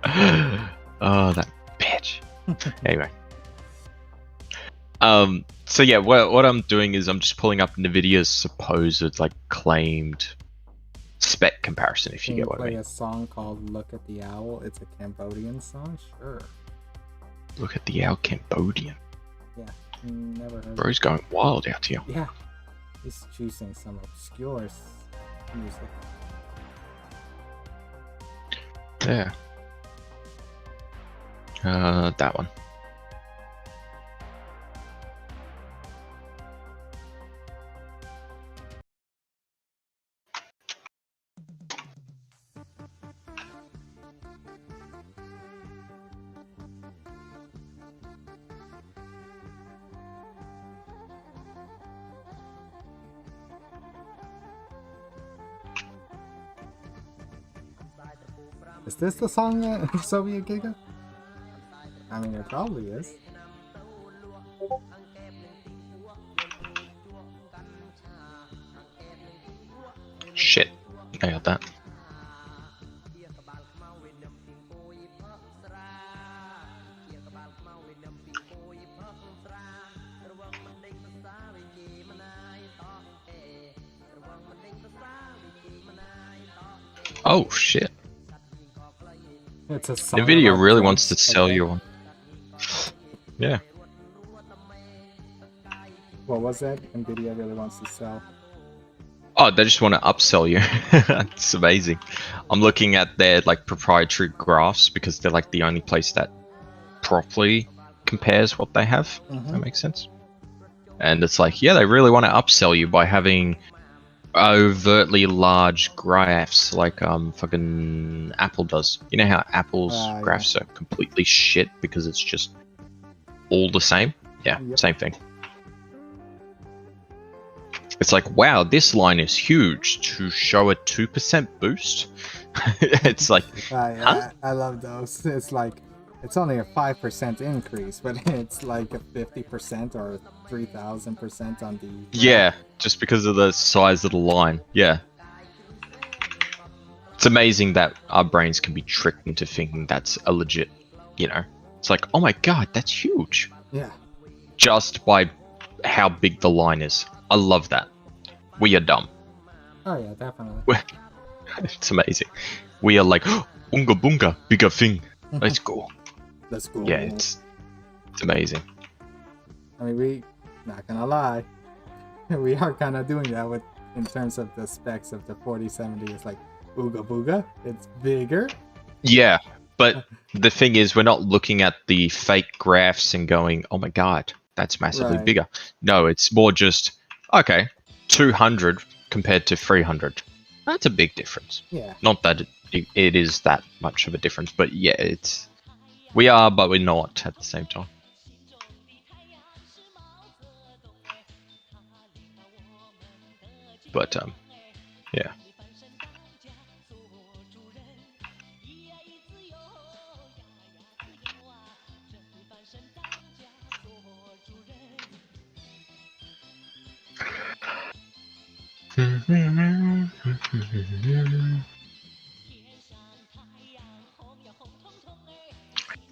Oh, that bitch. Anyway. So yeah, what I'm doing is I'm just pulling up NVIDIA's supposed, like, claimed spec comparison, if you get what I mean. Play a song called Look at the Owl. It's a Cambodian song? Sure. Look at the Owl, Cambodian. Yeah, never heard Bro's going wild out here. Yeah. He's choosing some obscure music. Yeah. That one. Is this the song Soviet Giga? I mean, it probably is. Shit. I got that. Oh shit. It's a song Nvidia about really drugs, wants to sell okay. you one. Yeah. What was that? Nvidia really wants to sell. Oh, they just want to upsell you. It's amazing. I'm looking at their like proprietary graphs because they're like the only place that properly compares what they have. If that makes sense. And it's like, yeah, they really want to upsell you by having overtly large graphs like fucking Apple does. You know how Apple's graphs are completely shit because it's just all the same? Yeah, same thing. It's like, wow, this line is huge to show a 2% boost. It's like, huh? I love those. It's like, it's only a 5% increase, but it's like a 50% or 3,000% on the... Yeah, just because of the size of the line. Yeah. It's amazing that our brains can be tricked into thinking that's a legit, you know. It's like, oh my god, that's huge. Yeah. Just by how big the line is. I love that. We are dumb. Oh yeah, definitely. It's amazing. We are like, oh, unga bunga, bigger thing. Let's go. Let's go. Yeah, it's amazing. I mean, we, not gonna lie, we are kind of doing that with, in terms of the specs of the 4070. It's like, ooga booga, it's bigger. Yeah, but the thing is, we're not looking at the fake graphs and going, oh my god, that's massively bigger. No, it's more just, okay, 200 compared to 300. That's a big difference. Yeah. Not that it is that much of a difference, but yeah, it's... We are, but we're not at the same time. But, yeah.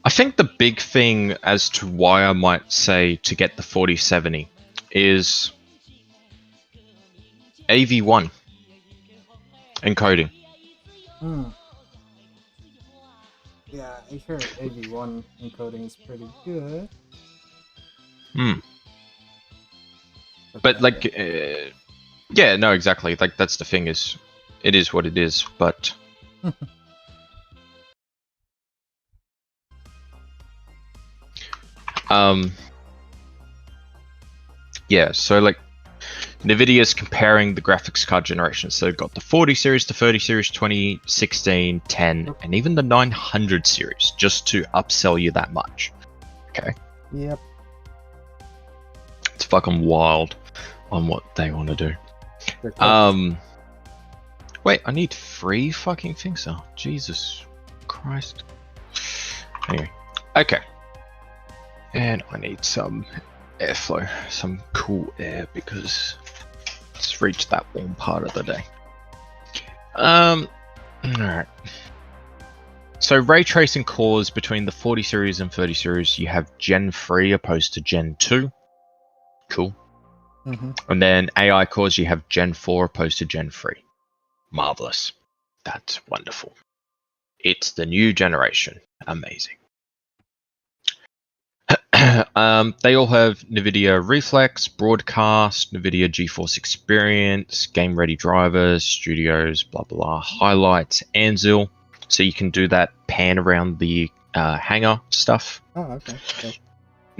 I think the big thing as to why I might say to get the 4070 is AV1 encoding. Yeah, I hear AV1 encoding is pretty good. But like, yeah, no, exactly. Like that's the thing is, it is what it is. But yeah. So like, Nvidia is comparing the graphics card generations. So they've got the 40 series, the 30 series, 20, 16, 10, and even the 900 series, just to upsell you that much. Okay. Yep. It's fucking wild on what they want to do. Wait, I need 3 fucking things now. Jesus Christ. Anyway, okay. And I need some airflow, some cool air, because it's reached that warm part of the day. Alright. So ray tracing cores between the 40 series and 30 series, you have Gen 3 opposed to Gen 2. Cool. And then AI cores, you have Gen 4 opposed to Gen 3. Marvelous. That's wonderful. It's the new generation. Amazing. They all have NVIDIA Reflex, Broadcast, NVIDIA GeForce Experience, Game Ready drivers, Studios, blah blah, highlights, Anvil. So you can do that pan around the hanger stuff. Oh, okay.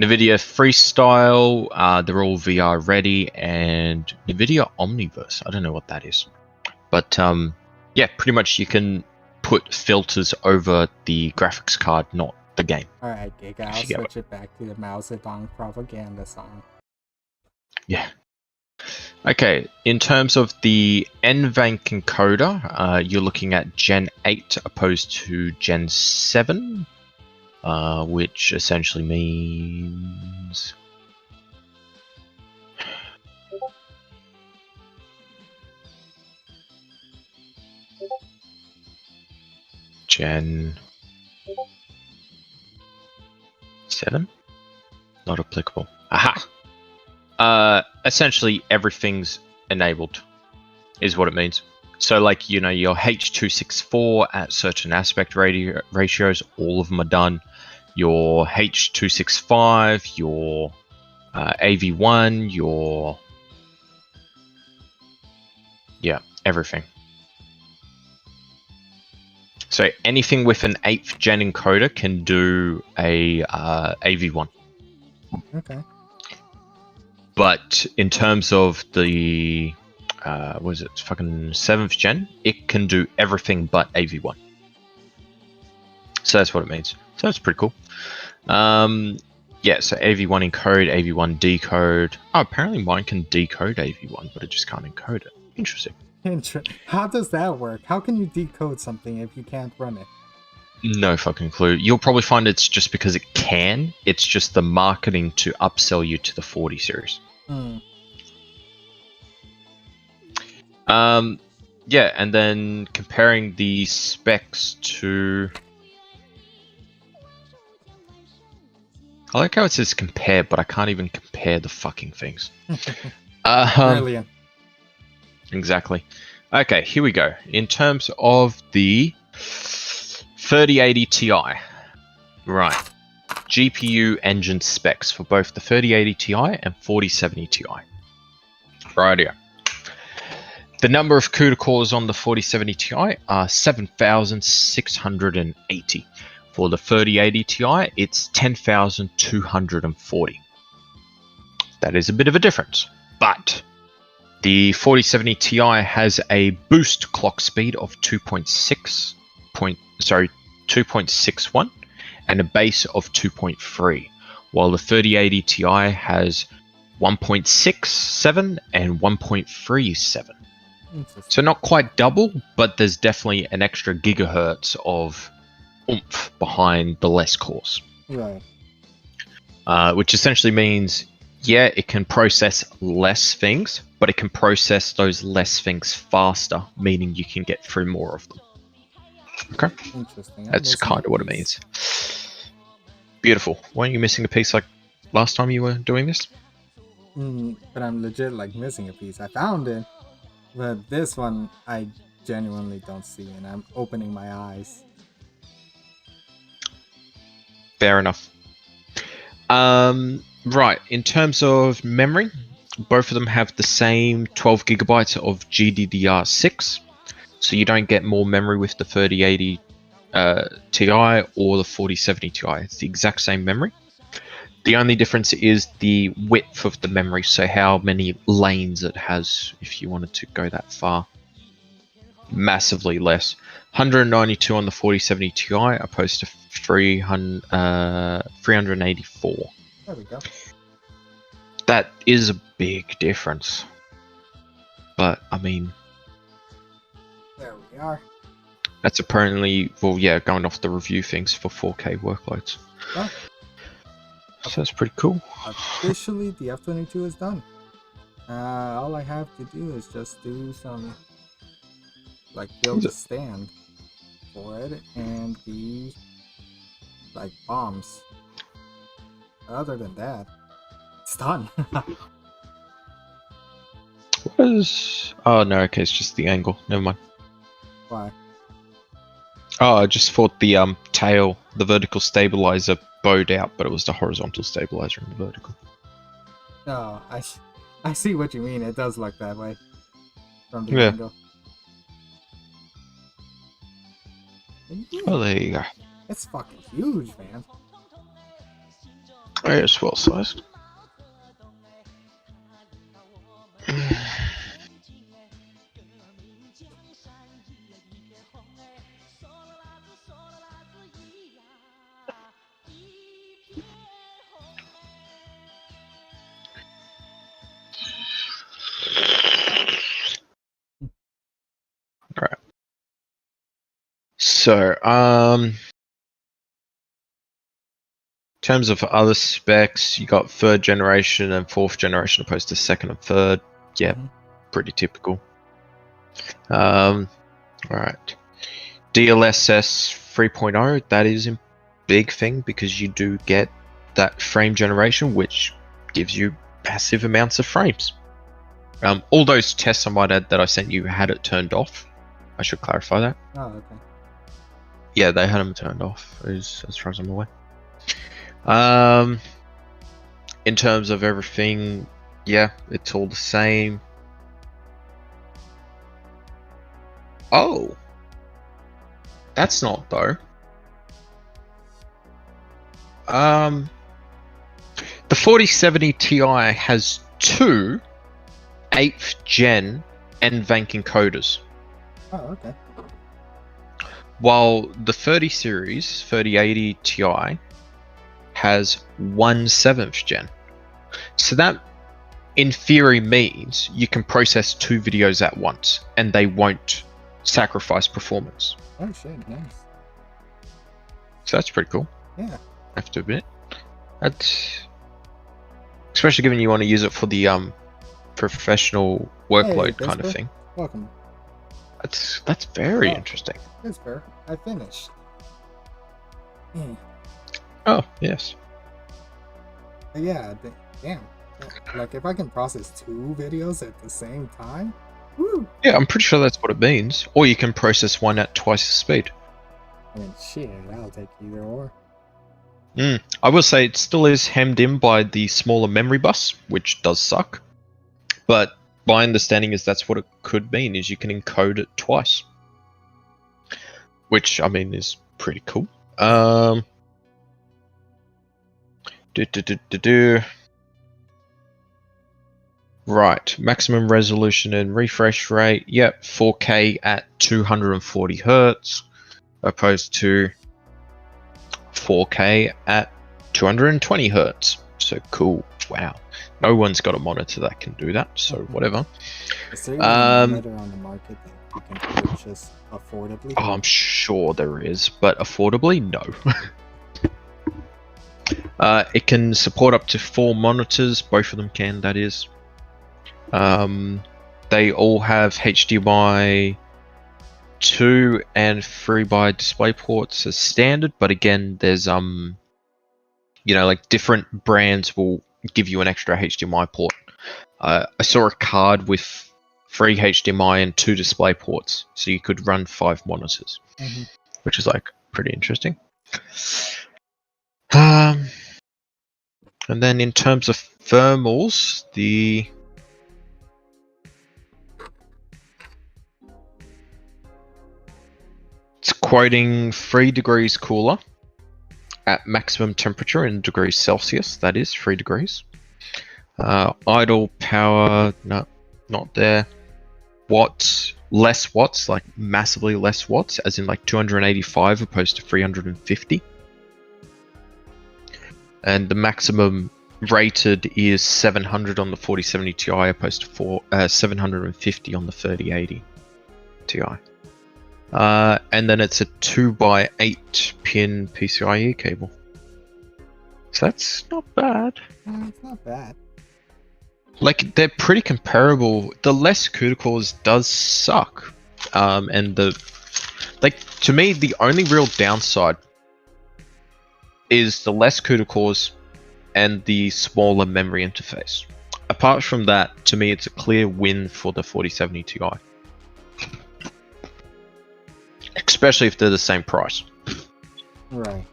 NVIDIA Freestyle, they're all VR ready, and NVIDIA Omniverse. I don't know what that is. But yeah, pretty much you can put filters over the graphics card, not the game. Alright, Giga, I'll switch it back to the Mao Zedong propaganda song. Yeah. Okay, in terms of the NVENC encoder, you're looking at Gen 8 opposed to Gen 7, which essentially means... Gen 7? Not applicable. Aha! Essentially everything's enabled, is what it means. So like, you know, your H.264 at certain aspect ratios, all of them are done. Your H.265, your AV1, your... yeah, everything. So anything with an 8th gen encoder can do a AV1. Okay. But in terms of the, was it fucking 7th gen, it can do everything but AV1. So that's what it means. So that's pretty cool. Yeah, so AV1 encode, AV1 decode. Oh, apparently mine can decode AV1, but it just can't encode it. Interesting. How does that work? How can you decode something if you can't run it? No fucking clue. You'll probably find it's just because it can. It's just the marketing to upsell you to the 40 series. Yeah, and then comparing the specs to... I like how it says compare, but I can't even compare the fucking things. Brilliant. Exactly. Okay, here we go. In terms of the 3080 Ti, right? GPU engine specs for both the 3080 Ti and 4070 Ti. Rightio. The number of CUDA cores on the 4070 Ti are 7,680. For the 3080 Ti, it's 10,240. That is a bit of a difference, but the 4070 Ti has a boost clock speed of 2.61 and a base of 2.3, while the 3080 Ti has 1.67 and 1.37. So not quite double, but there's definitely an extra gigahertz of oomph behind the less cores. Right. Which essentially means, yeah, it can process less things, but it can process those less things faster, meaning you can get through more of them. Okay? Interesting. That's kind of what it means. Beautiful. Weren't you missing a piece like last time you were doing this? But I'm legit like missing a piece. I found it, but this one I genuinely don't see, and I'm opening my eyes. Fair enough. Right, in terms of memory, both of them have the same 12 gigabytes of GDDR6, so you don't get more memory with the 3080 Ti or the 4070 Ti. It's the exact same memory. The only difference is the width of the memory, so how many lanes it has if you wanted to go that far. Massively less. 192 on the 4070 Ti opposed to 384. There we go. That is a big difference. But, I mean... There we are. That's apparently, well, yeah, going off the review things for 4K workloads. Well, so that's pretty cool. officially, the F-22 is done. All I have to do is just do some, like, build a stand for it and the, like, bombs. Other than that, it's done. Oh no, okay, it's just the angle. Never mind. Why? Oh, I just thought the tail, the vertical stabilizer bowed out, but it was the horizontal stabilizer in the vertical. No, I see what you mean. It does look that way from the Yeah. angle. Yeah, Oh, there you go. it's fucking huge, man. Oh, it's well sized. So, in terms of other specs, you got 3rd generation and 4th generation opposed to 2nd and 3rd. Yeah, pretty typical. Alright. DLSS 3.0, that is a big thing because you do get that frame generation, which gives you massive amounts of frames. All those tests, I might add, that I sent you had it turned off. I should clarify that. Oh, okay. Yeah, they had them turned off, as far as I'm aware. In terms of everything, yeah, it's all the same. Oh, that's not though. The 4070 Ti has two 8th gen NVENC encoders, Oh, okay. while the 30 series 3080 Ti has one 7th gen. So that, in theory, means you can process 2 videos at once, and they won't sacrifice performance. Oh shit, nice. So that's pretty cool, Yeah. I have to admit. That's especially given you want to use it for the professional workload Hey, kind of Bisper. thing. Welcome. That's very Oh. interesting. It's fair. I finished. Hmm. Oh yes. But yeah, damn. Like if I can process 2 videos at the same time, woo! Yeah, I'm pretty sure that's what it means. Or you can process one at twice the speed. I mean, shit, I'll take either or. I will say it still is hemmed in by the smaller memory bus, which does suck. But my understanding is that's what it could mean, is you can encode it twice. Which, I mean, is pretty cool. Right, maximum resolution and refresh rate. Yep, 4K at 240 Hertz, opposed to 4K at 220 Hertz. So cool. Wow. No one's got a monitor that can do that, so whatever. Is there even a monitor on the market that you can purchase affordably? Oh, I'm sure there is, but affordably, no. It can support up to 4 monitors, both of them can, that is. They all have HDMI 2 and 3 by display ports as standard, but again, there's you know, like different brands will give you an extra HDMI port. I saw a card with 3 HDMI and 2 display ports, so you could run 5 monitors, which is like pretty interesting. And then in terms of thermals, it's quoting 3 degrees cooler at maximum temperature in degrees Celsius, that is 3 degrees. Idle power, no, not there. Watts, less watts, like massively less watts, as in like 285 opposed to 350. And the maximum rated is 700 on the 4070 Ti opposed to 750 on the 3080 Ti. And then it's a 2x8 pin PCIe cable. So that's not bad. It's not bad. Like, they're pretty comparable. The less CUDA cores does suck. And to me, the only real downside is the less CUDA cores and the smaller memory interface. Apart from that, to me, it's a clear win for the 4070 Ti. Especially if they're the same price. Right.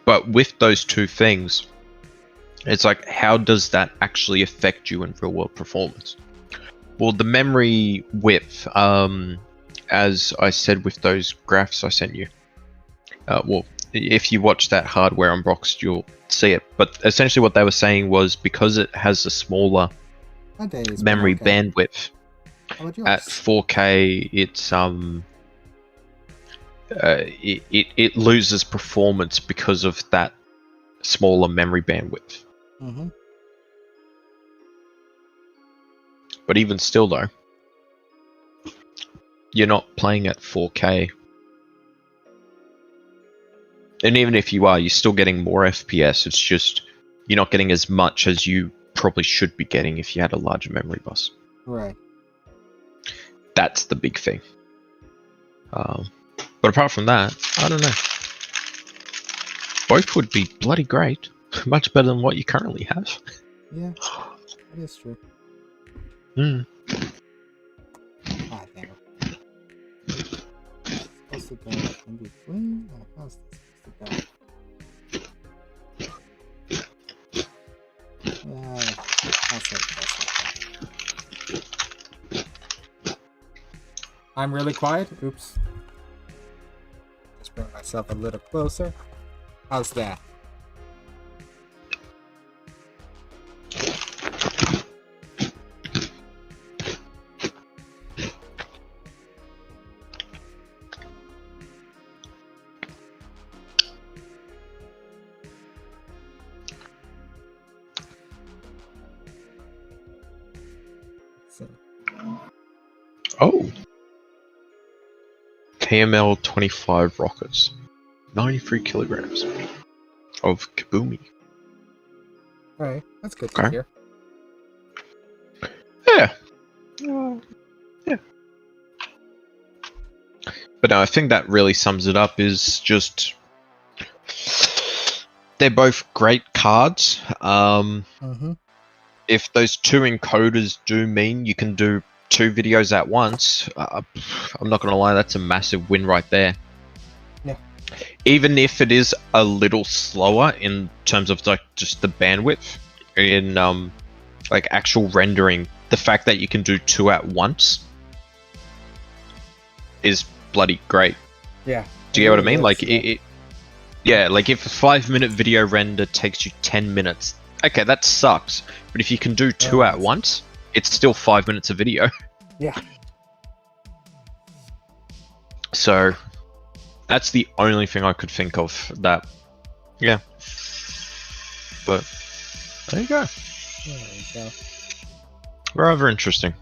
But with those two things, it's like, how does that actually affect you in real world performance? Well, the memory width, as I said with those graphs I sent you, well, if you watch that hardware unboxed, you'll see it. But essentially what they were saying was, because it has a smaller memory bandwidth, at 4K, it's it loses performance because of that smaller memory bandwidth. But even still, though, you're not playing at 4K. And even if you are, you're still getting more FPS. It's just you're not getting as much as you probably should be getting if you had a larger memory bus. Right. That's the big thing. But apart from that, I don't know. Both would be bloody great. Much better than what you currently have. Yeah, that is true. Hmm. Ah, damn it. It's supposed to go in between? Oh, how's this supposed to go? Yeah, I'll say this. I'm really quiet. Oops. Just bring myself a little closer. How's that? Oh. KML 25 rockets. 93 kilograms of kaboomy. Alright, that's good Okay. to hear. Yeah. Yeah. But no, I think that really sums it up is just they're both great cards. Mm-hmm. If those two encoders do mean you can do 2 videos at once, I'm not gonna lie, that's a massive win right there. Yeah. Even if it is a little slower in terms of like just the bandwidth in like actual rendering, the fact that you can do 2 at once is bloody great. Yeah. Do you get what I mean? Like yeah, like if a 5-minute video render takes you 10 minutes, okay, that sucks. But if you can do 2 at once, it's still 5 minutes of video. Yeah. So that's the only thing I could think of that, yeah. But there you go. There you go. Rather interesting.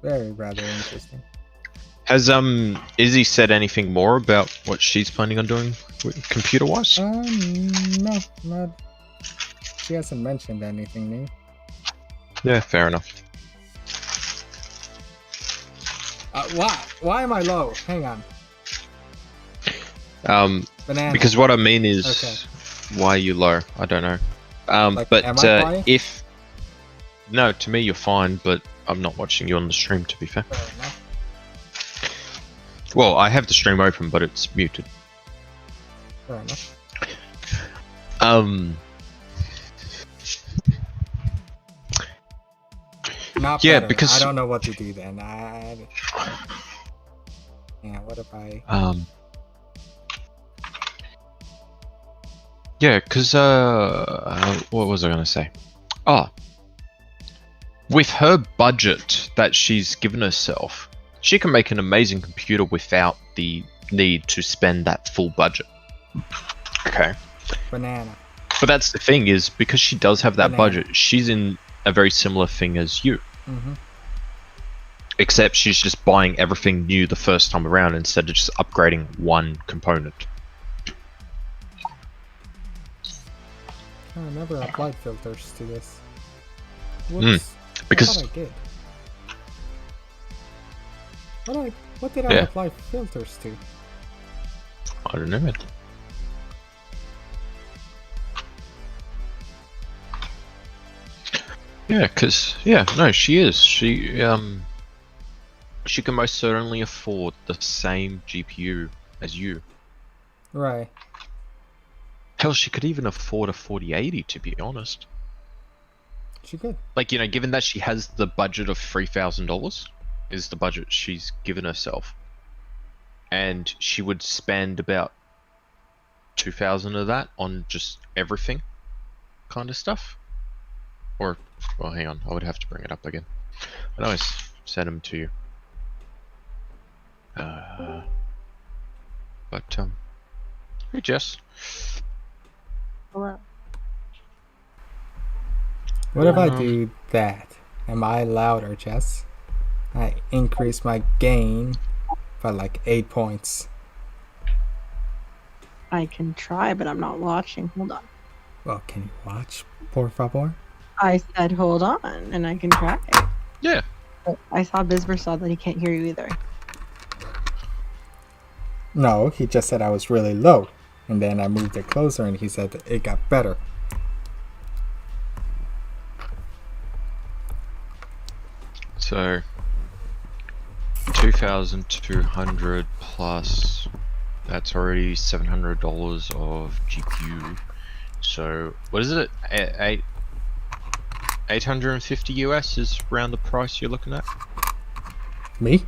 Very rather interesting. Has Izzy said anything more about what she's planning on doing computer wise? No, not. She hasn't mentioned anything new. Yeah, fair enough. Why am I low? Hang on. Banana. Because what I mean is, Okay. why are you low? I don't know. Like, But am I quiet? if no, to me you're fine. But I'm not watching you on the stream. To be fair. Fair enough. Well, I have the stream open, but it's muted. Fair enough. Not Yeah, better. because- I don't know what to do then. Yeah, what if I... Yeah, because, what was I going to say? Oh, with her budget that she's given herself, she can make an amazing computer without the need to spend that full budget. Okay. Banana. But that's the thing is, because she does have that Banana. budget, she's in a very similar thing as you. Mm-hmm. Except she's just buying everything new the first time around instead of just upgrading one component. I never applied filters to this. Whoops. because- I thought I did. What did I Yeah. apply filters to? I don't know, man. Yeah, because, yeah, no, she is. She can most certainly afford the same GPU as you. Right. Hell, she could even afford a 4080, to be honest. She could. Like, you know, given that she has the budget of $3,000 is the budget she's given herself. And she would spend about 2,000 of that on just everything kind of stuff. Or, well, hang on, I would have to bring it up again. I know I sent them to you. But, hey Jess. What if I do that? Am I louder, Jess? I increase my gain by like 8 points. I can try, but I'm not watching. Hold on. Well, can you watch, por favor? I said hold on, and I can try. Yeah. I saw Bisber saw that he can't hear you either. No, he just said I was really low. And then I moved it closer and he said that it got better. So 2,200 plus, that's already $700 of GPU. So what is it? 850 US is around the price you're looking at? Me?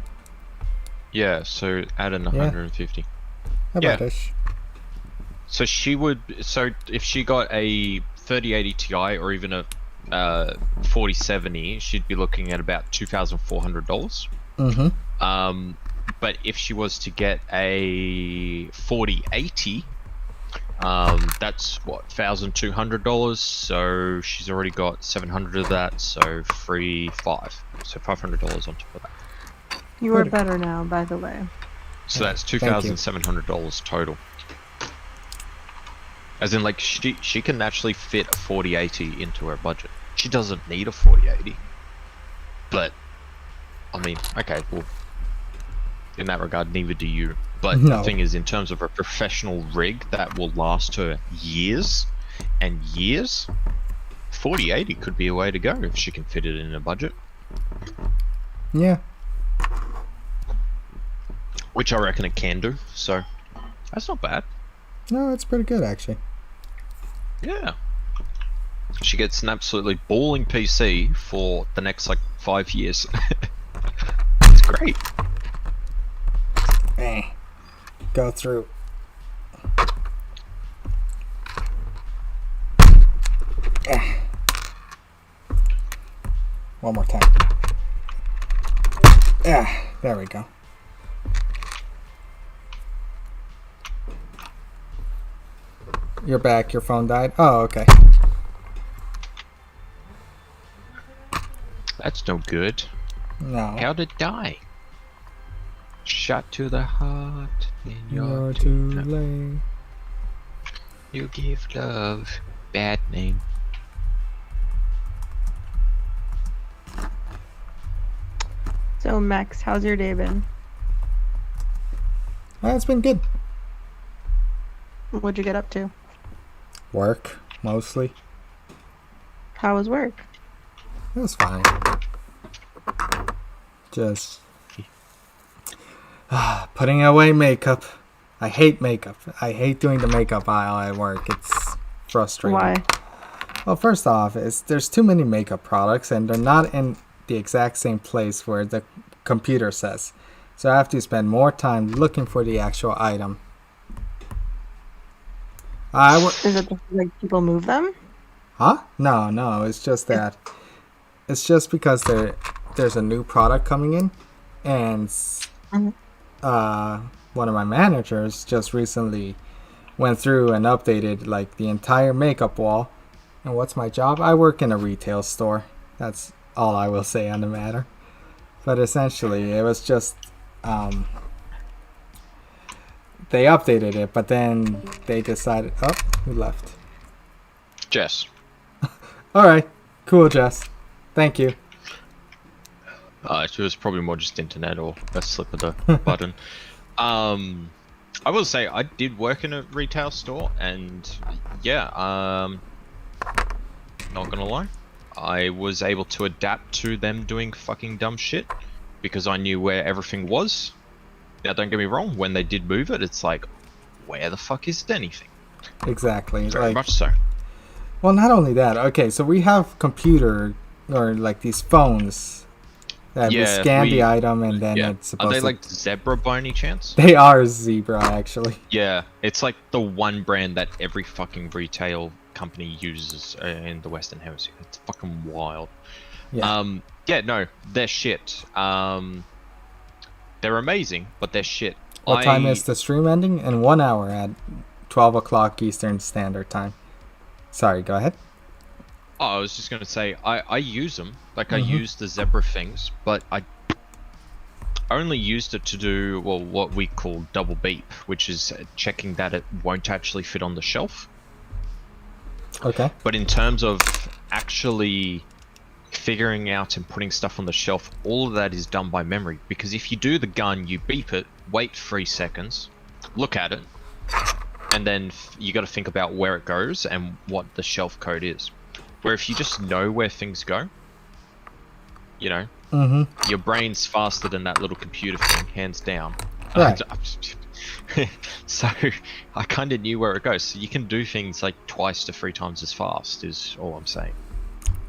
Yeah, so add in 150. About-ish. So she would, so if she got a 3080 Ti or even a 4070, she'd be looking at about $2,400. Mm-hmm. But if she was to get a 4080, that's what, $1,200. So she's already got 700 of that, so $500. So $500 on top of that. You are better now, by the way. So that's $2,700 total. As in, like, she can actually fit a 4080 into her budget. She doesn't need a 4080. But, I mean, okay, well, in that regard, neither do you. But No. the thing is, in terms of a professional rig that will last her years and years, 4080 could be a way to go if she can fit it in her budget. Yeah. Which I reckon it can do, so that's not bad. No, it's pretty good actually. Yeah. She gets an absolutely balling PC for the next, like, 5 years. It's great. Go through. One more time. There we go. You're back. Your phone died. Oh, okay. That's no good. No. How'd it die? Shot to the heart, then You're too late. You give love bad name. So, Max, how's your day been? It's been good. What'd you get up to? Work, mostly. How was work? It was fine. Just putting away makeup. I hate makeup. I hate doing the makeup aisle at work. It's frustrating. Why? Well, first off, there's too many makeup products and they're not in the exact same place where the computer says. So I have to spend more time looking for the actual item. Is it like people move them? Huh? No. It's just that. It's just because there's a new product coming in, and one of my managers just recently went through and updated like the entire makeup wall. And what's my job? I work in a retail store. That's all I will say on the matter. But essentially, it was just they updated it, but then they decided. Oh, who left? Jess. All right, cool, Jess. Thank you. It was probably more just internet or a slip of the button. I will say I did work in a retail store, and yeah, not gonna lie, I was able to adapt to them doing fucking dumb shit because I knew where everything was. Now, don't get me wrong, when they did move it, it's like, where the fuck is anything? Exactly. Very much so. Well, not only that. Okay, so we have computer or like these phones that we scan the item and then it's supposed to... Are they like Zebra by any chance? They are Zebra, actually. Yeah, it's like the one brand that every fucking retail company uses in the Western Hemisphere. It's fucking wild. Yeah. Yeah, no, they're shit. They're amazing, but they're shit. What time is the stream ending? In 1 hour at 12 o'clock Eastern Standard Time. Sorry, go ahead. Oh, I was just gonna say I use them. Like I use the Zebra things, but I only used it to do, well, what we call double beep, which is checking that it won't actually fit on the shelf. Okay. But in terms of actually figuring out and putting stuff on the shelf, all of that is done by memory. Because if you do the gun, you beep it, wait 3 seconds, look at it, and then you got to think about where it goes and what the shelf code is. Where if you just know where things go, you know, your brain's faster than that little computer thing, hands down. Right. So I kind of knew where it goes. So you can do things like 2 to 3 times as fast, is all I'm saying.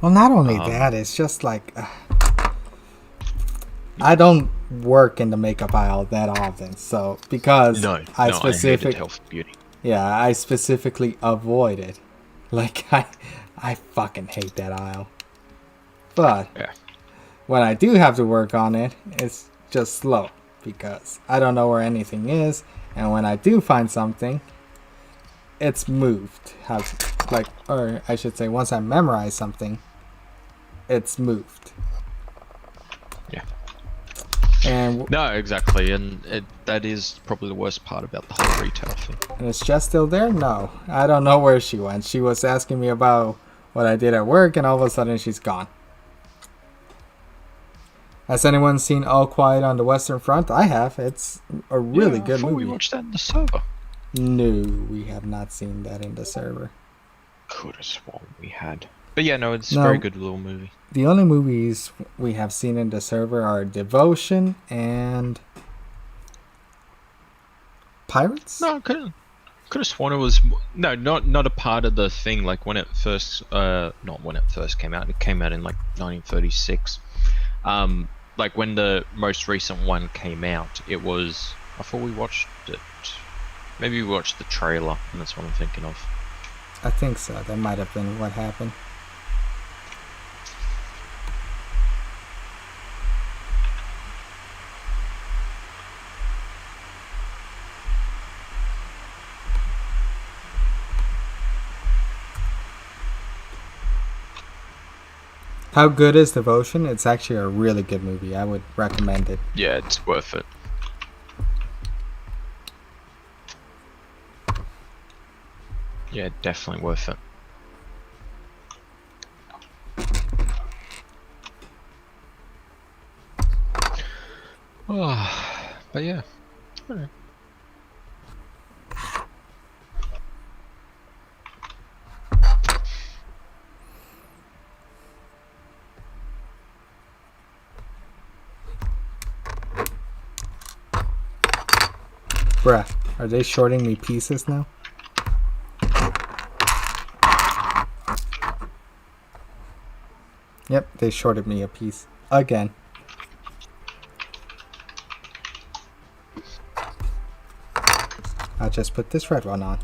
Well, not only that, it's just like I don't work in the makeup aisle that often, so because I hated health and beauty. Yeah, I specifically avoid it. Like I fucking hate that aisle. But when I do have to work on it, it's just slow because I don't know where anything is, and when I do find something, it's moved. Or I should say, once I memorize something, it's moved. Yeah. And no, exactly, and that is probably the worst part about the whole retail thing. And it's just still there? No, I don't know where she went. She was asking me about what I did at work, and all of a sudden she's gone. Has anyone seen All Quiet on the Western Front? I have. It's a really good movie. We watched that in the server. No, we have not seen that in the server. Could have sworn we had. But yeah, no, it's a very good little movie. The only movies we have seen in the server are Devotion and Pirates? No, I could have sworn it was not a part of the thing. Like when it first, not when it first came out. It came out in like 1936. Like when the most recent one came out, it was. I thought we watched it. Maybe we watched the trailer, and that's what I'm thinking of. I think so. That might have been what happened. How good is Devotion? It's actually a really good movie. I would recommend it. Yeah, it's worth it. Yeah, definitely worth it. Oh, but yeah. Alright. Bruh, are they shorting me pieces now? Yep, they shorted me a piece. Again. I'll just put this red one on.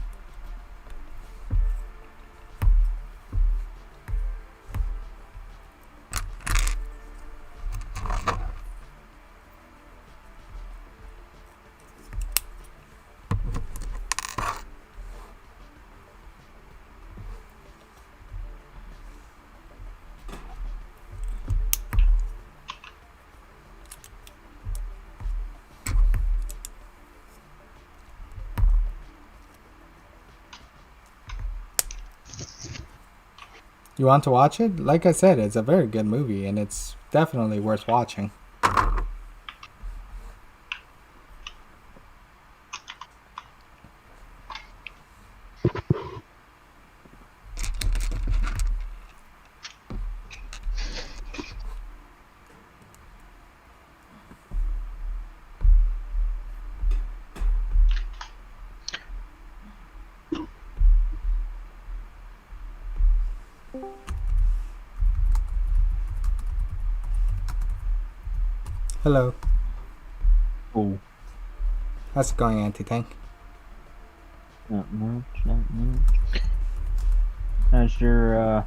You want to watch it? Like I said, it's a very good movie, and it's definitely worth watching. Hello. Oh. How's it going, Anti-Tank? Not much. How's your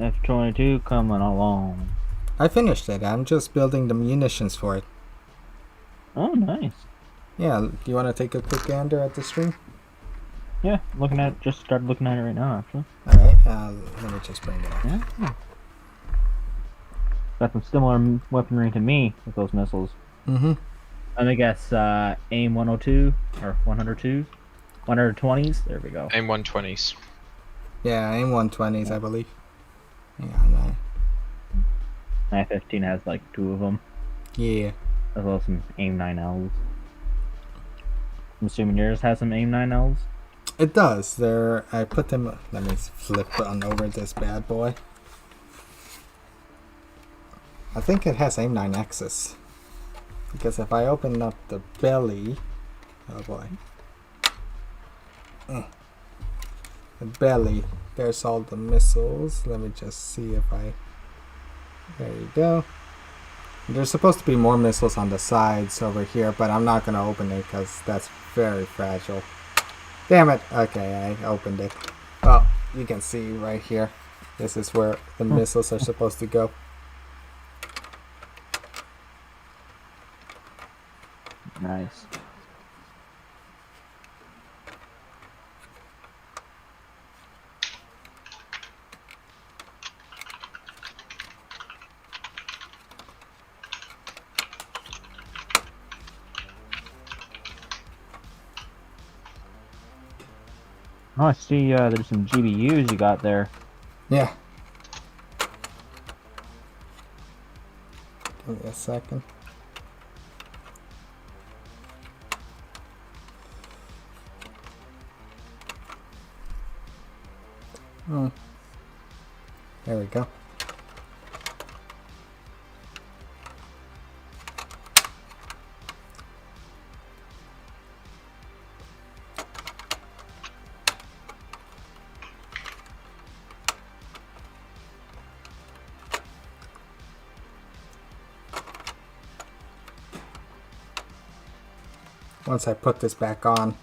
F-22 coming along? I finished it. I'm just building the munitions for it. Oh, nice. Yeah, do you want to take a quick gander at the stream? Yeah, just started looking at it right now, actually. Alright, let me just bring it up. Yeah. Got some similar weaponry to me with those missiles. Mm-hmm. Let me guess. AIM 102 or 102, 120s. There we go. AIM 120s. Yeah, AIM 120s, I believe. Hang on there. My 15 has like 2 of them, Yeah. as well as some AIM 9Ls. I'm assuming yours has some AIM 9Ls. It does. There, I put them. Let me flip on over this bad boy. I think it has AIM 9Xs. Because if I open up the belly, oh boy, the belly. There's all the missiles. Let me just see if I. There you go. There's supposed to be more missiles on the sides over here, but I'm not gonna open it because that's very fragile. Damn it! Okay, I opened it. Well, you can see right here. This is where the missiles are supposed to go. Nice. Oh, I see there's some GBUs you got there. Yeah. Give me a second. Oh. There we go. Once I put this back on,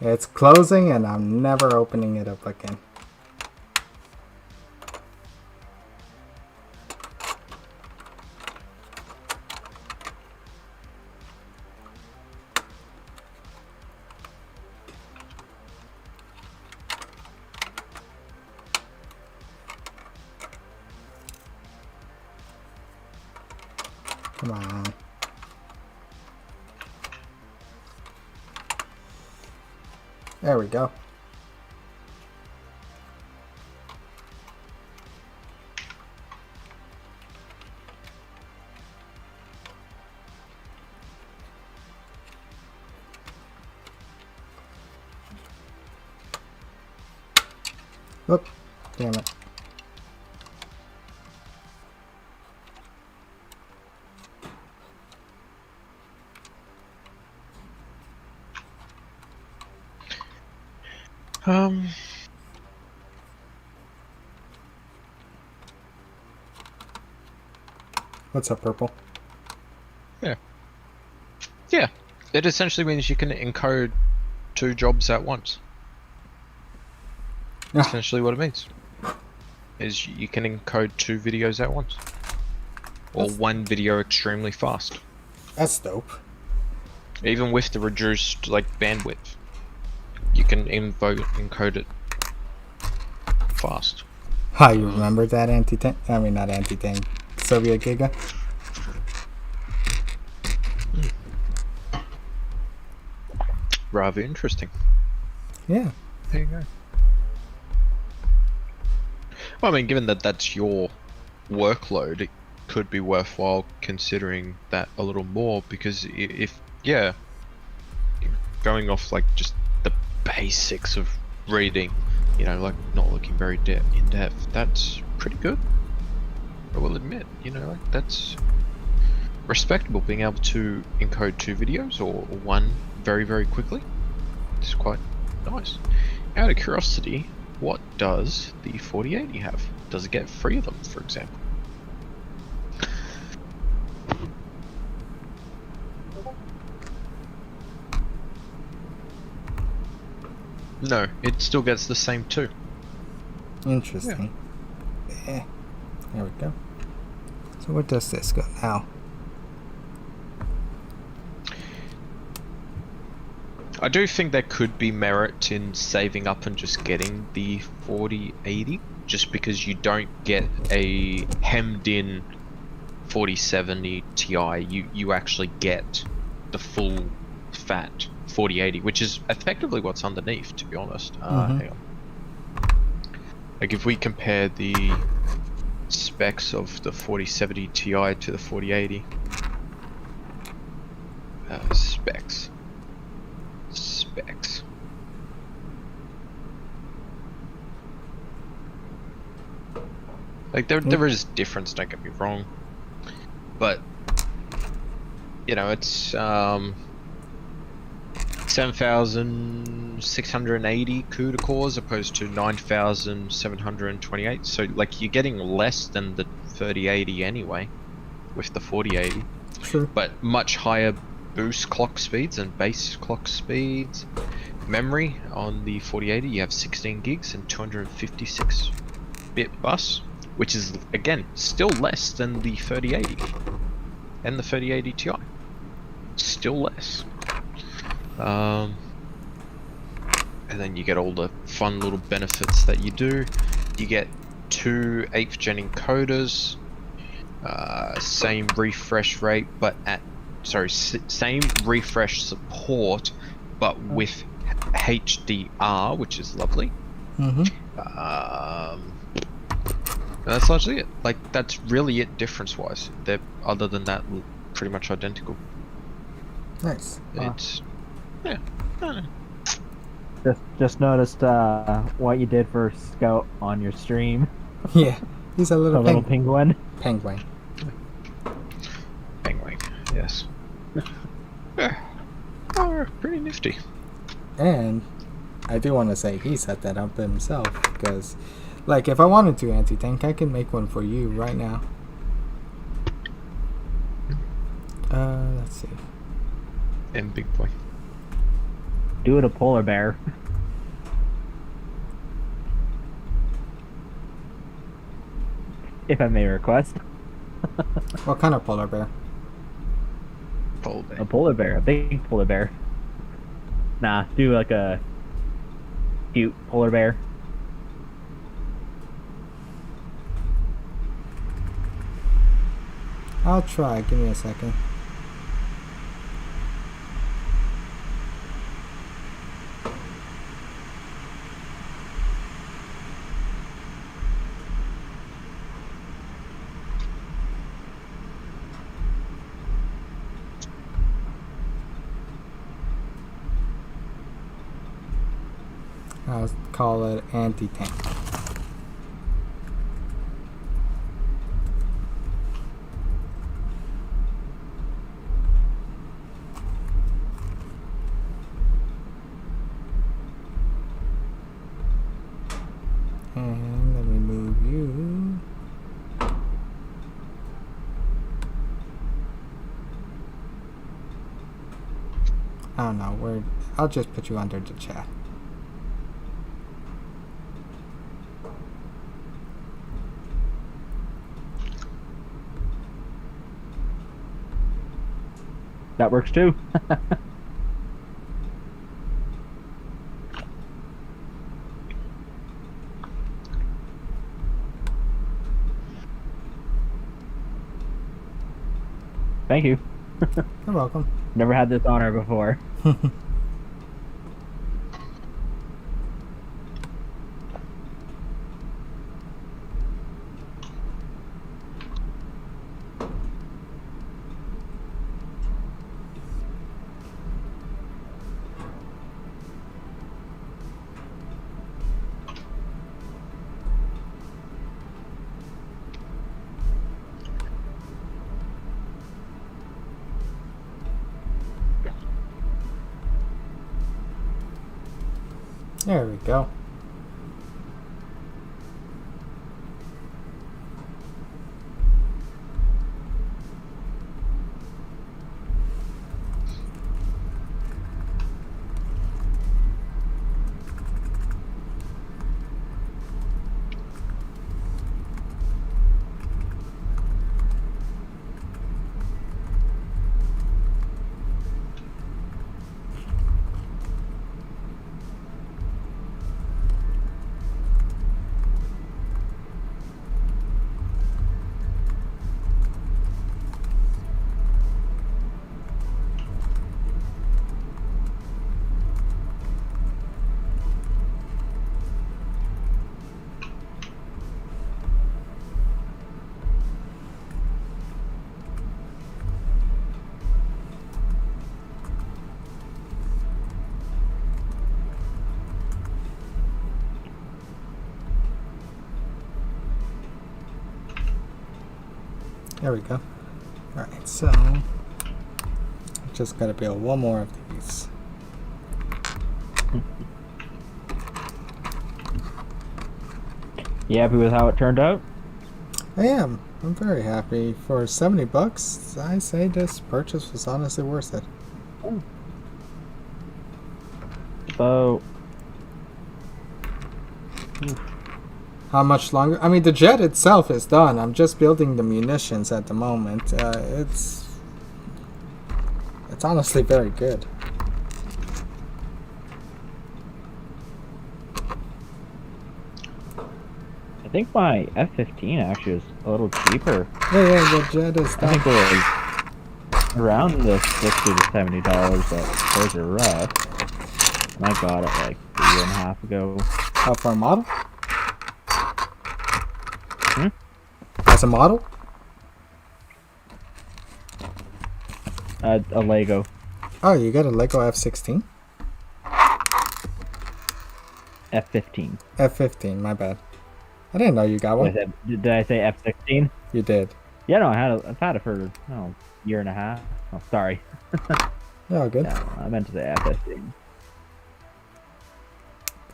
it's closing and I'm never opening it up again. Come on. There we go. Oop, damn it. What's up, Purple? Yeah. It essentially means you can encode 2 jobs at once. Yeah. Essentially what it means. Is you can encode 2 videos at once. Or 1 video extremely fast. That's dope. Even with the reduced bandwidth. You can encode it fast. Hi, you remember that anti-tank? I mean, not anti-tank. Soviet Giga? Rather interesting. Yeah. There you go. Well, I mean, given that that's your workload, it could be worthwhile considering that a little more, because if going off just the basics of reading, not looking very in depth, that's pretty good. I will admit, that's respectable. Being able to encode 2 videos or 1 very, very quickly is quite nice. Out of curiosity, what does the 4080 have? Does it get 3 of them, for example? No, it still gets the same 2. Interesting. Yeah. There we go. So where does this go now? I do think there could be merit in saving up and just getting the 4080, just because you don't get a hemmed in 4070 Ti. You actually get the the full fat 4080, which is effectively what's underneath, to be honest. Mhm. Hang on. Like if we compare the specs of the 4070 Ti to the 4080, specs. Like there is difference, don't get me wrong, but you know it's 7,680 CUDA cores opposed to 9,728. So like you're getting less than the 3080 anyway with the 4080, Sure. but much higher boost clock speeds and base clock speeds. Memory on the 4080 you have 16 gigs and 256-bit bus, which is again still less than the 3080 and the 3080 Ti. Still less. And then you get all the fun little benefits that you do. You get 2 8th gen encoders, same refresh rate, but same refresh support, but with HDR, which is lovely. Mhm. That's largely it. Like that's really it difference-wise. They're other than that pretty much identical. Nice. It's yeah. I don't know. Just noticed what you did for Scout on your stream. Yeah. He's a The little, little penguin. penguin. Penguin, yes. Yeah. Oh, pretty nifty. And I do want to say he set that up himself because, like, if I wanted to, Anti-Tank, I can make one for you right now. Let's see. And big boy. Do it a polar bear. If I may request. What kind of polar bear? Fold A polar bear, a big polar bear. Nah, do like a cute polar bear. I'll try. Give me a second. I'll call it Anti-Tank. And let me move you. I don't know where. I'll just put you under the chat. That works too. Thank you. You're welcome. Never had this honor before. There we go. There we go. Alright, so just gotta build one more of these. You happy with how it turned out? I am. I'm very happy. For $70, I say this purchase was honestly worth it. So, How much longer? I mean, the jet itself is done. I'm just building the munitions at the moment. It's honestly very good. I think my F-15 actually is a little cheaper. Yeah, the jet is I done. think it was around the $60 to $70 that Toys R Us. And I got it like a year and a half ago. Oh, for a model? Hmm? As a model? A Lego. Oh, you got a Lego F-16? F-15. F-15, my bad. I didn't know you got one. Did I say F-16? You did. Yeah, no, I've had it for a year and a half. Oh, sorry. Yeah, good. Yeah, I meant to say F-15.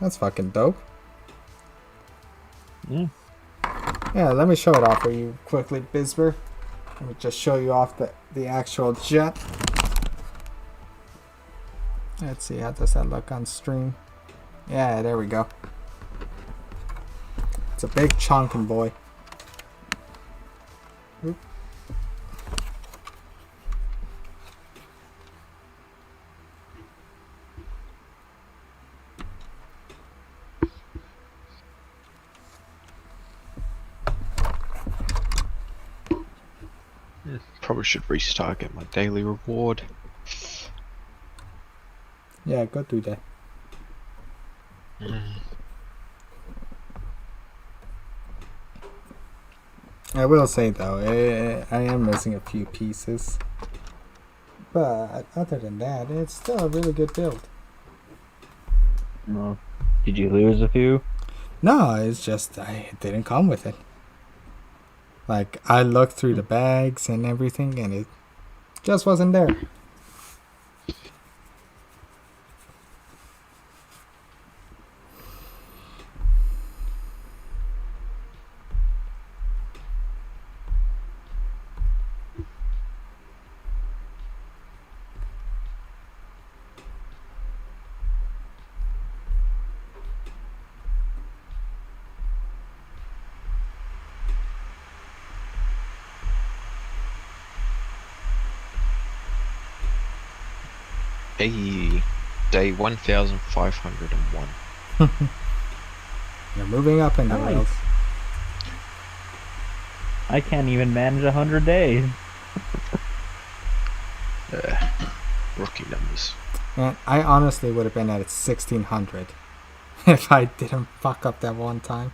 That's fucking dope. Yeah. Yeah, let me show it off for you quickly, Bizber. Let me just show you off the actual jet. Let's see, how does that look on stream? Yeah, there we go. It's a big chunkin' boy. Oop. Probably should restart, get my daily reward. Yeah, go do that. I will say though, I am missing a few pieces. But other than that, it's still a really good build. Well, did you lose a few? No, it's just it didn't come with it. Like, I looked through the bags and everything and it just wasn't there. Hey, day 1501. You're moving up in the Nice. world. I can't even manage 100 days. Rookie numbers. And I honestly would have been at 1600 if I didn't fuck up that one time.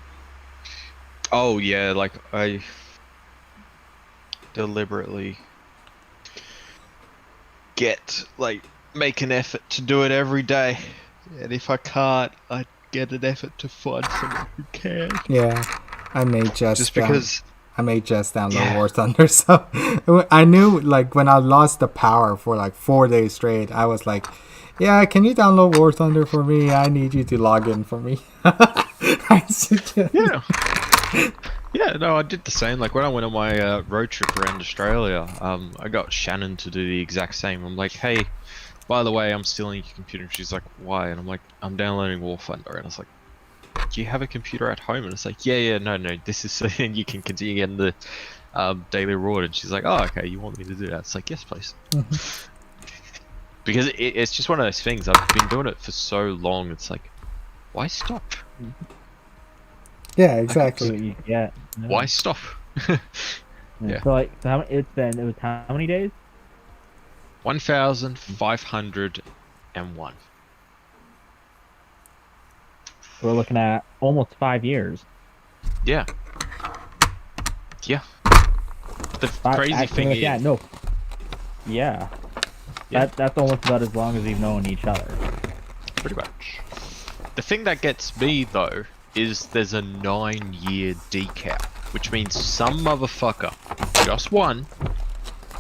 Oh yeah, like I deliberately make an effort to do it every day, and if I can't, I get an effort to find someone who can. Yeah, I may just because download Yeah. War Thunder. So I knew, like, when I lost the power for like 4 days straight, I was like, yeah, can you download War Thunder for me? I need you to log in for me. yeah. Yeah, no, I did the same. Like when I went on my road trip around Australia, I got Shannon to do the exact same. I'm like, hey, by the way, I'm stealing your computer. And she's like, why? And I'm like, I'm downloading War Thunder. And I was like, do you have a computer at home? And it's like, yeah, no, this is so then you can continue getting the daily reward. And she's like, oh, okay, you want me to do that? It's like, yes, please. Because it's just one of those things. I've been doing it for so long. It's like, why stop? Yeah, exactly. So you get. No. Why stop? Yeah. So like, so it was how many days? 1501. We're looking at almost 5 years. Yeah. Yeah. The crazy thing is, Yeah, no. Yeah. Yeah. That's almost about as long as we've known each other. pretty much. The thing that gets me though is there's a 9-year decap. which means some motherfucker, just one,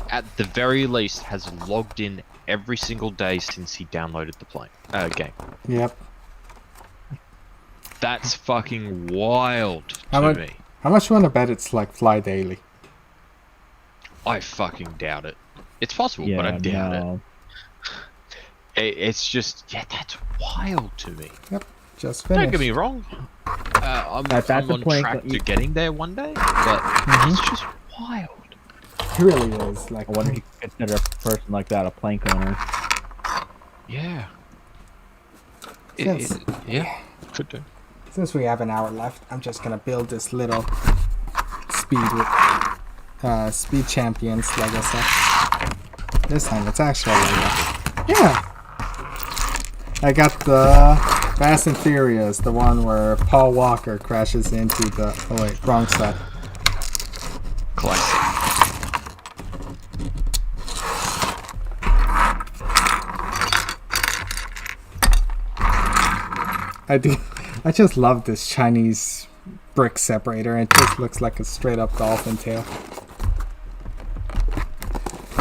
at the very least, has logged in every single day since he downloaded the game. Yep. That's fucking wild How to much? me. How much you want to bet it's like fly daily? I fucking doubt it. It's possible, but I doubt it. It's just, yeah, that's wild to me. Yep. Just finished. Don't get me wrong. I'm That's on the point track that you- to getting there one day, but it's just wild. It really is. Like, I wonder if you could consider a person like that a plank owner. Yeah. Since- Yeah, could do. Since we have an hour left, I'm just gonna build this little speed champions Lego set. This time it's actual Lego. Yeah. I got the Fast and Furious, the one where Paul Walker crashes into the. Oh wait, wrong set. Classic. I just love this Chinese brick separator. It just looks like a straight up dolphin tail.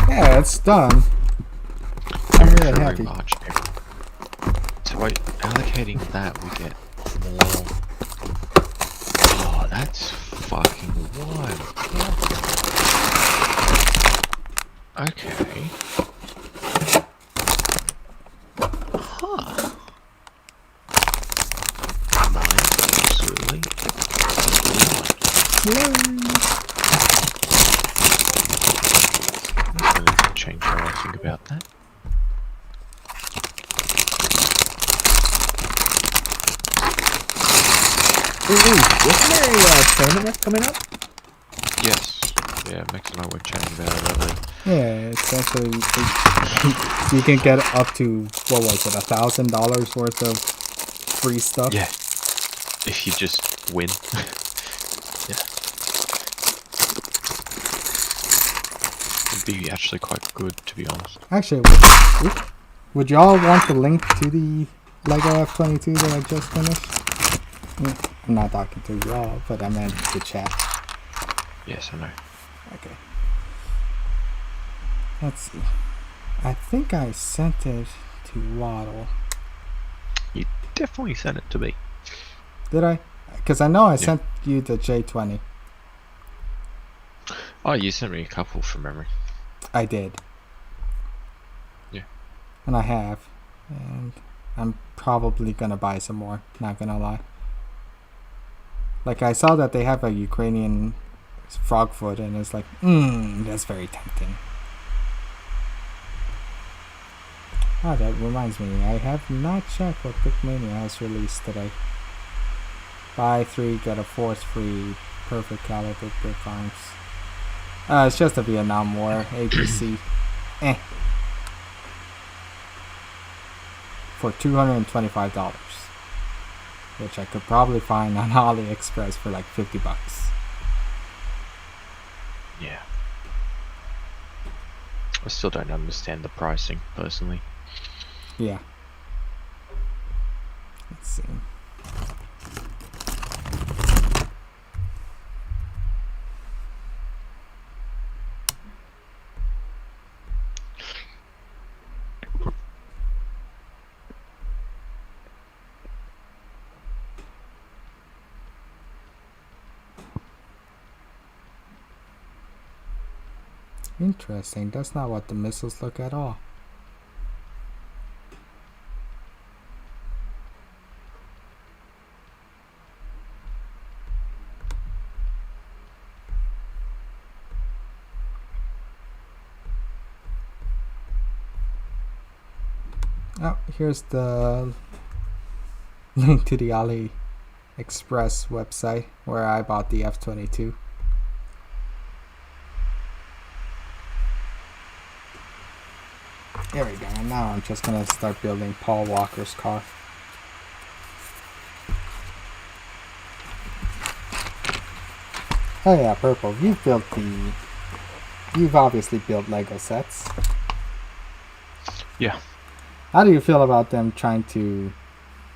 Yeah, it's done. I'm really Very happy. much. So by allocating that, we get more. Oh, that's fucking wild. Okay. Huh. Mine, absolutely. I'm gonna change how I think about that. Isn't there a tournament that's coming up? Yes. Yeah, Max and I were chatting about it earlier. Yeah, it's actually you can get up to what was it, $1,000 worth of free stuff. Yeah. If you just win. Yeah. It'd be actually quite good, to be honest. Actually, would y'all want the link to the Lego F-22 that I just finished? I'm not talking to y'all, but I meant the chat. Yes, I know. Okay. Let's see. I think I sent it to Waddle. You definitely sent it to me. Did I? Because I know I sent you the J20. Oh, you sent me a couple from memory. I did. Yeah. And I have. And I'm probably gonna buy some more, not gonna lie. Like, I saw that they have a Ukrainian frog foot, and it's like, that's very tempting. Ah, that reminds me, I have not checked what Brickmania has released today. Buy 3, get a 4th free, perfect caliber brick arms. It's just a Vietnam War, APC. For $225. Which I could probably find on AliExpress for like $50. Yeah. I still don't understand the pricing, personally. Yeah. Let's see. Interesting. That's not what the missiles look at all. Oh, here's the link to the AliExpress website where I bought the F-22. There we go. And now I'm just gonna start building Paul Walker's car. Oh yeah, Purple. You've obviously built Lego sets. Yeah. How do you feel about them trying to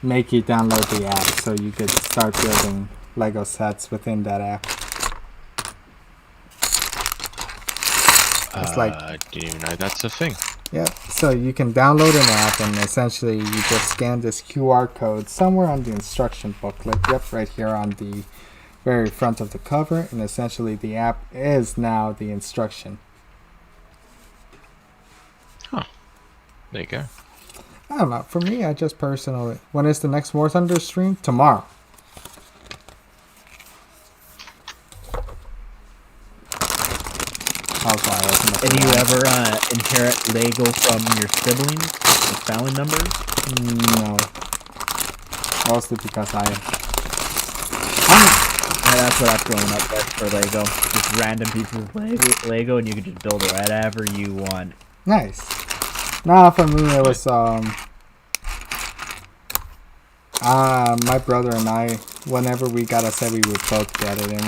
make you download the app so you could start building Lego sets within that app? It's like, Didn't even know that's a thing. yeah, so you can download an app and essentially you just scan this QR code somewhere on the instruction booklet. Yep, right here on the very front of the cover, and essentially the app is now the instruction. There you go. I don't know. For me, I just personally... When is the next War Thunder stream? Tomorrow. And you ever inherit Lego from your siblings, like family members? No. Mostly because I... Yeah, that's what I've grown up with for Lego. Just random pieces of Lego, and you can just build whatever you want. Nice. Nah, for me it was my brother and I, whenever we got a set, we would both get it, and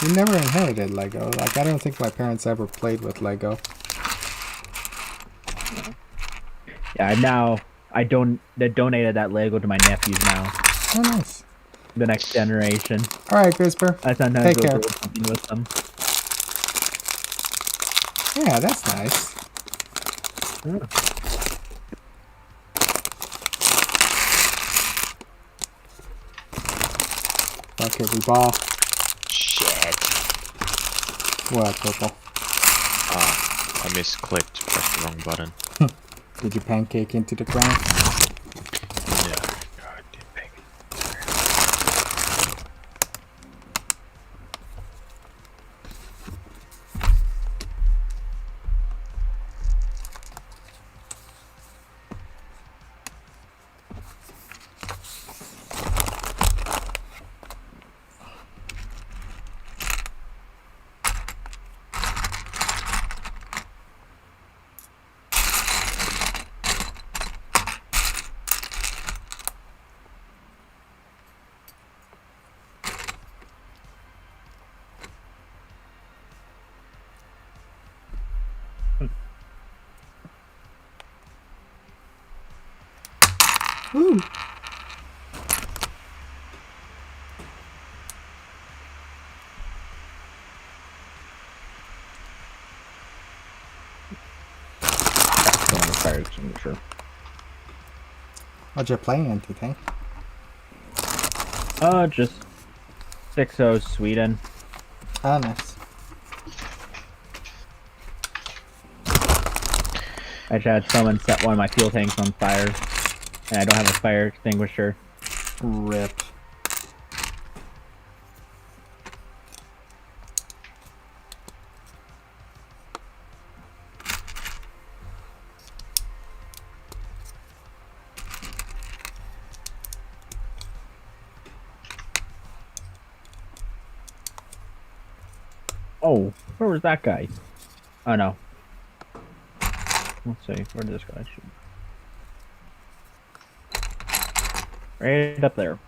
we never inherited Lego. Like, I don't think my parents ever played with Lego. Yeah, I donated that Lego to my nephews now. Oh, nice. The next generation. Alright, Grisper. I sometimes Take go care. build something with them. Yeah, that's nice. Fuck every ball. Shit. What, Purple? I misclicked. Pressed the wrong button. Did you pancake into the ground? No. God, didn't ping. Woo! Fire extinguisher. What you playing, anything? Just 6-0 Sweden. Oh, nice. I just had someone set one of my fuel tanks on fire, and I don't have a fire extinguisher. Rip. Oh, where was that guy? Oh no. Let's see, where did this guy shoot? Right up there.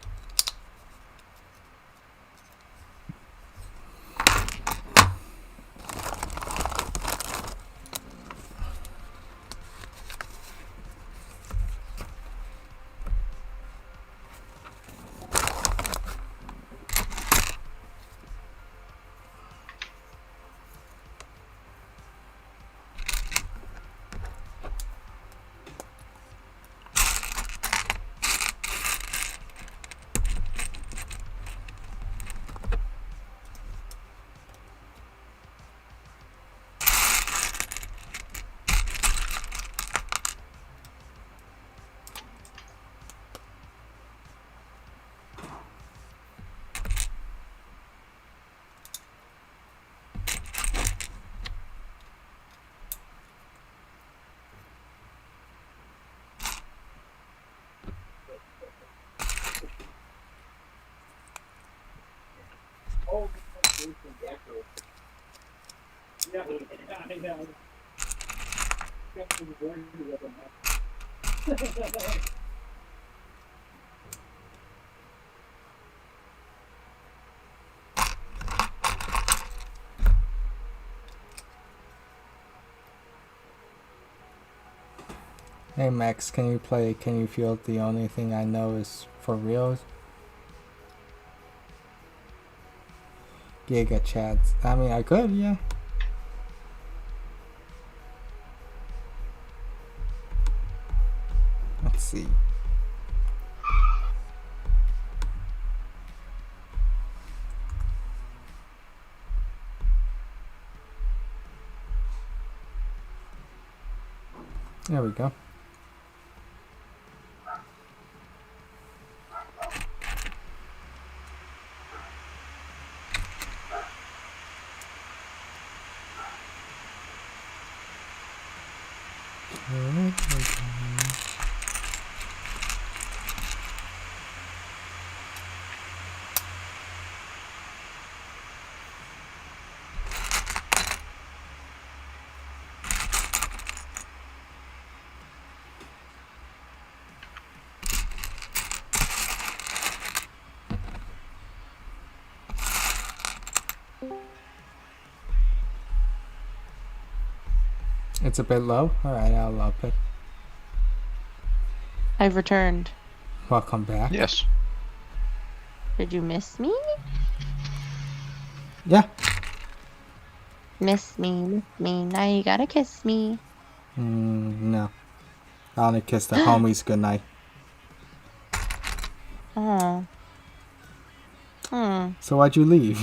Hey Max, can you play Can You Feel It? The Only Thing I Know Is For Real? Giga chats. I mean, I could, yeah. There we go. It's a bit low. Alright, I'll up it. I've returned. Welcome back. Yes. Did you miss me? Yeah. Miss me. Now you gotta kiss me. No. I only kissed the homies goodnight. Oh. So why'd you leave?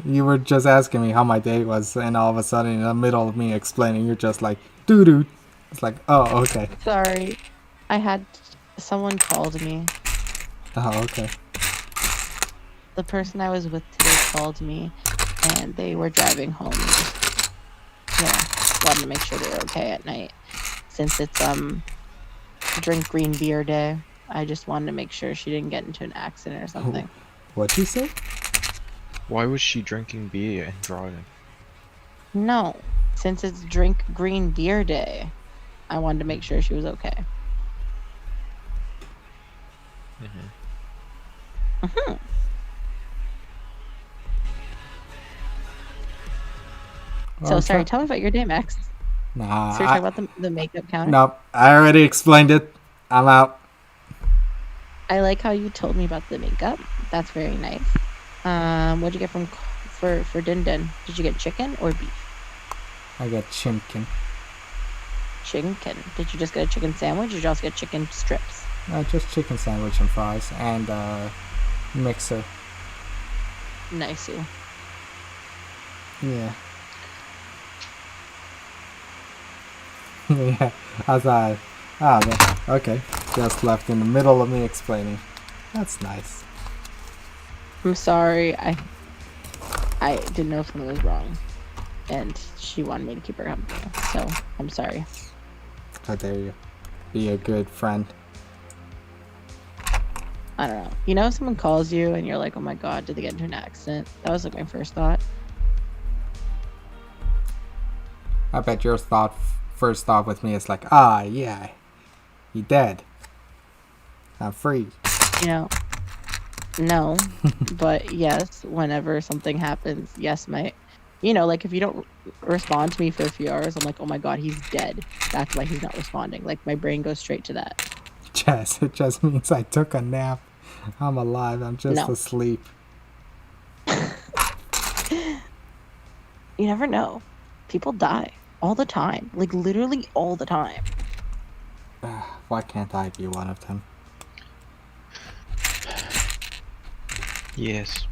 You were just asking me how my day was, and all of a sudden, in the middle of me explaining, you're just like, doo-doo. It's like, oh, okay. Sorry. Someone called me. Oh, okay. The person I was with today called me, and they were driving home. And just, wanted to make sure they were okay at night. Since it's drink green beer day, I just wanted to make sure she didn't get into an accident or something. What'd you say? Why was she drinking beer and driving? No, since it's drink green beer day, I wanted to make sure she was okay. So sorry, tell me about your day, Max. Nah. So you're talking about the makeup counter? Nope, I already explained it. I'm out. I like how you told me about the makeup. That's very nice. What'd you get for Din Din? Did you get chicken or beef? I got chimkin. Chicken. Did you just get a chicken sandwich or did you also get chicken strips? Just chicken sandwich and fries and mixer. Nice. Yeah. Yeah, I thought, oh man, okay. Just left in the middle of me explaining. That's nice. I'm sorry. I didn't know if something was wrong, and she wanted me to keep her company. So I'm sorry. How dare you? Be a good friend. I don't know. You know, if someone calls you and you're like, "Oh my God, did they get into an accident?" That was like my first thought. I bet your first thought with me is like, yeah, he dead. I'm free. You know, no, but yes, whenever something happens, yes, like if you don't respond to me for a few hours, I'm like, oh my God, he's dead. That's why he's not responding. Like my brain goes straight to that. Jess, it just means I took a nap. I'm alive. I'm just asleep. You never know. People die all the time. Like literally all the time. Why can't I be one of them? Yes.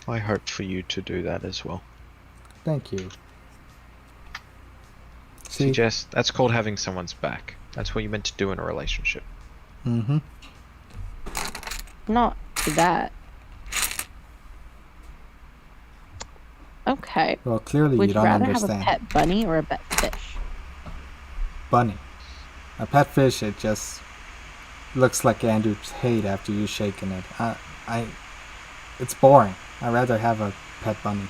I hope for you to do that as well. Thank you. See, Jess, that's called having someone's back. That's what you're meant to do in a relationship. Mm-hmm. Not that. Okay. Well, clearly Would you don't rather understand. have a pet bunny or a pet fish? Bunny. A pet fish, it just looks like Andrew's hate after you shaking it. It's boring. I'd rather have a pet bunny.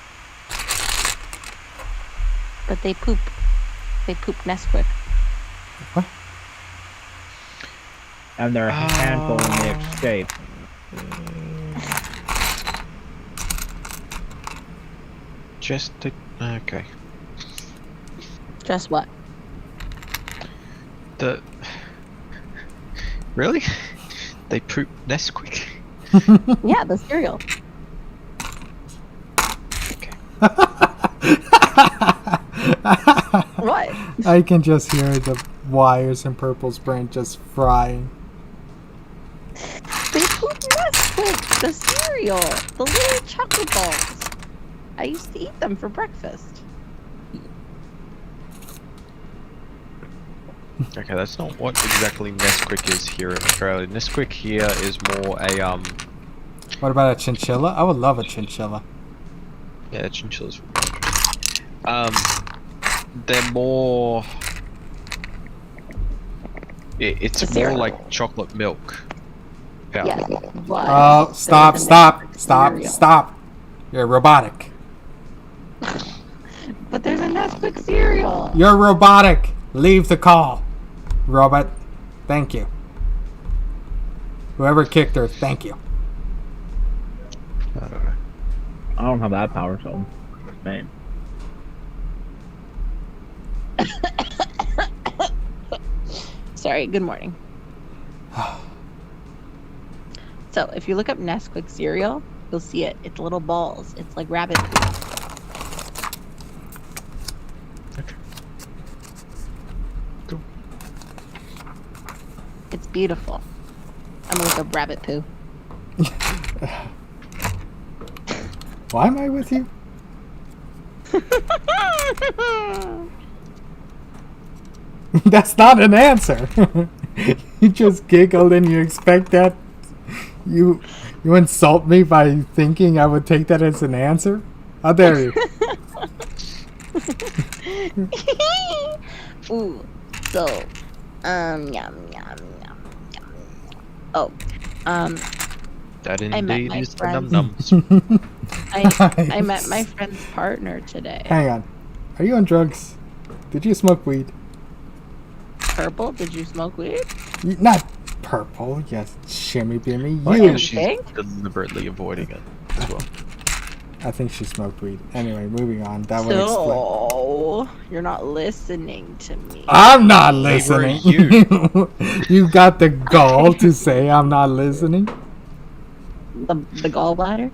But they poop. They poop Nesquik. What? And they're a handful when they escape. Okay. Just what? Really? They poop Nesquik? Yeah, the cereal. Okay. What? I can just hear the wires in Purple's brain just frying. They poop Nesquik, the cereal, the little chocolate balls. I used to eat them for breakfast. Okay, that's not what exactly Nesquik is here in Australia. Nesquik here is more a What about a chinchilla? I would love a chinchilla. yeah, chinchillas. They're more. It's A more cereal. like chocolate milk powder. Yeah. But Oh, stop, there's a stop, Nesquik stop, cereal. stop. You're robotic. But there's a Nesquik cereal. You're robotic. Leave the call. Robot, thank you. Whoever kicked her, thank you. I don't know. I don't have that power, so man. Sorry, good morning. So, if you look up Nesquik cereal, you'll see it. It's little balls. It's like rabbit food. Cool. It's beautiful. I'm gonna look up rabbit poo. Why am I with you? That's not an answer. You just giggled and you expect that. You insult me by thinking I would take that as an answer? How dare you? Ooh, so, yum, yum, yum, yum. Oh, That I met indeed my is the friend. num-nums. I met my friend's partner today. Hang on. Are you on drugs? Did you smoke weed? Purple, did you smoke weed? Not purple. Yes, shimmy bimmy. I You. think she's think? deliberately avoiding it as well. I think she smoked weed. Anyway, moving on. That would explain. So, you're not listening to me. I'm not Neither are listening. you. You got the gall to say I'm not listening? The gallbladder?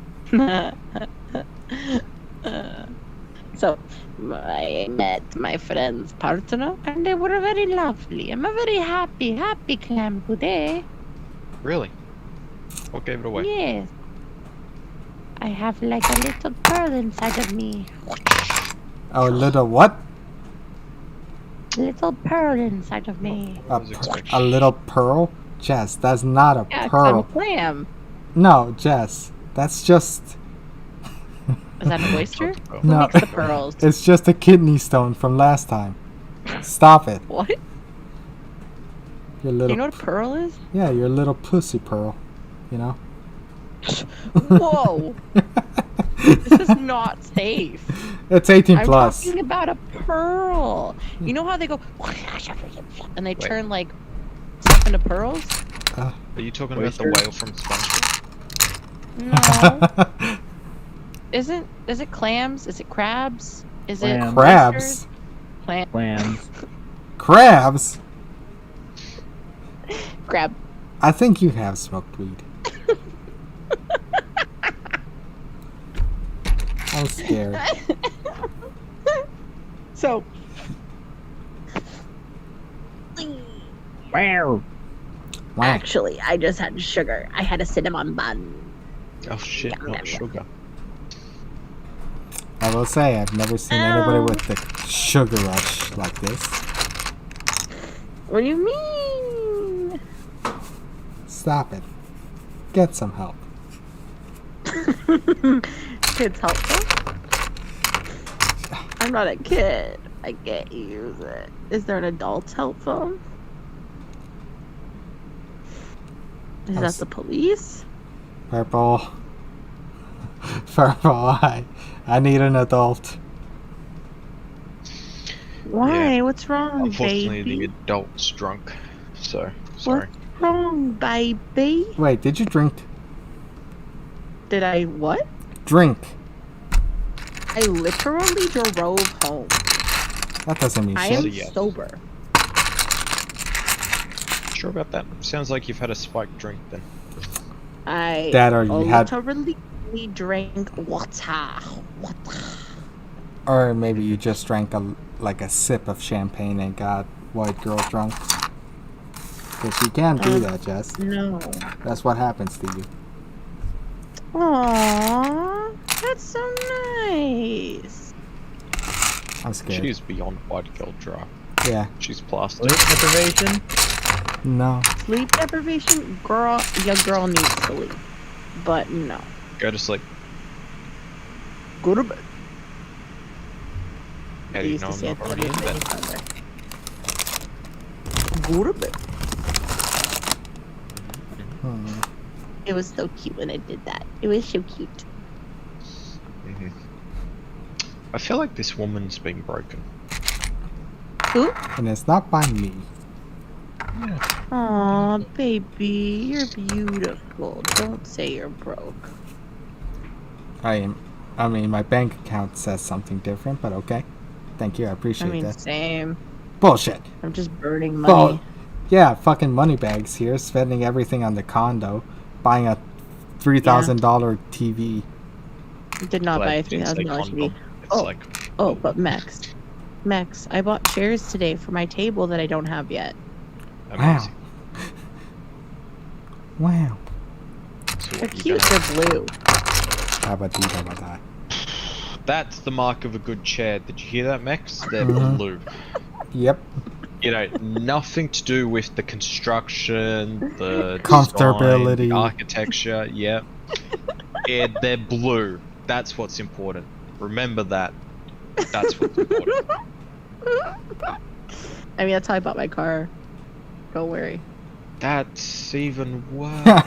So, I met my friend's partner, and they were very lovely. I'm a very happy clam today. Really? What gave it away? Yes. I have like a little pearl inside of me. Oh, little what? Little pearl inside of me. A little pearl? Jess, that's not a Yeah, 'cause I'm a pearl. clam. No, Jess, that's just... Is that an oyster? Who No. makes the pearls? It's just a kidney stone from last time. Stop it. What? Your Do little... you know what a pearl is? Yeah, your little pussy pearl. You know? Whoa! This is not safe. It's 18 I'm plus. talking about a pearl. You know how they go and they turn like stuff into pearls? Are you talking about the whale from SpongeBob? No. Is it clams? Is it crabs? Is Clams. it Crabs? oysters? Clams. Crabs? Crab. I think you have smoked weed. I'm scared. So. Wow. Wow. Actually, I just had sugar. I had a cinnamon bun. Oh shit, Yum, not yum, sugar. I will say, I've never seen anybody with the sugar rush like this. What do you mean? Stop it. Get some help. Kids helpful? I'm not a kid. I can't use it. Is there an adult helpful? Is that the police? Purple. Purple, I need an adult. Why? Yeah. What's wrong, Unfortunately, baby? the adult's drunk. So, sorry. What's wrong, baby? Wait, did you drink? Did I what? Drink. I literally drove home. That doesn't mean I shit. am yes. sober. Sure about that? Sounds like you've had a spiked drink then. I That or you had... literally drank water. Or maybe you just drank like a sip of champagne and got white girl drunk. Because you can't do that, Jess. No. That's what happens to you. Aww, that's so nice. I'm scared. She is beyond white girl drunk. Yeah. She's plastic. Sleep deprivation? No. Sleep deprivation? Girl, your girl needs sleep. But no. Go to sleep. Go to bed. How I do you used know to I'm say not it already in to bed? Go to bed. Hmm. It was so cute when I did that. It was so cute. Mhm. I feel like this woman's been broken. Who? And it's not by me. Aw, baby, you're beautiful. Don't say you're broke. I mean, my bank account says something different, but okay. Thank you, I I appreciate mean, that. same. Bullshit. I'm just burning Well, money. yeah, fucking moneybags here, spending everything on the condo, buying a $3,000 TV. Did not buy a Glad you didn't say $3,000 TV. condom. It's Oh. like, Oh, but Mex, I bought chairs today for my table that I don't have yet. amazing. Wow. So They're what you cute. gonna- They're blue. Abadee. That's the mark of a good chair. Did you hear that, Mex? They're Mhm. blue. Yep. You know, nothing to do with the construction, the Comfortability. design, the architecture. Yeah, they're blue. That's what's important. Remember that. That's what's important. I mean, that's how I bought my car. Don't worry. That's even worse.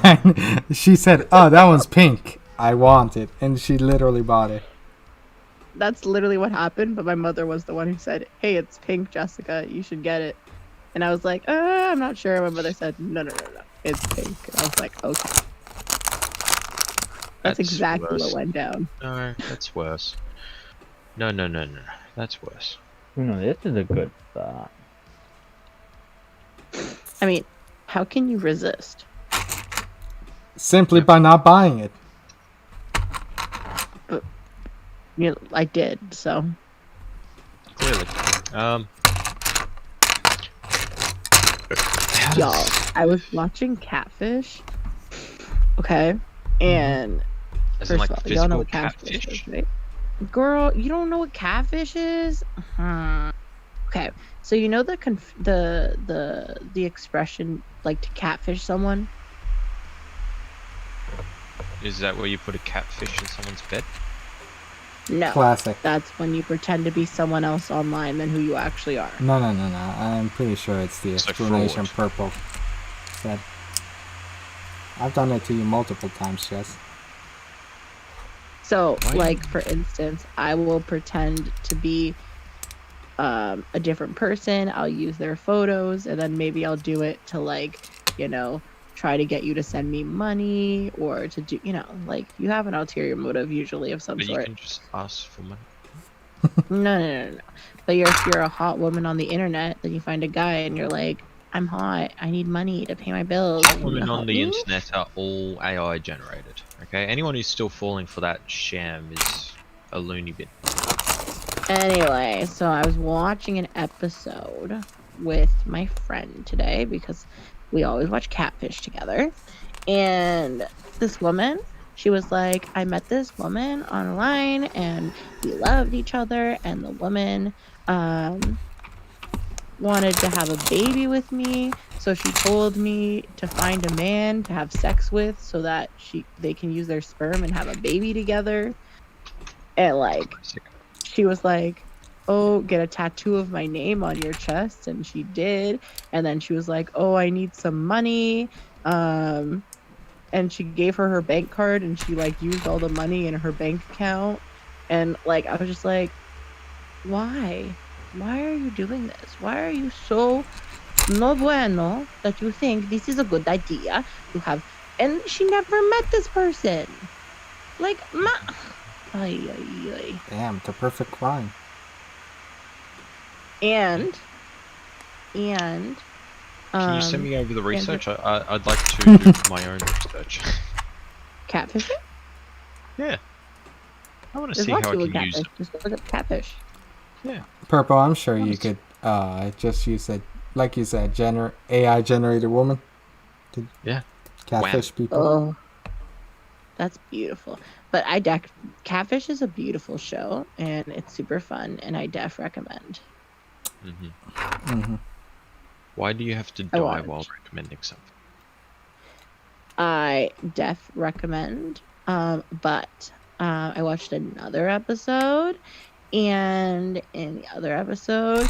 She said, "Oh, that one's pink. I want it," and she literally bought it. That's literally what happened, but my mother was the one who said, "Hey, it's pink, Jessica. You should get it." And I was like, I'm not sure. My mother said, no. It's pink. And I was like, okay. That's exactly worse. what went down. No, that's worse. No. That's worse. No, this is a good thought. I mean, how can you resist? Simply by not buying it. You know, I did, so. Clearly. Y'all, I was watching Catfish. Okay. And As in, first like, of all, y'all know physical what catfish catfish? is, right? Girl, you don't know what catfish is? Okay. So you know the expression like to catfish someone? Is that where you put a catfish in someone's bed? No. Classic. That's when you pretend to be someone else online than who you actually are. No. I'm pretty sure it's the It's like explanation fraud. Purple said. I've done it to you multiple times, Jess. So, Why? like, for instance, I will pretend to be a different person. I'll use their photos, and then maybe I'll do it to, like, you know, try to get you to send me money or to do, you know, like, you have an ulterior motive usually of some But you sort. can just ask for money. No. But if you're a hot woman on the internet, then you find a guy and you're like, I'm hot. I need money to pay my bills. All Can you women on help the me?" internet are all AI generated. Okay, anyone who's still falling for that sham is a loony bin. Anyway, so I was watching an episode with my friend today because we always watch Catfish together. And this woman, she was like, I met this woman online and we loved each other, and the woman wanted to have a baby with me, so she told me to find a man to have sex with so that they can use their sperm and have a baby together. And like, she was like, oh, get a tattoo of my name on your chest, and she did. And then she was like, oh, I need some money, and she gave her bank card, and she like used all the money in her bank account. And like, I was just like, why are you doing this? Why are you so no bueno that you think this is a good idea to have? And she never met this person. Like, ay. Damn, the perfect crime. And Can you send me over the and research? I'd like to do my own research. catfishing? Yeah. I want to There's see lots how I of can people use catfish. it. Just look up catfish. Yeah. Purple, I'm sure you Nice. could just use it, like you said, AI generated woman to Yeah. catfish people. Oh, that's beautiful. But Catfish is a beautiful show, and it's super fun, and I def recommend. Mm-hmm. Hmm. Why do you have to I die watched. while recommending something? I recommend. But I watched another episode, and in the other episode,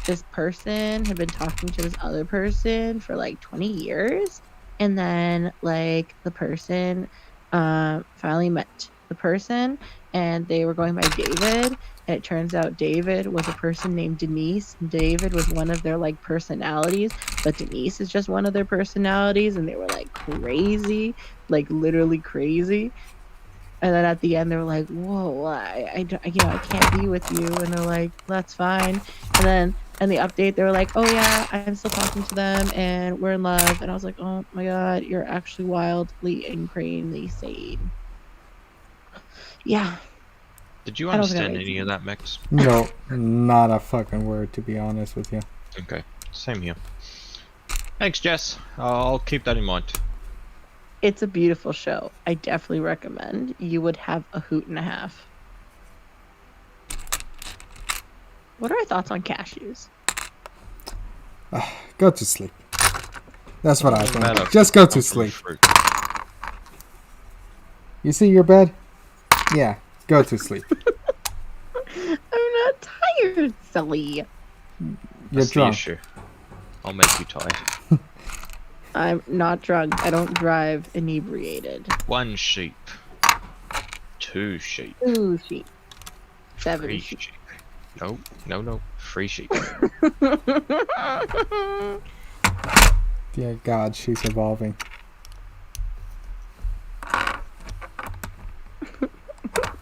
this person had been talking to this other person for like 20 years, and then like the person finally met the person, and they were going by David, and it turns out David was a person named Denise, and David was one of their like personalities, but Denise is just one of their personalities, and they were like crazy, like literally crazy. And then at the end, they were like, "Whoa, I can't be with you." And they're like, "That's fine." And then in the update, they were like, "Oh yeah, I'm still talking to them, and we're in love." And I was like, "Oh my god, you're actually wildly and crazy sane." Yeah, Did you I don't think understand that any makes of that, Max? No, not a fucking word, to be honest with you. Okay, same here. Thanks, Jess. I'll keep that in mind. it's a beautiful show. I definitely recommend. You would have a hoot and a half. What are our thoughts on cashews? Go to sleep. That's what I Doesn't matter. think. Just go to Come from sleep. fruit. You see your bed? Yeah, go to sleep. I'm not tired, silly. You're That's the drunk. issue. I'll make you tired. I'm not drunk. I don't drive inebriated. 1 sheep. 2 sheep. 2 sheep. 7 3 sheep. sheep. No. 3 sheep. Dear God, she's evolving.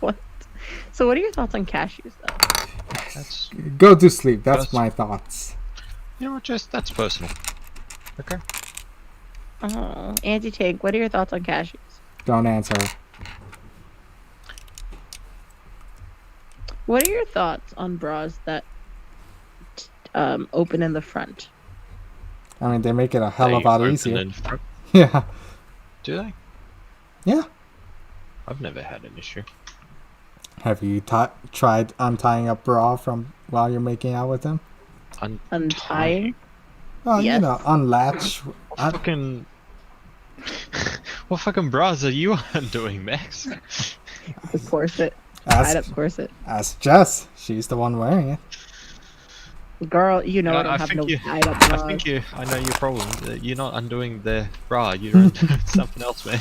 What? So what are your thoughts on cashews, though? That's, Go to sleep. That's That's- my thoughts. you know what, Jess? That's personal. Okay. Oh, Angie Tank, what are your thoughts on cashews? Don't answer. What are your thoughts on bras that open in the front? I mean, they make it a hell of They a lot open easier. in front. Yeah. Do they? Yeah. I've never had an issue. Have you tried untying a bra from while you're making out with them? Untying? Well, Yes. you know, unlatch. Fucking. What fucking bras are you undoing, Max? The corset. Tied up Ask, corset. ask Jess. She's the one wearing it. Girl, you know I don't I have think no you- tied up I bras. think I know your problem. You're not undoing the bra. You're undoing something else, man.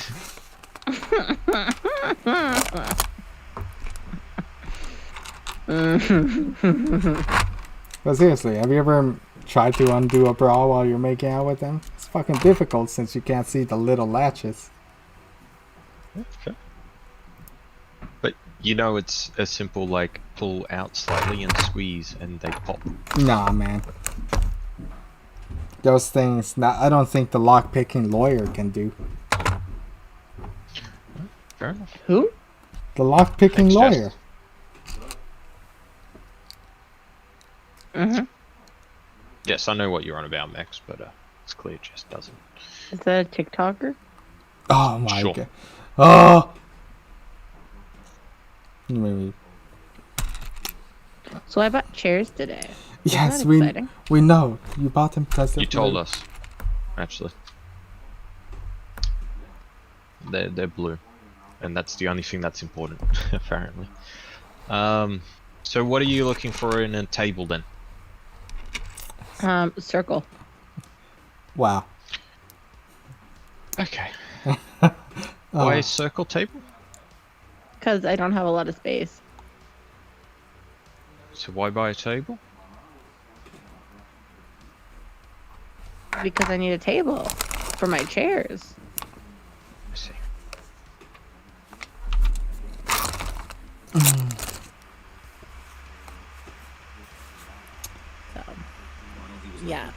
But seriously, have you ever tried to undo a bra while you're making out with them? It's fucking difficult since you can't see the little latches. Okay. But you know, it's a simple like pull out slightly and squeeze, and they pop. Nah, man. Those things, I don't think the lock-picking lawyer can do. Fair enough. Who? The lock-picking Thanks, Jess. lawyer. Mm-hmm. Yes, I know what you're on about, Max, but it's clear Jess doesn't. Is that a TikToker? Oh my Sure. god. Oh! Maybe. So I bought chairs today. Isn't Yes, that we exciting? know. You bought them because You told us, actually. They're blue, and that's the only thing that's important, apparently. So what are you looking for in a table then? Circle. Wow. Okay. Oh, Why a circle table? Because I don't have a lot of space. So why buy a table? Because I need a table for my chairs. I see. So, yeah.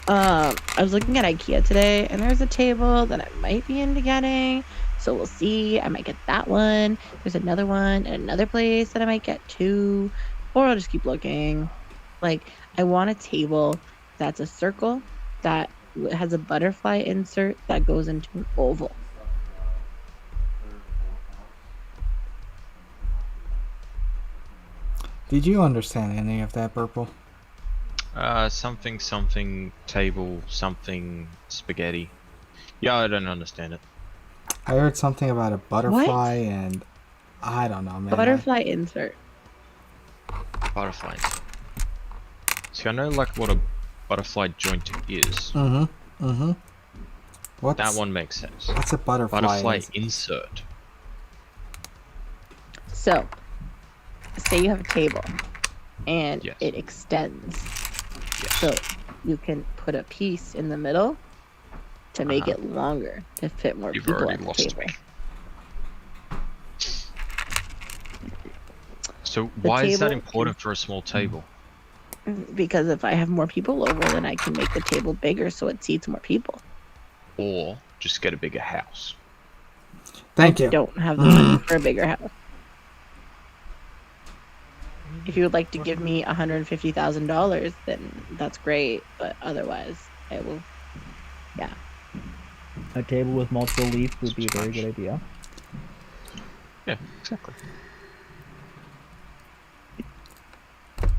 I was looking at IKEA today, and there's a table that I might be into getting. So we'll see. I might get that one. There's another one at another place that I might get too. Or I'll just keep looking. Like, I want a table that's a circle that has a butterfly insert that goes into an oval. Did you understand any of that, Purple? Something table something spaghetti. Yeah, I don't understand it. I heard something about a butterfly and I don't know, man. Butterfly insert. Butterfly. See, I know like what a butterfly joint is. What's That one makes sense. What's a butterfly? Butterfly insert. So, say you have a table, and Yes. it extends. Yes. So you can put a piece in the middle to make it longer to fit more You've people already at the lost table. me. So why is that table important for a small table? Because if I have more people over, then I can make the table bigger so it seats more people. Or just get a bigger house. Thank you. Don't have the money for a bigger house. If you would like to give me $150,000, then that's great. But otherwise, I will. Yeah. A table with multiple leaves would be a very good idea. Yeah, exactly.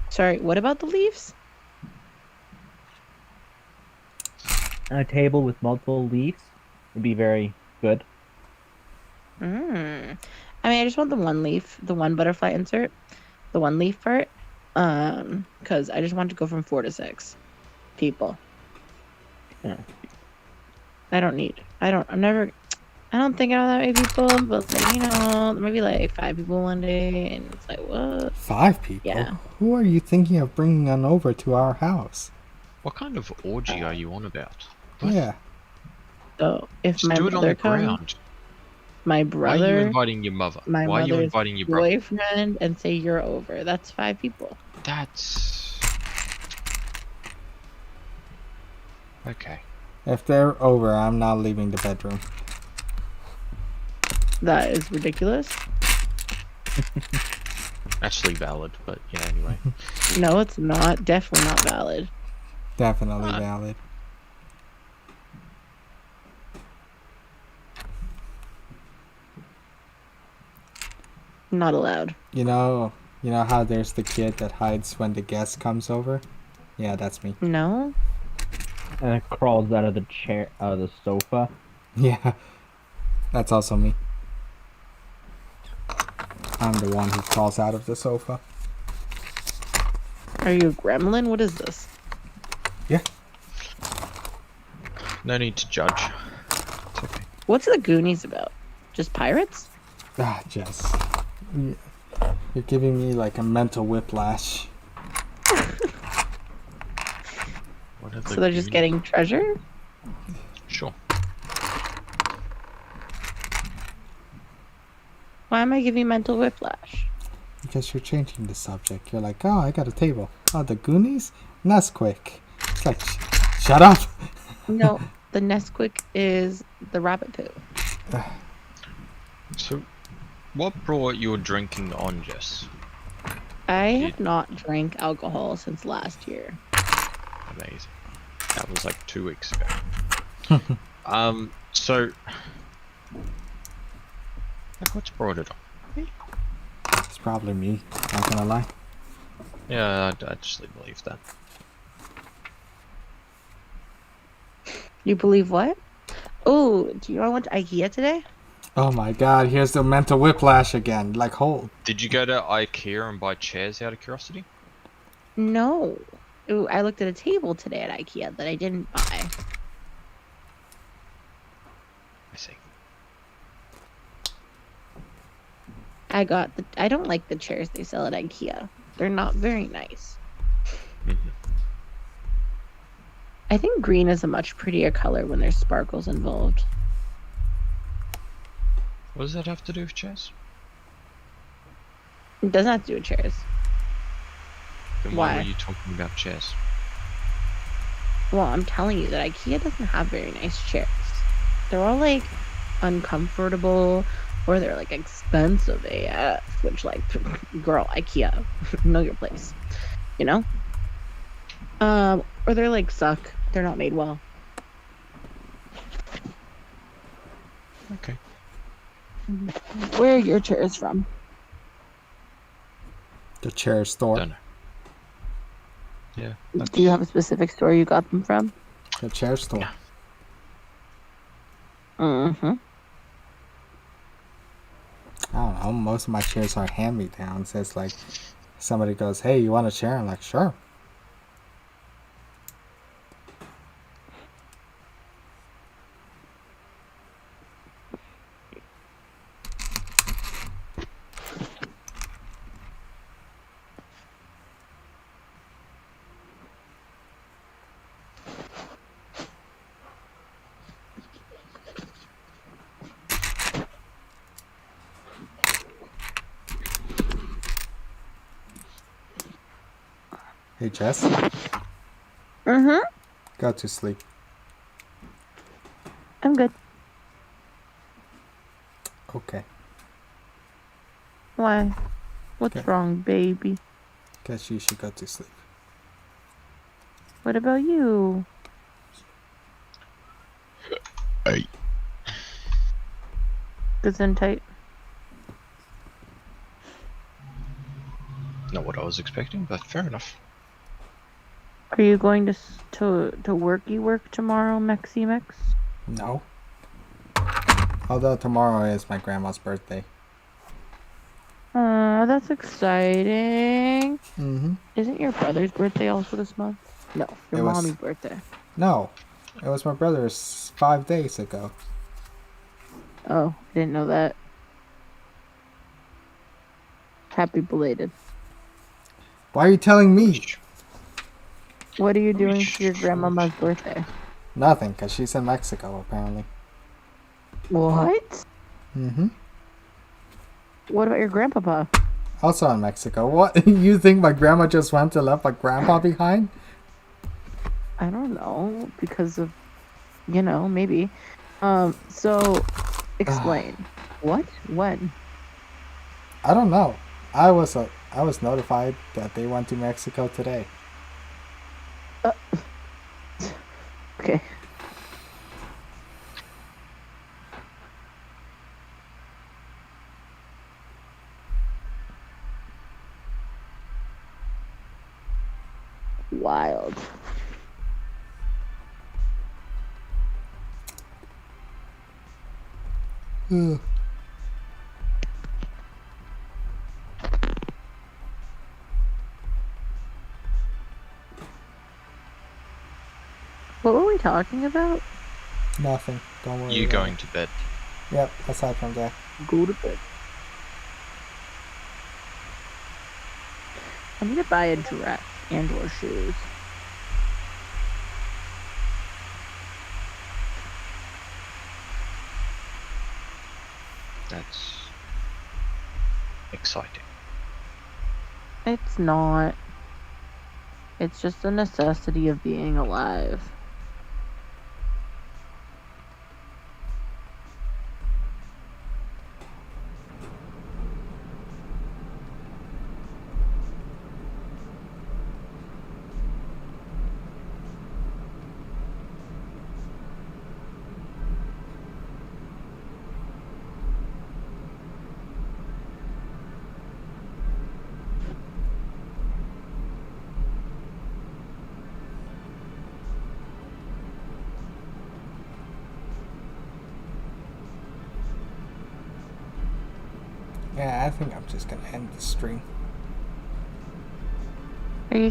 Sorry, what about the leaves? A table with multiple leaves would be very good. I mean, I just want the one leaf, the one butterfly insert, the one leaf part. Because I just want to go from 4 to 6 people. Yeah. I don't think I don't think I know that many people, but like, maybe like 5 people one day, and it's like, what? 5 people? Yeah. Who are you thinking of bringing on over to our house? What kind of orgy are you on about? What? Yeah. So if Just my do it on brother the comes, ground. my Why are you brother, inviting your mother? my Why are you mother's inviting your brother? boyfriend, and say you're over, that's 5 people. That's... Okay. If they're over, I'm not leaving the bedroom. That is ridiculous. Actually valid, but yeah, anyway. No, it's not. Definitely not valid. Definitely valid. Not allowed. You know how there's the kid that hides when the guest comes over? Yeah, that's me. No? And it crawls out of the chair, out of the sofa. Yeah. That's also me. I'm the one who crawls out of the sofa. Are you a gremlin? What is this? Yeah. No need to judge. It's okay. What's the Goonies about? Just pirates? Ah, Jess. You're giving me like a mental whiplash. What are So they're just Goonies? getting treasure? Sure. Why am I giving mental whiplash? Because you're changing the subject. You're like, oh, I got a table. Oh, the Goonies? Nesquik. It's like, shut up! No, the Nesquik is the rabbit poo. So, what brought your drinking on, Jess? I have not drank alcohol since last year. Amazing. That was like 2 weeks ago. So... What's brought it on? It's probably me, not gonna lie. Yeah, I actually believe that. You believe what? Oh, do you know I went to IKEA today? Oh my god, here's the mental whiplash again. Like, hold. Did you go to IKEA and buy chairs out of curiosity? No. Ooh, I looked at a table today at IKEA that I didn't buy. I see. I don't like the chairs they sell at IKEA. They're not very nice. Mm-hmm. I think green is a much prettier color when there's sparkles involved. What does that have to do with chairs? It doesn't have to do with chairs. Then why Why? were you talking about chairs? Well, I'm telling you that IKEA doesn't have very nice chairs. They're all like uncomfortable, or they're like expensive AF, which like, girl, IKEA, know your place, you know? Or they're like suck. They're not made well. Okay. Where are your chairs from? The chair store. Don't know. Yeah. Do you have a specific store you got them from? The chair store. Yeah. Mm-hmm. I don't know. Most of my chairs are hand-me-downs. It's like somebody goes, "Hey, you want a chair?" I'm like, "Sure." Hey, Jess, Mm-hmm. go to sleep. I'm good. Okay. Why? What's Okay. wrong, baby? Guess you should go to sleep. What about you? Hey. Gesundheit. Not what I was expecting, but fair enough. Are you going to worky work tomorrow, Mexi? No. Although tomorrow is my grandma's birthday. Oh, that's exciting. Mm-hmm. Isn't your brother's birthday also this month? No, your It was- mommy's birthday. No, it was my brother's 5 days ago. Oh, didn't know that. Happy belated. Why are you telling me? What are you doing for your grandmama's birthday? Nothing, because she's in Mexico, apparently. What? Mm-hmm. What about your grandpapa? Also in Mexico. What? You think my grandma just went to left my grandpa behind? I don't know, because of, maybe. So, explain. What? When? I don't know. I was notified that they went to Mexico today. Okay. Wild. Ugh. What were we talking about? Nothing. Don't worry. You about going it. to bed. Yep, aside from that. Go to bed. I need to buy a dress and or shoes. That's exciting. It's not. It's just a necessity of being alive. Yeah, I think I'm just gonna end the stream.